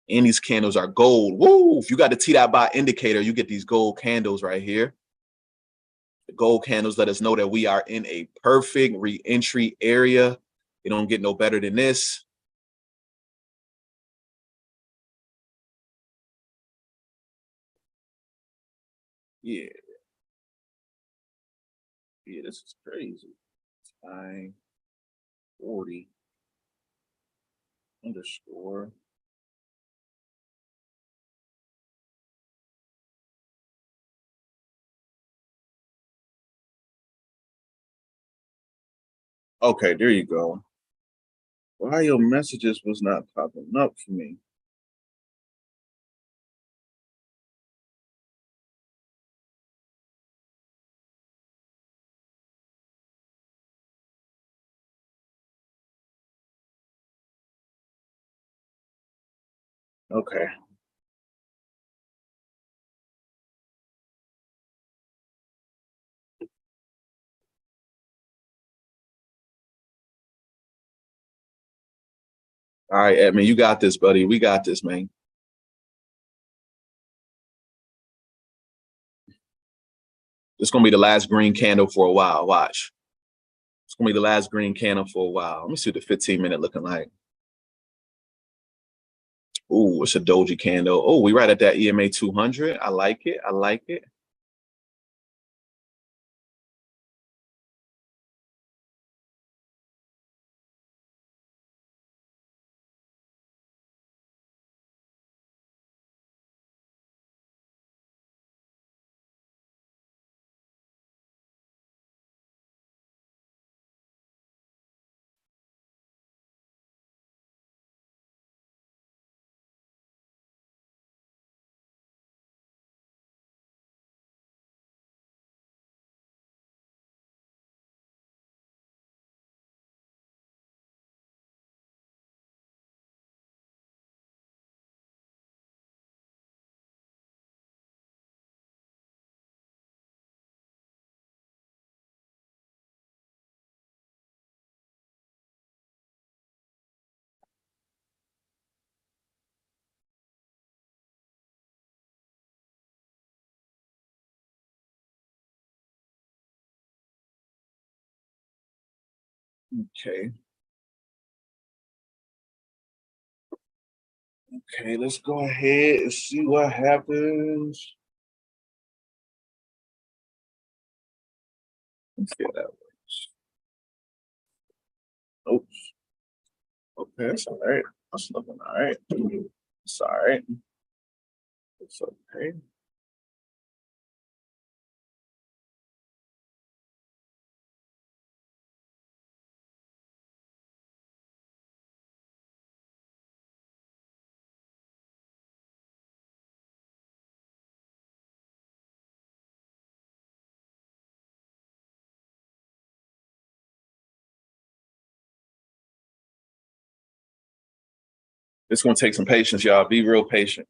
And these candles are gold. Woo! If you got the T.bot indicator, you get these gold candles right here. The gold candles let us know that we are in a perfect re-entry area. You don't get no better than this. Yeah, yeah, this is crazy. 940 underscore. Okay, there you go. Why your messages was not popping up for me? Okay. All right, Edmund, you got this, buddy. We got this, man. It's gonna be the last green candle for a while. Watch. It's gonna be the last green candle for a while. Let me see what the 15 minute looking like. Ooh, it's a doji candle. Oh, we right at that EMA 200. I like it. I like it. Okay. Okay, let's go ahead and see what happens. Let's get that works. Oops. Okay, that's all right. That's looking all right. It's all right. It's okay. It's gonna take some patience, y'all. Be real patient.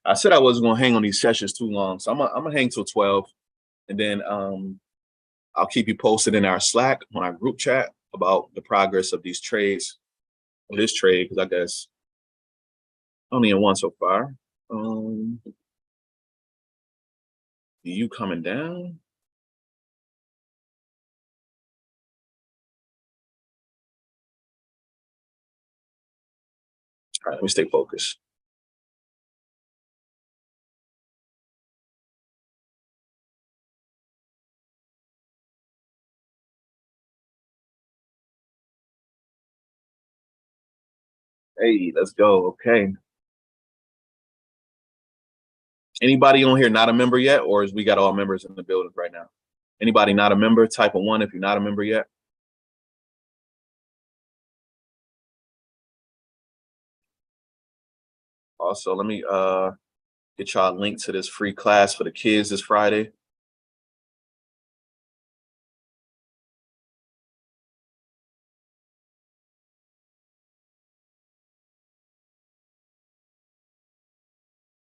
I said I wasn't gonna hang on these sessions too long, so I'm gonna hang till 12, and then I'll keep you posted in our Slack on our group chat about the progress of these trades, or this trade, because I guess only in one so far. You coming down? All right, let me stay focused. Hey, let's go. Okay. Anybody on here not a member yet, or is we got all members in the building right now? Anybody not a member? Type of one if you're not a member yet. Also, let me get y'all a link to this free class for the kids this Friday.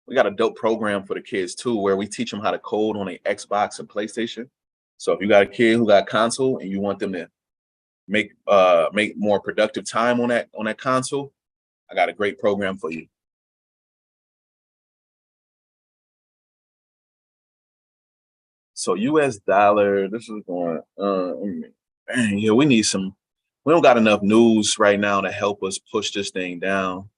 We got a dope program for the kids too, where we teach them how to code on a Xbox and PlayStation. So if you got a kid who got a console and you want them to make more productive time on that console, I got a great program for you. So US dollar, this is going man, yeah, we don't got enough news right now to help us push this thing down.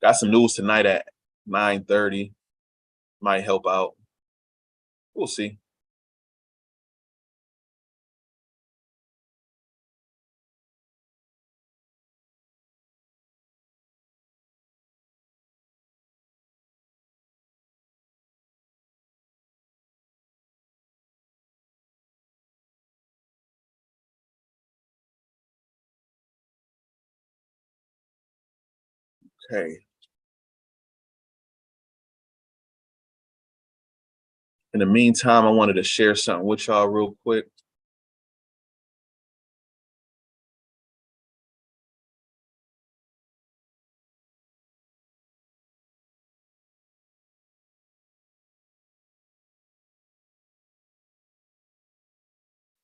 Got some news tonight at 9:30. Might help out. We'll see. Okay. In the meantime, I wanted to share something with y'all real quick.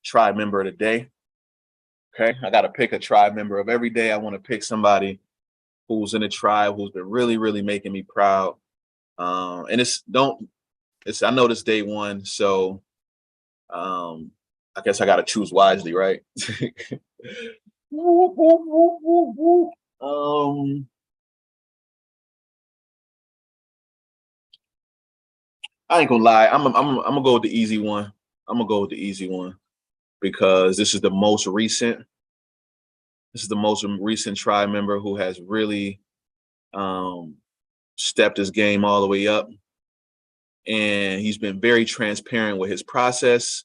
Tribe member of the day. Okay. I got to pick a tribe member of every day. I want to pick somebody who's in a tribe who's been really, really making me proud. And it's I know this day one, so um I guess I gotta choose wisely, right? um I ain't gonna lie, I'm gonna go with the easy one. I'm gonna go with the easy one because this is the most recent tribe member who has really um stepped his game all the way up, and he's been very transparent with his process,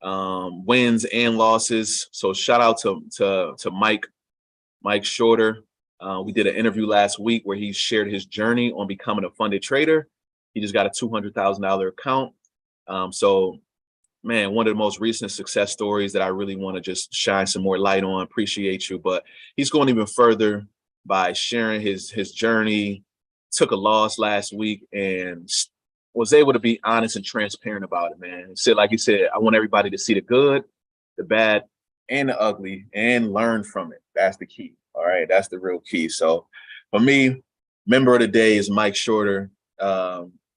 wins and losses. So shout out to Mike Shorter. We did an interview last week where he shared his journey on becoming a funded trader. He just got a $200,000 account. So, man, one of the most recent success stories that I really want to just shine some more light on. Appreciate you, but he's going even further by sharing his journey. Took a loss last week and was able to be honest and transparent about it. Man, said like you said, I want everybody to see the good, the bad, and the ugly, and learn from it. That's the key. All right, that's the real key. So, for me, member of the day is Mike Shorter.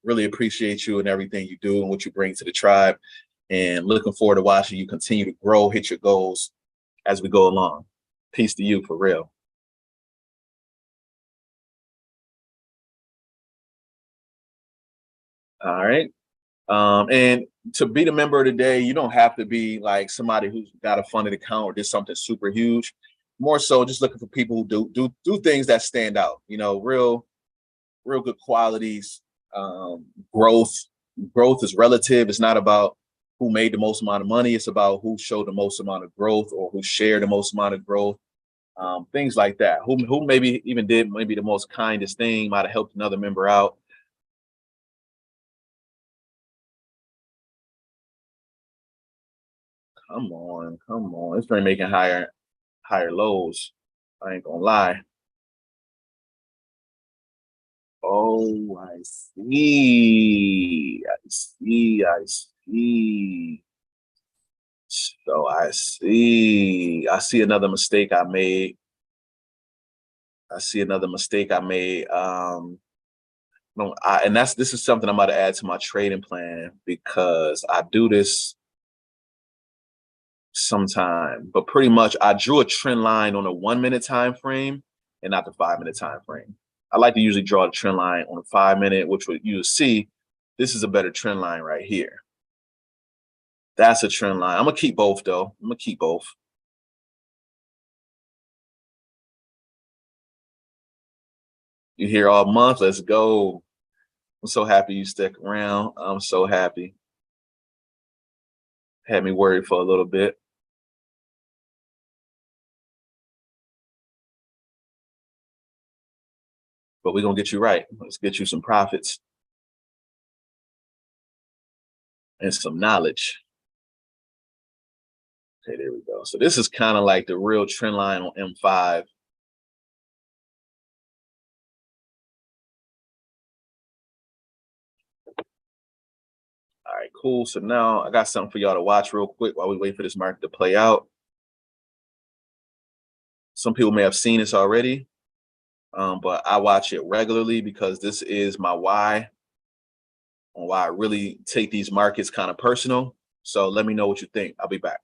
Really appreciate you and everything you do and what you bring to the tribe, and looking forward to watching you continue to grow, hit your goals as we go along. Peace to you for real. All right. And to be the member of the day, you don't have to be like somebody who's got a funded account or did something super huge. More so, just looking for people who do things that stand out. You know, real good qualities. Growth growth is relative. It's not about who made the most amount of money. It's about who showed the most amount of growth or who shared the most amount of growth. Things like that. Who maybe even did maybe the most kindest thing, might have helped another member out. Come on, come on. It's been making higher lows. I ain't gonna lie. Oh, I see. I see. I see. So I see. I see another mistake I made. I see another mistake I made. No, and this is something I'm about to add to my trading plan because I do this sometime. But pretty much, I drew a trend line on a 1 minute time frame and not the 5 minute time frame. I like to usually draw a trend line on a 5 minute, which would you see. This is a better trend line right here. That's a trend line. I'm gonna keep both though. I'm gonna keep both. You here all month? Let's go. I'm so happy you stick around. I'm so happy. Had me worried for a little bit, but we're gonna get you right. Let's get you some profits and some knowledge. Okay, there we go. So this is kind of like the real trend line on M5. All right, cool. So now I got something for y'all to watch real quick while we wait for this market to play out. Some people may have seen this already, but I watch it regularly because this is my why on why I really take these markets kind of personal. So let me know what you think. I'll be back.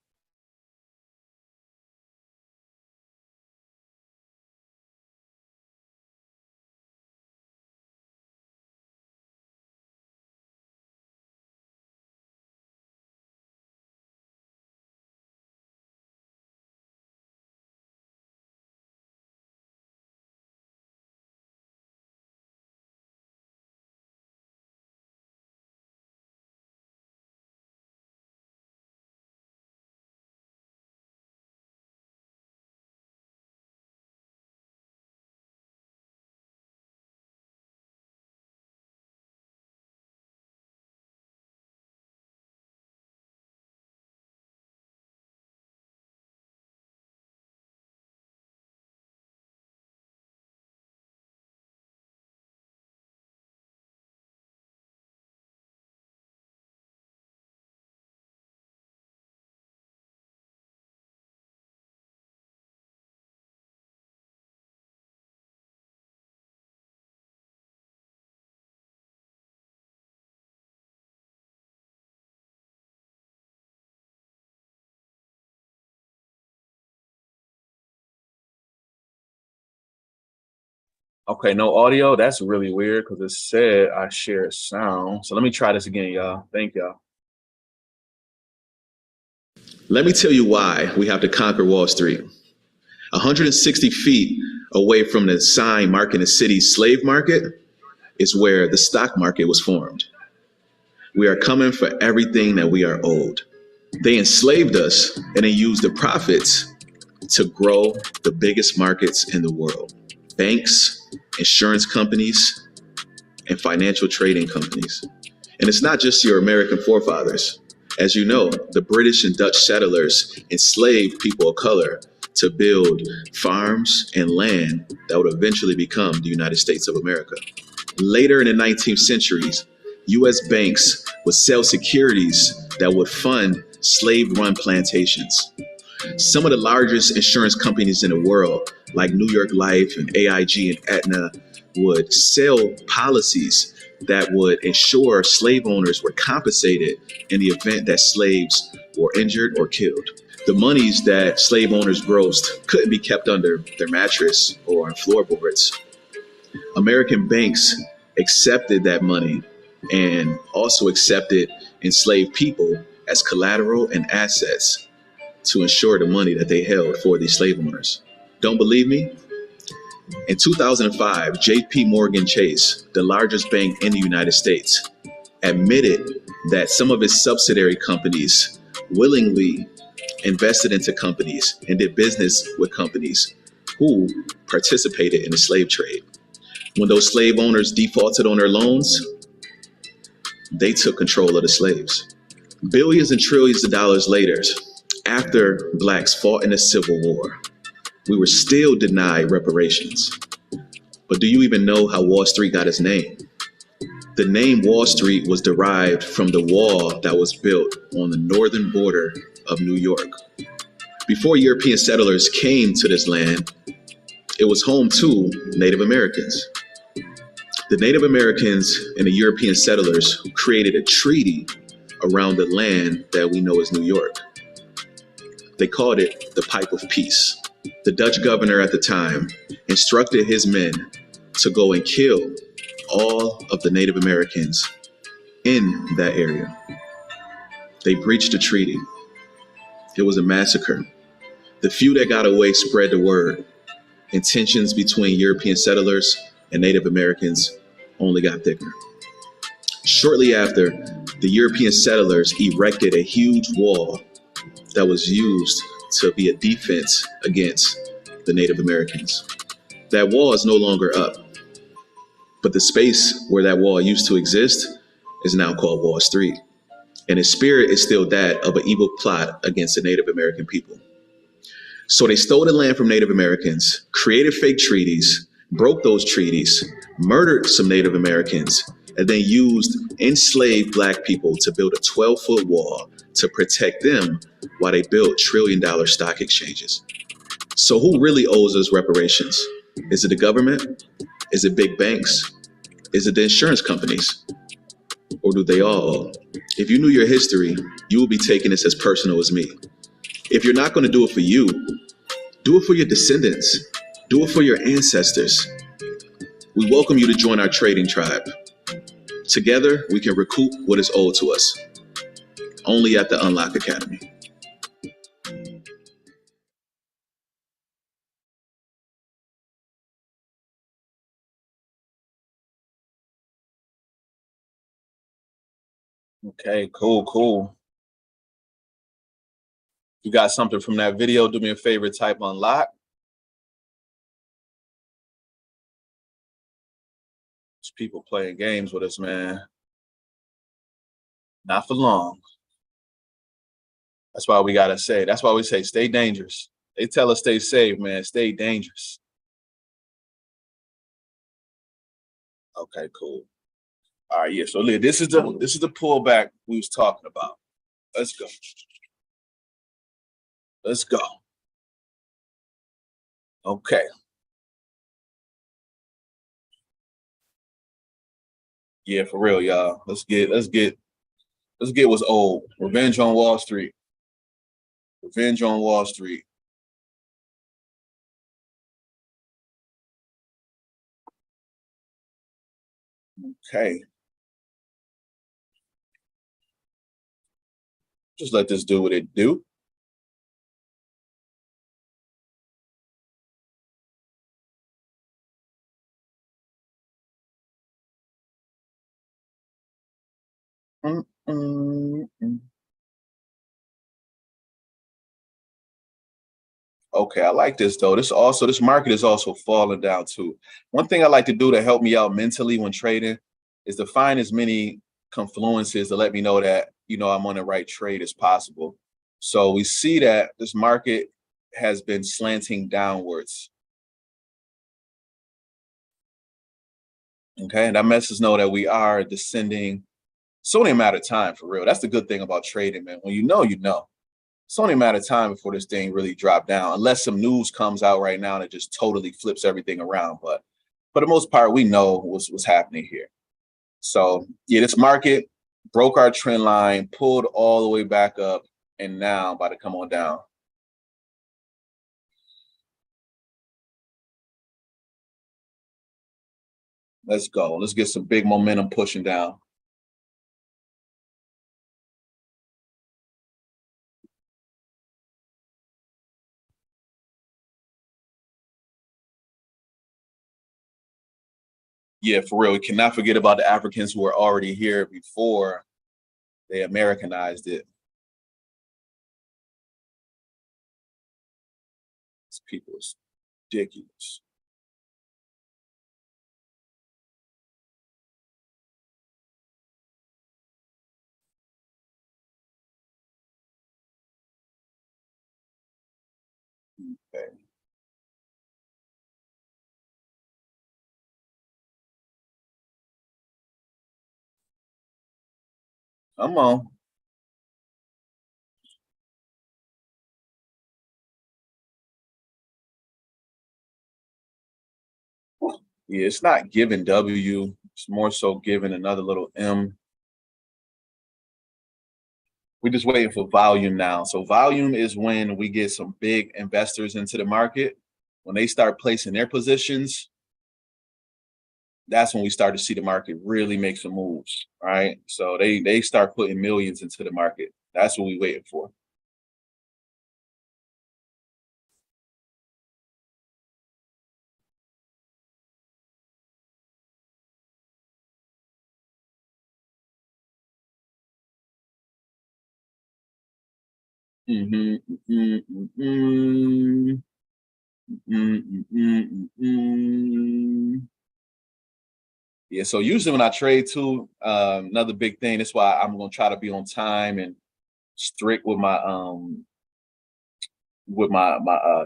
Okay, no audio. That's really weird because it said I share sound. So let me try this again, y'all. Thank y'all. Let me tell you why we have to conquer Wall Street. 160 feet away from the sign marking the city's slave market is where the stock market was formed. We are coming for everything that we are owed. They enslaved us and they used the profits to grow the biggest markets in the world: banks, insurance companies, and financial trading companies. And it's not just your American forefathers. As you know, the British and Dutch settlers enslaved people of color to build farms and land that would eventually become the United States of America. Later in the 19th centuries, US banks would sell securities that would fund slave-run plantations. Some of the largest insurance companies in the world, like New York Life and AIG and Aetna, would sell policies that would ensure slave owners were compensated in the event that slaves were injured or killed. The monies that slave owners grossed couldn't be kept under their mattress or on floorboards. American banks accepted that money and also accepted enslaved people as collateral and assets to ensure the money that they held for these slave owners. Don't believe me? In 2005, JP Morgan Chase, the largest bank in the United States, admitted that some of its subsidiary companies willingly invested into companies and did business with companies who participated in the slave trade. When those slave owners defaulted on their loans, they took control of the slaves. Billions and trillions of dollars later, after blacks fought in the Civil War, we were still denied reparations. But do you even know how Wall Street got its name? The name Wall Street was derived from the wall that was built on the northern border of New York. Before European settlers came to this land, it was home to Native Americans. The Native Americans and the European settlers created a treaty around the land that we know as New York. They called it the Pipe of Peace. The Dutch governor at the time instructed his men to go and kill all of the Native Americans in that area. They breached the treaty. It was a massacre. The few that got away spread the word, and tensions between European settlers and Native Americans only got thicker. Shortly after, the European settlers erected a huge wall that was used to be a defense against the Native Americans. That wall is no longer up, but the space where that wall used to exist is now called Wall Street. And its spirit is still that of an evil plot against the Native American people. So they stole the land from Native Americans, created fake treaties, broke those treaties, murdered some Native Americans, and then used enslaved Black people to build a 12-foot wall to protect them while they built trillion-dollar stock exchanges. So who really owes us reparations? Is it the government? Is it big banks? Is it the insurance companies? Or do they all? If you knew your history, you would be taking this as personal as me. If you're not going to do it for you, do it for your descendants. Do it for your ancestors. We welcome you to join our trading tribe. Together, we can recoup what is owed to us. Only at the Unlock Academy. Okay, cool. You got something from that video, do me a favor, type unlock. There's people playing games with us, man. Not for long. That's why we gotta say, that's why we say stay dangerous. They tell us stay safe, man. Stay dangerous. Okay, cool. All right, yeah. So look, this is the pullback we was talking about. Let's go. Let's go. Okay. Yeah, for real, y'all. Let's get what's old. Revenge on Wall Street. Revenge on Wall Street. Okay. Just let this do what it do. Mm, mm, mm. Okay, I like this though. This market is also falling down too. One thing I like to do to help me out mentally when trading is to find as many confluences to let me know that I'm on the right trade as possible. So we see that this market has been slanting downwards. Okay, and that lets us know that we are descending. It's only a matter of time for real. That's the good thing about trading, man. When you know, you know. It's only a matter of time before this thing really drop down, unless some news comes out right now that just totally flips everything around. But for the most part, we know what's happening here. So yeah, this market broke our trend line, pulled all the way back up, and now about to come on down. Let's go. Let's get some big momentum pushing down. Yeah, for real. We cannot forget about the Africans who were already here before they Americanized it. These people is ridiculous. Okay. Come on. Yeah, it's not giving W. It's more so giving another little M. We're just waiting for volume now. So volume is when we get some big investors into the market. When they start placing their positions, that's when we start to see the market really make some moves. Right. So they start putting millions into the market. That's what we're waiting for. Mhm, mm, mm, mm, mm, mm, mm. Yeah, so usually when I trade too, another big thing. That's why I'm gonna try to be on time and strict with my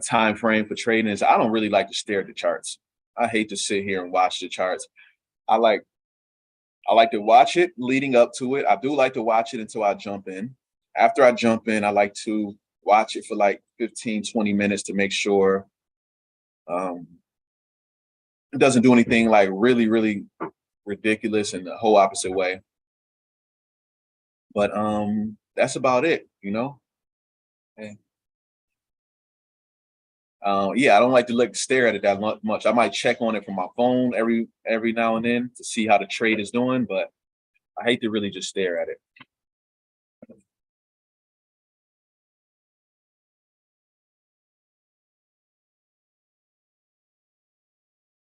time frame for trading. Is I don't really like to stare at the charts. I hate to sit here and watch the charts. I like I like to watch it leading up to it. I do like to watch it until I jump in. After I jump in, I like to watch it for like 15, 20 minutes to make sure um, it doesn't do anything like really, really ridiculous in the whole opposite way. But that's about it, you know. And, yeah, I don't like to look stare at it that much. I might check on it from my phone every now and then to see how the trade is doing, but I hate to really just stare at it.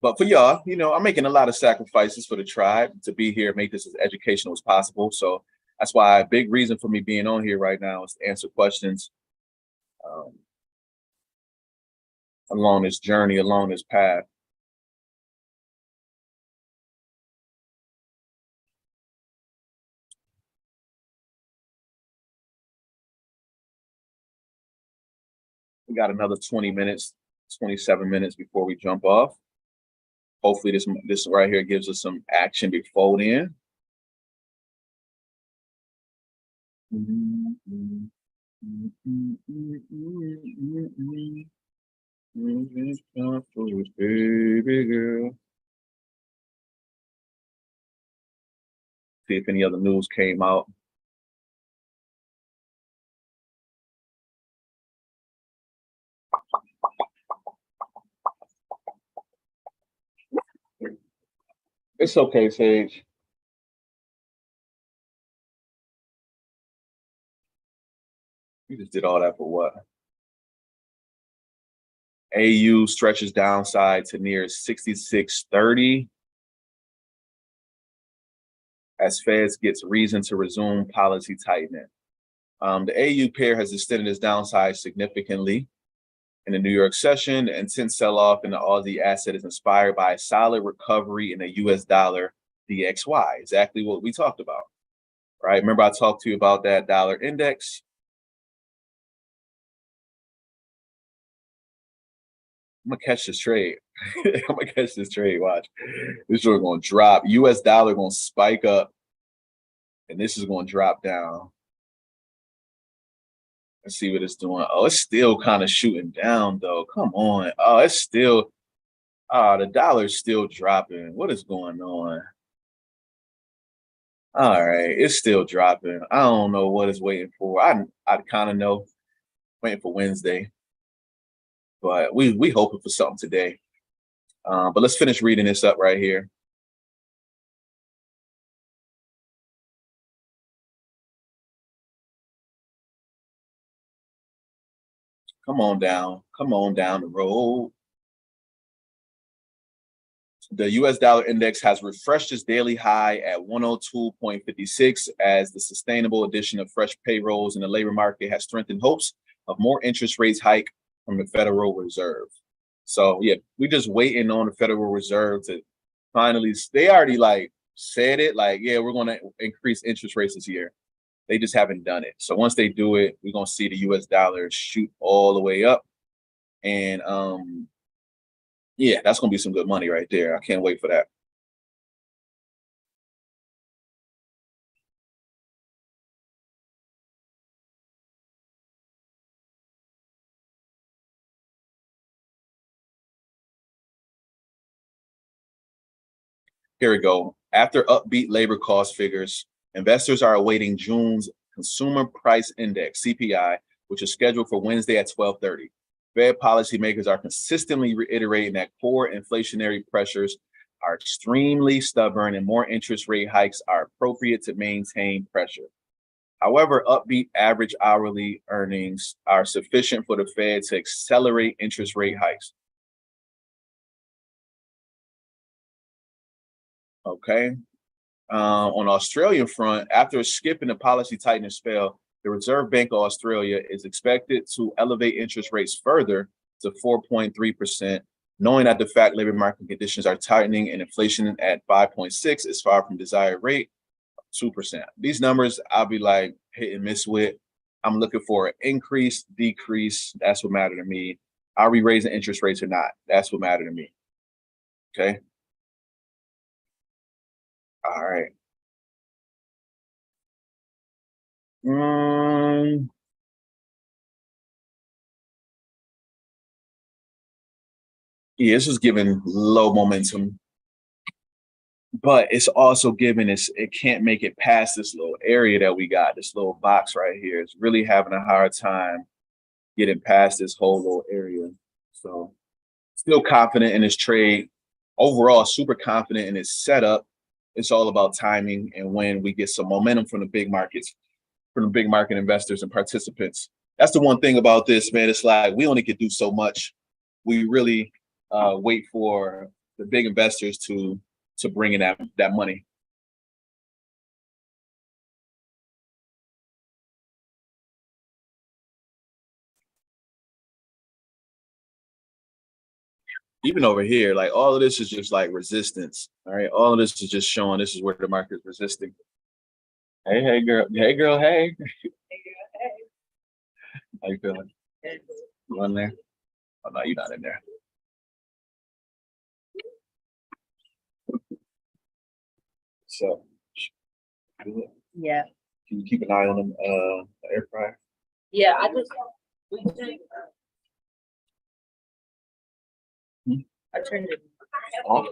But for y'all, I'm making a lot of sacrifices for the tribe to be here, make this as educational as possible. So that's why a big reason for me being on here right now is to answer questions um, along this journey, along this path. We got another 20 minutes, 27 minutes before we jump off. Hopefully, this right here gives us some action before then. Baby girl. See if any other news came out. It's okay, Sage. You just did all that for what? AU stretches downside to near 66.30 as Feds gets reason to resume policy tightening. The AU pair has extended its downside significantly in the New York session. The intense sell-off in the Aussie asset is inspired by a solid recovery in the US dollar DXY, exactly what we talked about, right? Remember I talked to you about that dollar index? I'm gonna catch this trade. I'm gonna catch this trade. Watch. This is gonna drop. US dollar gonna spike up, and this is gonna drop down. Let's see what it's doing. Oh, it's still kind of shooting down though. Come on. Oh, it's still the dollar's still dropping. What is going on? All right, it's still dropping. I don't know what it's waiting for. I kind of know, waiting for Wednesday, but we hoping for something today. But let's finish reading this up right here. Come on down the road. The US dollar index has refreshed its daily high at 102.56 as the sustainable addition of fresh payrolls in the labor market has strengthened hopes of more interest rates hike from the Federal Reserve. So yeah, we're just waiting on the Federal Reserve to finally. They already like said it, like yeah, we're going to increase interest rates this year. They just haven't done it. So once they do it, we're going to see the US dollar shoot all the way up, and yeah, that's going to be some good money right there. I can't wait for that. Here we go. After upbeat labor cost figures, investors are awaiting June's Consumer Price Index, CPI, which is scheduled for Wednesday at 12:30. Fed policymakers are consistently reiterating that core inflationary pressures are extremely stubborn and more interest rate hikes are appropriate to maintain pressure. However, upbeat average hourly earnings are sufficient for the Fed to accelerate interest rate hikes. Okay. On the Australian front, after skipping the policy tightening spell, the Reserve Bank of Australia is expected to elevate interest rates further to 4.3%, knowing that the fact labor market conditions are tightening and inflation at 5.6 is far from desired rate, 2%. These numbers I'll be like hit and miss with. I'm looking for an increase, decrease. That's what matters to me. Are we raising interest rates or not? That's what matters to me. Okay. All right. Mm, yeah, this is giving low momentum, but it's also giving us, it can't make it past this little area that we got, this little box right here. It's really having a hard time getting past this whole little area. So still confident in this trade. Overall, super confident in its setup. It's all about timing and when we get some momentum from the big markets, from the big market investors and participants. That's the one thing about this, man. It's like we only could do so much. We really wait for the big investors to bring in that money. Even over here, like all of this is just like resistance. All right, all of this is just showing this is where the market is resisting. Hey, hey, girl. Hey, girl. Hey. How you feeling? You in there? Oh no, you're not in there. So, Yeah. can you keep an eye on them the air fryer? Yeah, I just we did, I turned it Off?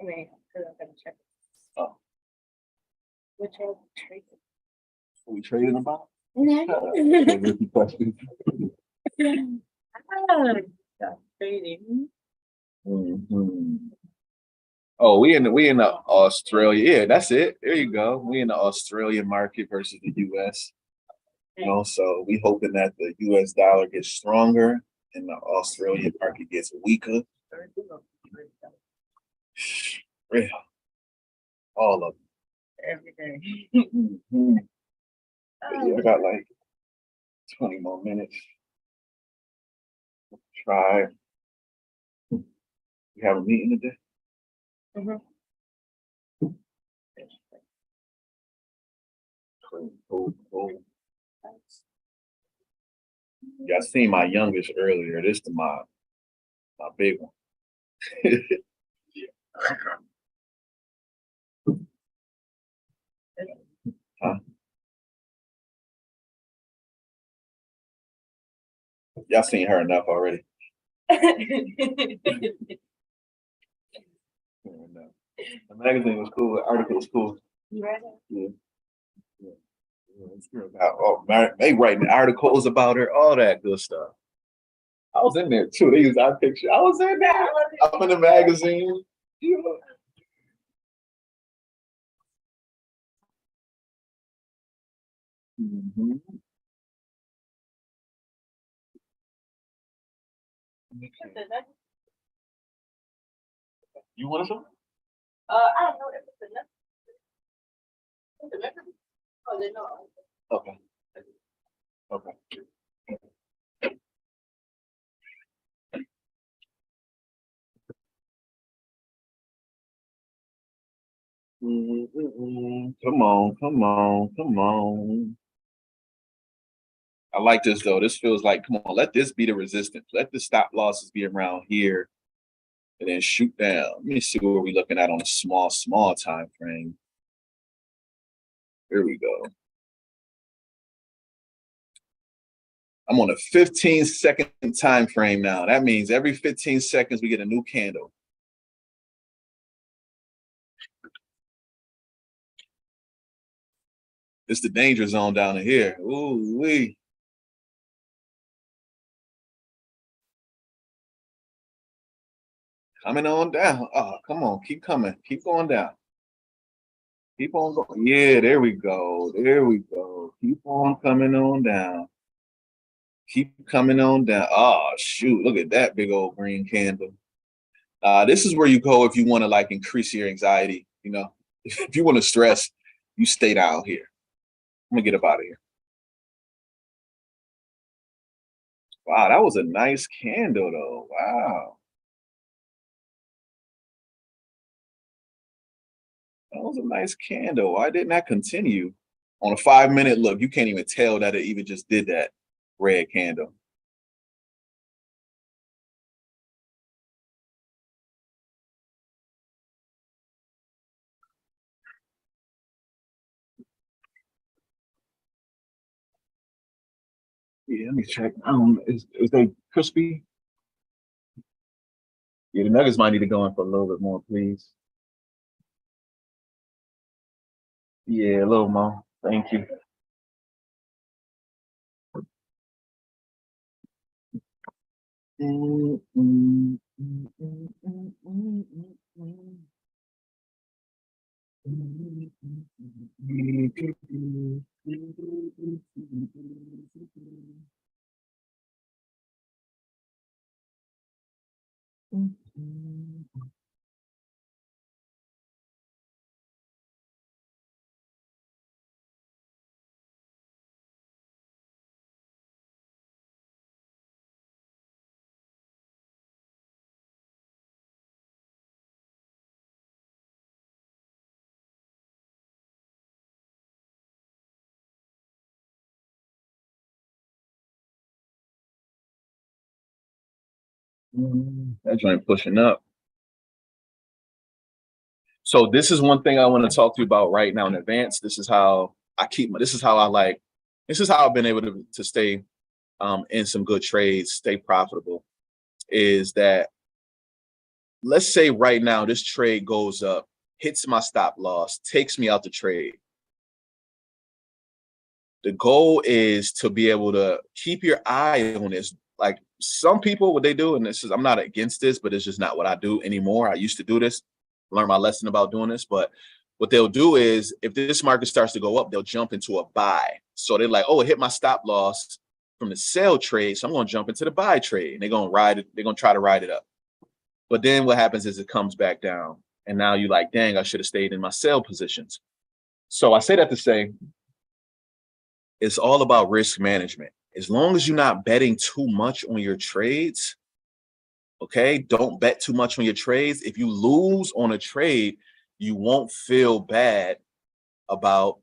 I mean, because I'm gonna check Oh, which one trade. are we trading about? No. Rookie questions. Stop trading. Mhm. Oh, we in the Australia. Yeah, that's it. There you go. We in the Australian market versus the US. You know, so we hoping that the US dollar gets stronger and the Australian market gets weaker. Real. All of Every day. them. Mhm. But yeah, I got like 20 more minutes. Try. We have a meeting today. Mhm. Cool, cool, cool. Yeah, I seen my youngest earlier. This is my big one. Huh? Y'all seen her enough already. Fair enough. The magazine was cool. The article was cool. You ready? Yeah. Yeah. Yeah, it's good. Oh, man, they writing articles about her, all that good stuff. I was in there too. They used our picture. I was in there. I'm in the magazine. Yeah. Mhm. You want some? I don't know if it's enough. Oh, they know. Okay. Okay. Come on, come on, come on. I like this though. This feels like, come on, let this be the resistance. Let the stop losses be around here and then shoot down. Let me see what we're looking at on a small time frame. Here we go. I'm on a 15-second time frame now. That means every 15 seconds we get a new candle. It's the danger zone down in here. Ooh wee. Coming on down. Oh, come on, keep coming, keep going down. Keep on going. Yeah, there we go. There we go. Keep on coming on down. Keep coming on down. Oh shoot, look at that big old green candle. This is where you go if you want to like increase your anxiety. You know, if you want to stress, you stay down here. I'm gonna get up out of here. Wow, that was a nice candle though. Wow, that was a nice candle. Why didn't that continue? On a 5 minute look, you can't even tell that it even just did that red candle. Yeah, let me check. Is they crispy? Yeah, the nuggets might need to go in for a little bit more, please. Yeah, a little more. Thank you. Mm, mm, mm, mm, mm, mm, mm, mm. That joint pushing up. So this is one thing I want to talk to you about right now in advance. This is how I keep my, this is how I like, this is how I've been able to stay in some good trades, stay profitable, is that let's say right now this trade goes up, hits my stop loss, takes me out the trade. The goal is to be able to keep your eye on this. Like some people, what they do, and this is, I'm not against this, but it's just not what I do anymore. I used to do this, learn my lesson about doing this, but what they'll do is if this market starts to go up, they'll jump into a buy. So they're like, oh, it hit my stop loss from the sell trade. So I'm going to jump into the buy trade and they're going to ride it. They're going to try to ride it up. But then what happens is it comes back down. And now you're like, dang, I should have stayed in my sell positions. So I say that to say, it's all about risk management. As long as you're not betting too much on your trades, okay, don't bet too much on your trades. If you lose on a trade, you won't feel bad about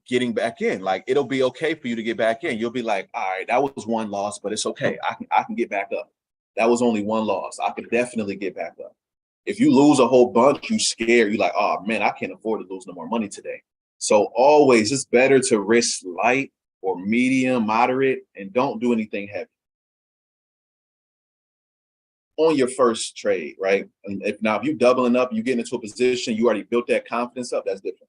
getting back in. Like it'll be okay for you to get back in. You'll be like, all right, that was one loss, but it's okay. I can get back up. That was only one loss. I can definitely get back up. If you lose a whole bunch, you scared. You're like, oh man, I can't afford to lose no more money today. So always, it's better to risk light or medium, moderate, and don't do anything heavy on your first trade, right? And if you doubling up, you get into a position, you already built that confidence up. That's different.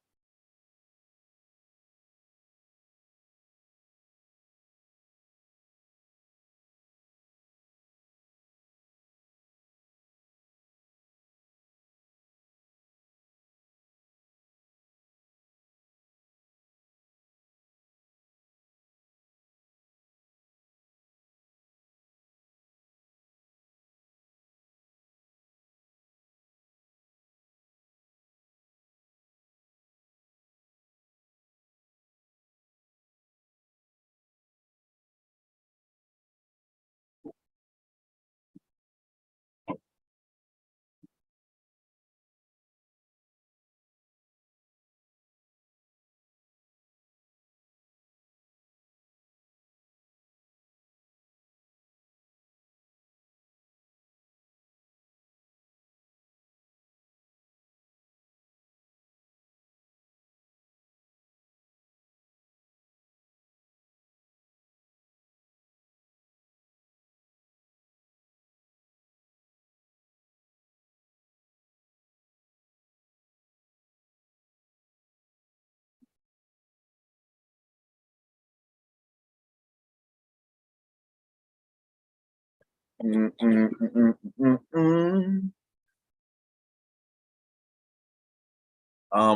Mm, mm, mm, mm, mm.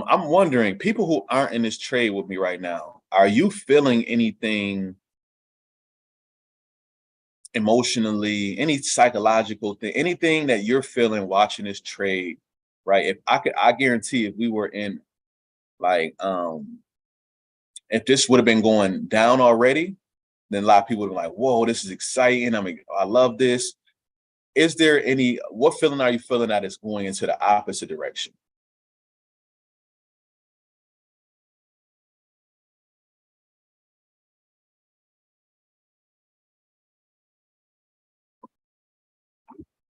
I'm wondering, people who aren't in this trade with me right now, are you feeling anything emotionally, any psychological thing, anything that you're feeling watching this trade, right? If I could, I guarantee if we were in like, if this would have been going down already, then a lot of people would be like, whoa, this is exciting. I mean, I love this. Is there any, what feeling are you feeling that is going into the opposite direction?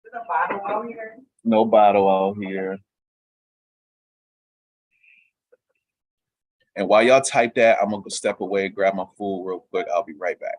There's a bottle out here. No bottle out here. And while y'all type that, I'm gonna go step away, grab my food real quick. I'll be right back.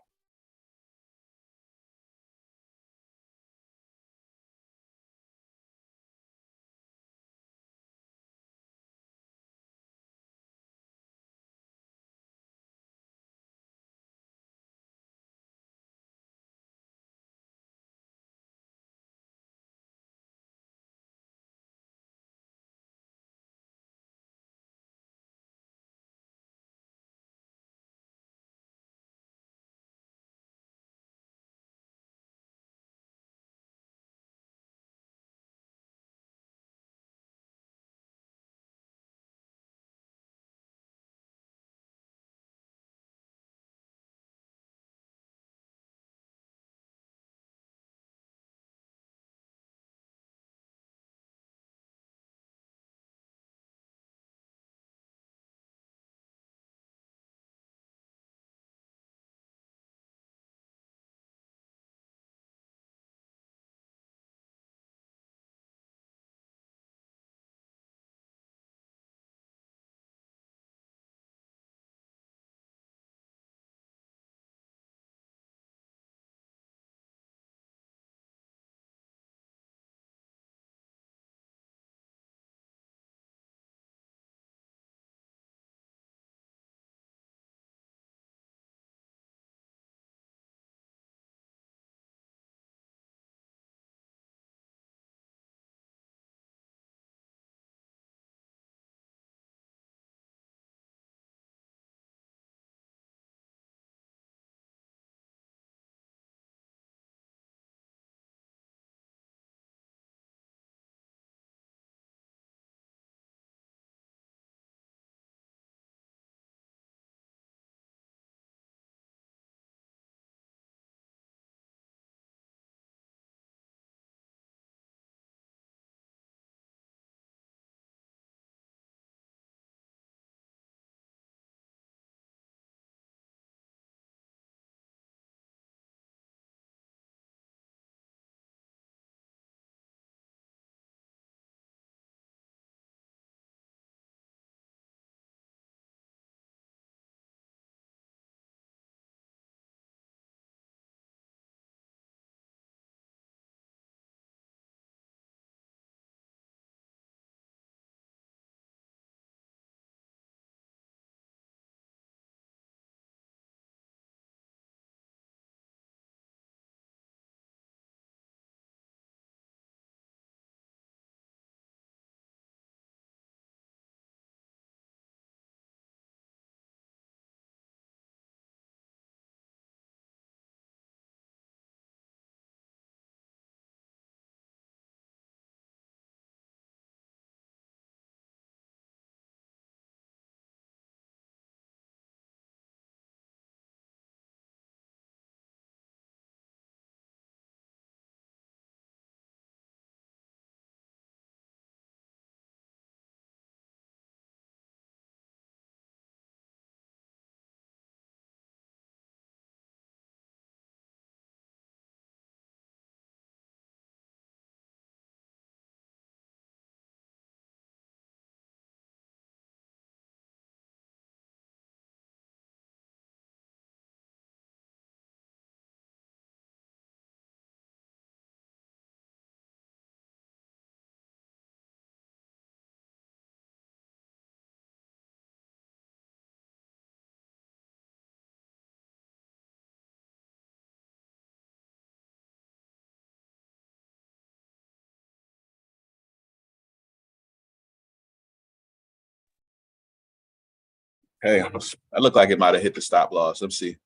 Hey, I look like it might have hit the stop loss. Let's see.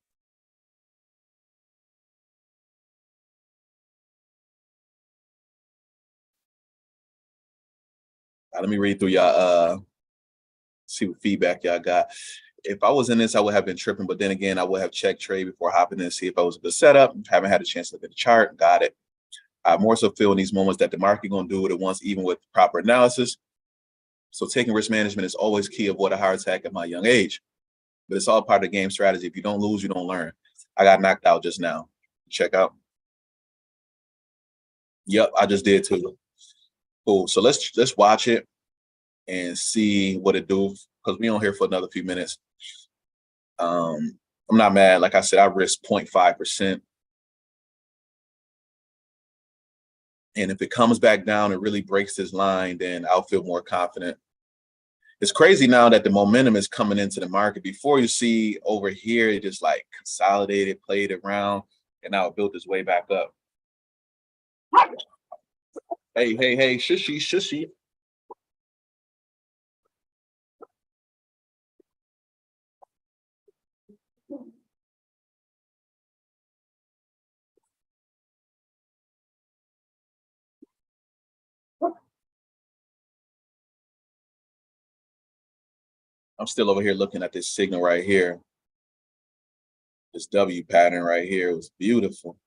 Let me read through y'all. See what feedback y'all got. If I was in this, I would have been tripping, but then again, I would have checked trade before hopping in to see if I was a good setup. Haven't had a chance to look at the chart. Got it. I more so feel in these moments that the market gonna do what it wants, even with proper analysis. So taking risk management is always key. Avoid a heart attack at my young age, but it's all part of the game strategy. If you don't lose, you don't learn. I got knocked out just now. Check out. Yep, I just did too. Cool. So let's watch it and see what it do because we on here for another few minutes. I'm not mad. Like I said, I risk 0.5%. And if it comes back down and really breaks this line, then I'll feel more confident. It's crazy now that the momentum is coming into the market. Before you see over here, it just like consolidated, played around, and now it built its way back up. Hey, hey, hey, shushy, shushy. I'm still over here looking at this signal right here. This W pattern right here was beautiful.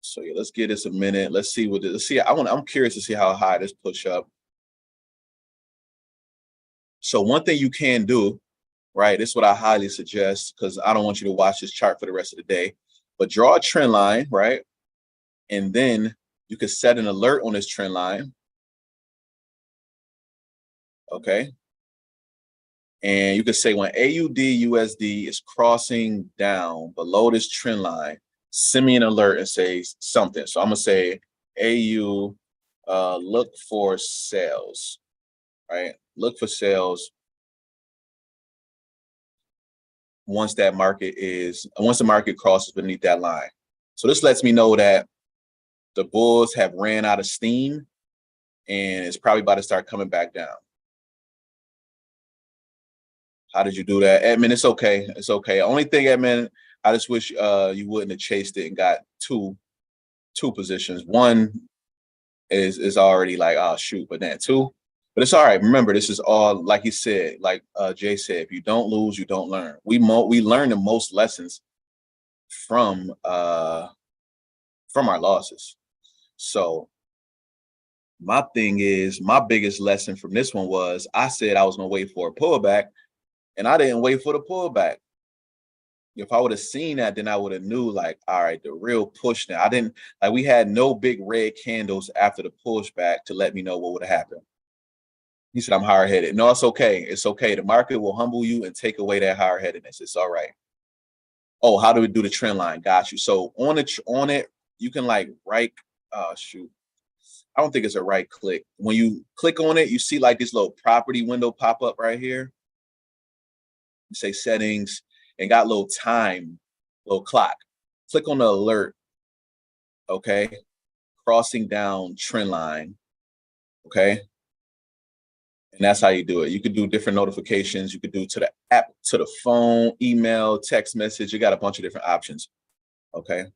So yeah, let's give this a minute. Let's see what let's see. I'm curious to see how high this push up. So one thing you can do, right? This is what I highly suggest because I don't want you to watch this chart for the rest of the day. But draw a trend line, right? And then you can set an alert on this trend line. Okay. And you could say when AUD USD is crossing down below this trend line, send me an alert and say something. So I'm gonna say AU look for sales, right? Look for sales once the market crosses beneath that line. So this lets me know that the bulls have ran out of steam and it's probably about to start coming back down. How did you do that? Edmund, it's okay. It's okay. Only thing, Edmund, I just wish you wouldn't have chased it and got two positions. One is already like, oh shoot, but then two. But it's all right. Remember, this is all like he said, like Jay said, if you don't lose, you don't learn. We learn the most lessons from our losses. So my thing is, my biggest lesson from this one was I said I was gonna wait for a pullback, and I didn't wait for the pullback. If I would have seen that, then I would have knew like, all right, the real push now. I didn't like we had no big red candles after the pushback to let me know what would have happened. He said, I'm hard headed. No, it's okay. It's okay. The market will humble you and take away that hard headedness. It's all right. Oh, how do we do the trend line? Got you. So on it, you can like right. Shoot. I don't think it's a right click. When you click on it, you see like this little property window pop up right here. You say settings and got little time, little clock. Click on the alert. Okay. Crossing down trend line. Okay. And that's how you do it. You could do different notifications. You could do to the app, to the phone, email, text message. You got a bunch of different options. Okay.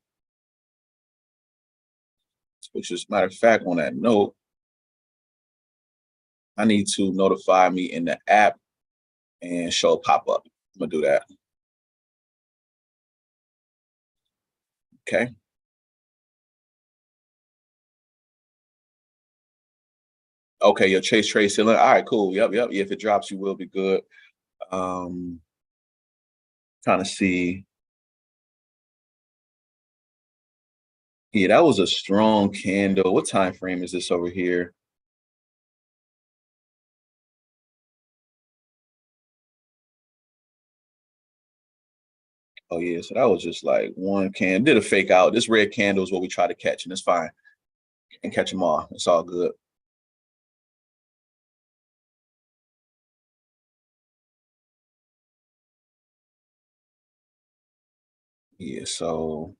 Which is matter of fact, on that note, I need to notify me in the app and show pop up. I'm gonna do that. Okay. Okay, your chase trade ceiling. All right, cool. Yep, yep. Yeah, if it drops, you will be good. Um, Trying to see. Yeah, that was a strong candle. What time frame is this over here? Oh yeah, so that was just like one can. Did a fake out. This red candle is what we try to catch, and it's fine. And catch them all. It's all good. Yeah, so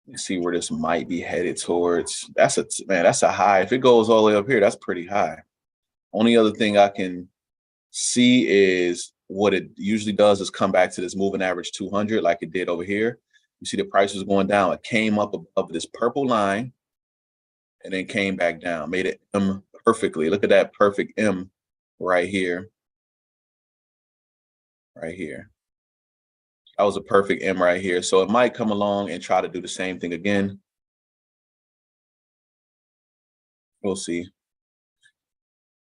let's see where this might be headed towards. That's a man, that's a high. If it goes all the way up here, that's pretty high. Only other thing I can see is what it usually does is come back to this moving average 200 like it did over here. You see the price was going down. It came up above this purple line and then came back down, made it M perfectly. Look at that perfect M right here, right here. That was a perfect M right here. So it might come along and try to do the same thing again. We'll see.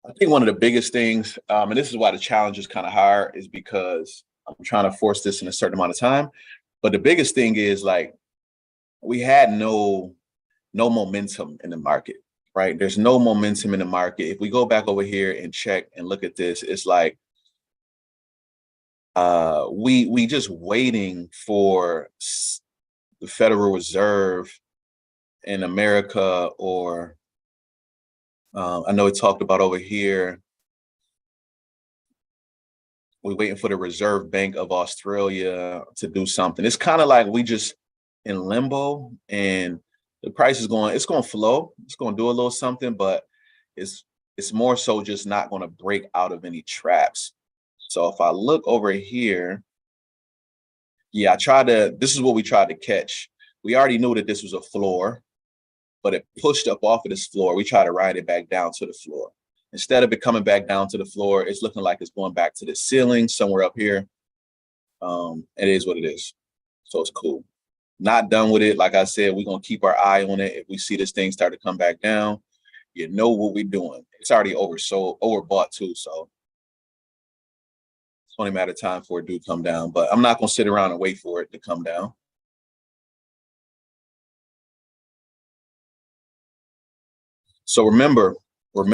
I think one of the biggest things, and this is why the challenge is kind of hard, is because I'm trying to force this in a certain amount of time. But the biggest thing is like we had no momentum in the market, right? There's no momentum in the market. If we go back over here and check and look at this, it's like we just waiting for the Federal Reserve in America, or I know we talked about over here. We're waiting for the Reserve Bank of Australia to do something. It's kind of like we just in limbo, and the price is going. It's going to flow. It's going to do a little something, but it's more so just not going to break out of any traps. So if I look over here, yeah, this is what we tried to catch. We already knew that this was a floor, but it pushed up off of this floor. We try to ride it back down to the floor. Instead of it coming back down to the floor, it's looking like it's going back to the ceiling somewhere up here. It is what it is. So it's cool. Not done with it. Like I said, we're going to keep our eye on it. If we see this thing start to come back down, you know what we're doing. It's already oversold, overbought too. So it's only a matter of time for it to come down. But I'm not going to sit around and wait for it to come down. So remember. This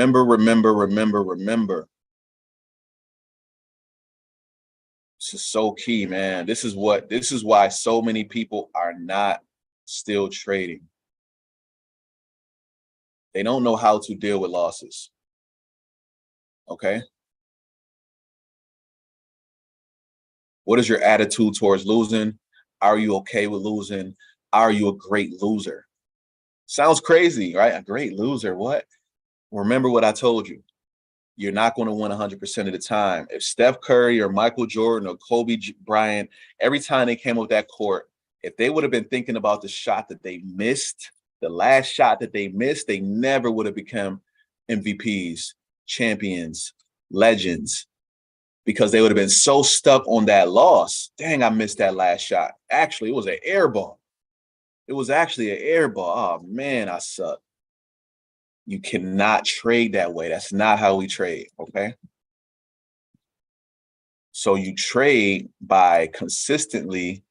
is so key, man. This is why so many people are not still trading. They don't know how to deal with losses. Okay. What is your attitude towards losing? Are you okay with losing? Are you a great loser? Sounds crazy, right? A great loser. What? Remember what I told you. You're not going to win 100% of the time. If Steph Curry or Michael Jordan or Kobe Bryant, every time they came up that court, if they would have been thinking about the shot that they missed, the last shot that they missed, they never would have become MVPs, champions, legends, because they would have been so stuck on that loss. Dang, I missed that last shot. Actually, it was an air ball. It was actually an air ball. Oh, man, I suck. You cannot trade that way. That's not how we trade, okay? So you trade by consistently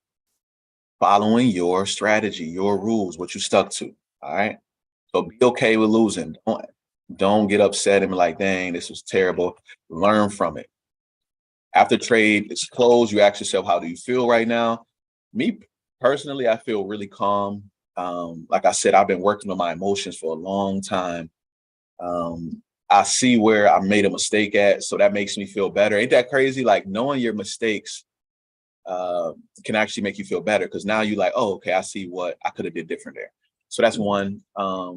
following your strategy, your rules, what you stuck to, all right? So be okay with losing. Don't get upset and be like, dang, this was terrible. Learn from it. After trade is closed, you ask yourself, how do you feel right now? Me personally, I feel really calm. Like I said, I've been working on my emotions for a long time. I see where I made a mistake at, so that makes me feel better. Ain't that crazy? Like knowing your mistakes can actually make you feel better, because now you like, oh, okay, I see what I could have did different there. So that's one. I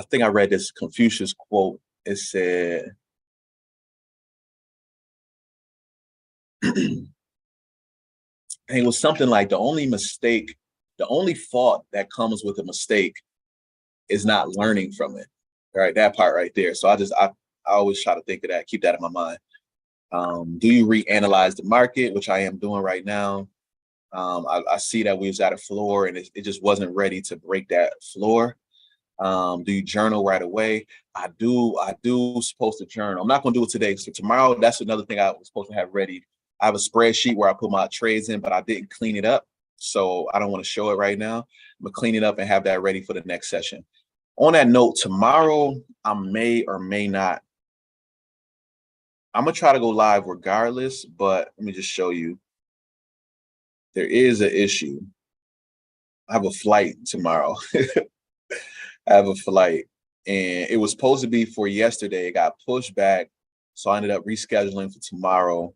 think I read this Confucius quote. It said, it was something like the only fault that comes with a mistake is not learning from it. Right, that part right there. So I always try to think of that, keep that in my mind. Do you reanalyze the market, which I am doing right now? I see that we was at a floor and it just wasn't ready to break that floor. Do you journal right away? I do supposed to journal. I'm not going to do it today. So tomorrow, that's another thing I was supposed to have ready. I have a spreadsheet where I put my trades in, but I didn't clean it up. So I don't want to show it right now. I'm going to clean it up and have that ready for the next session. On that note, tomorrow, I may or may not. I'm going to try to go live regardless, but let me just show you. There is an issue. I have a flight tomorrow. I have a flight, and it was supposed to be for yesterday. It got pushed back, so I ended up rescheduling for tomorrow.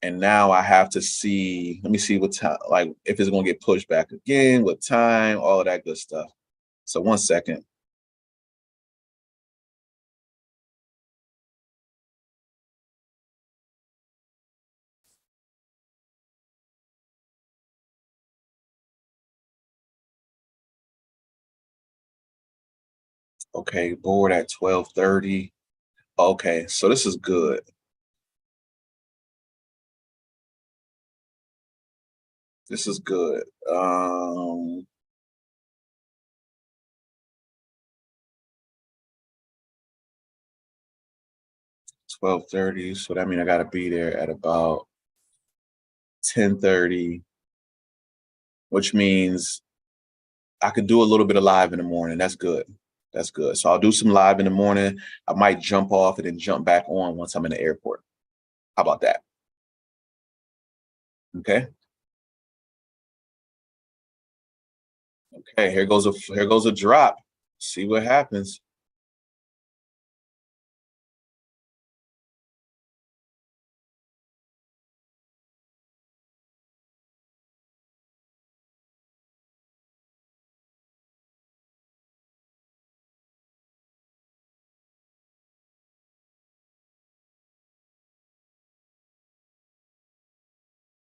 And now I have to see. Let me see what time, like if it's gonna get pushed back again, what time, all of that good stuff. So 1 second. Okay, board at 12:30. Okay, so this is good. This is good. 12:30. So that means I gotta be there at about 10:30, which means I could do a little bit of live in the morning. That's good. That's good. So I'll do some live in the morning. I might jump off and then jump back on once I'm in the airport. How about that? Okay. Okay. Here goes a drop. See what happens.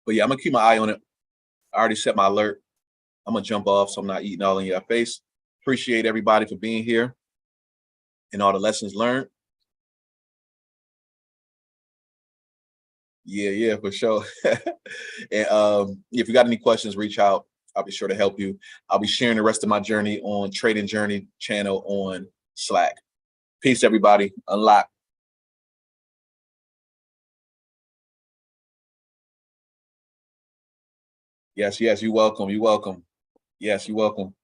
But yeah, I'm gonna keep my eye on it. I already set my alert. I'm gonna jump off so I'm not eating all in your face. Appreciate everybody for being here and all the lessons learned. Yeah, yeah, for sure. And if you got any questions, reach out. I'll be sure to help you. I'll be sharing the rest of my journey on Trading Journey channel on Slack. Peace, everybody. Unlock. Yes, yes, you're welcome. You're welcome. Yes, you're welcome.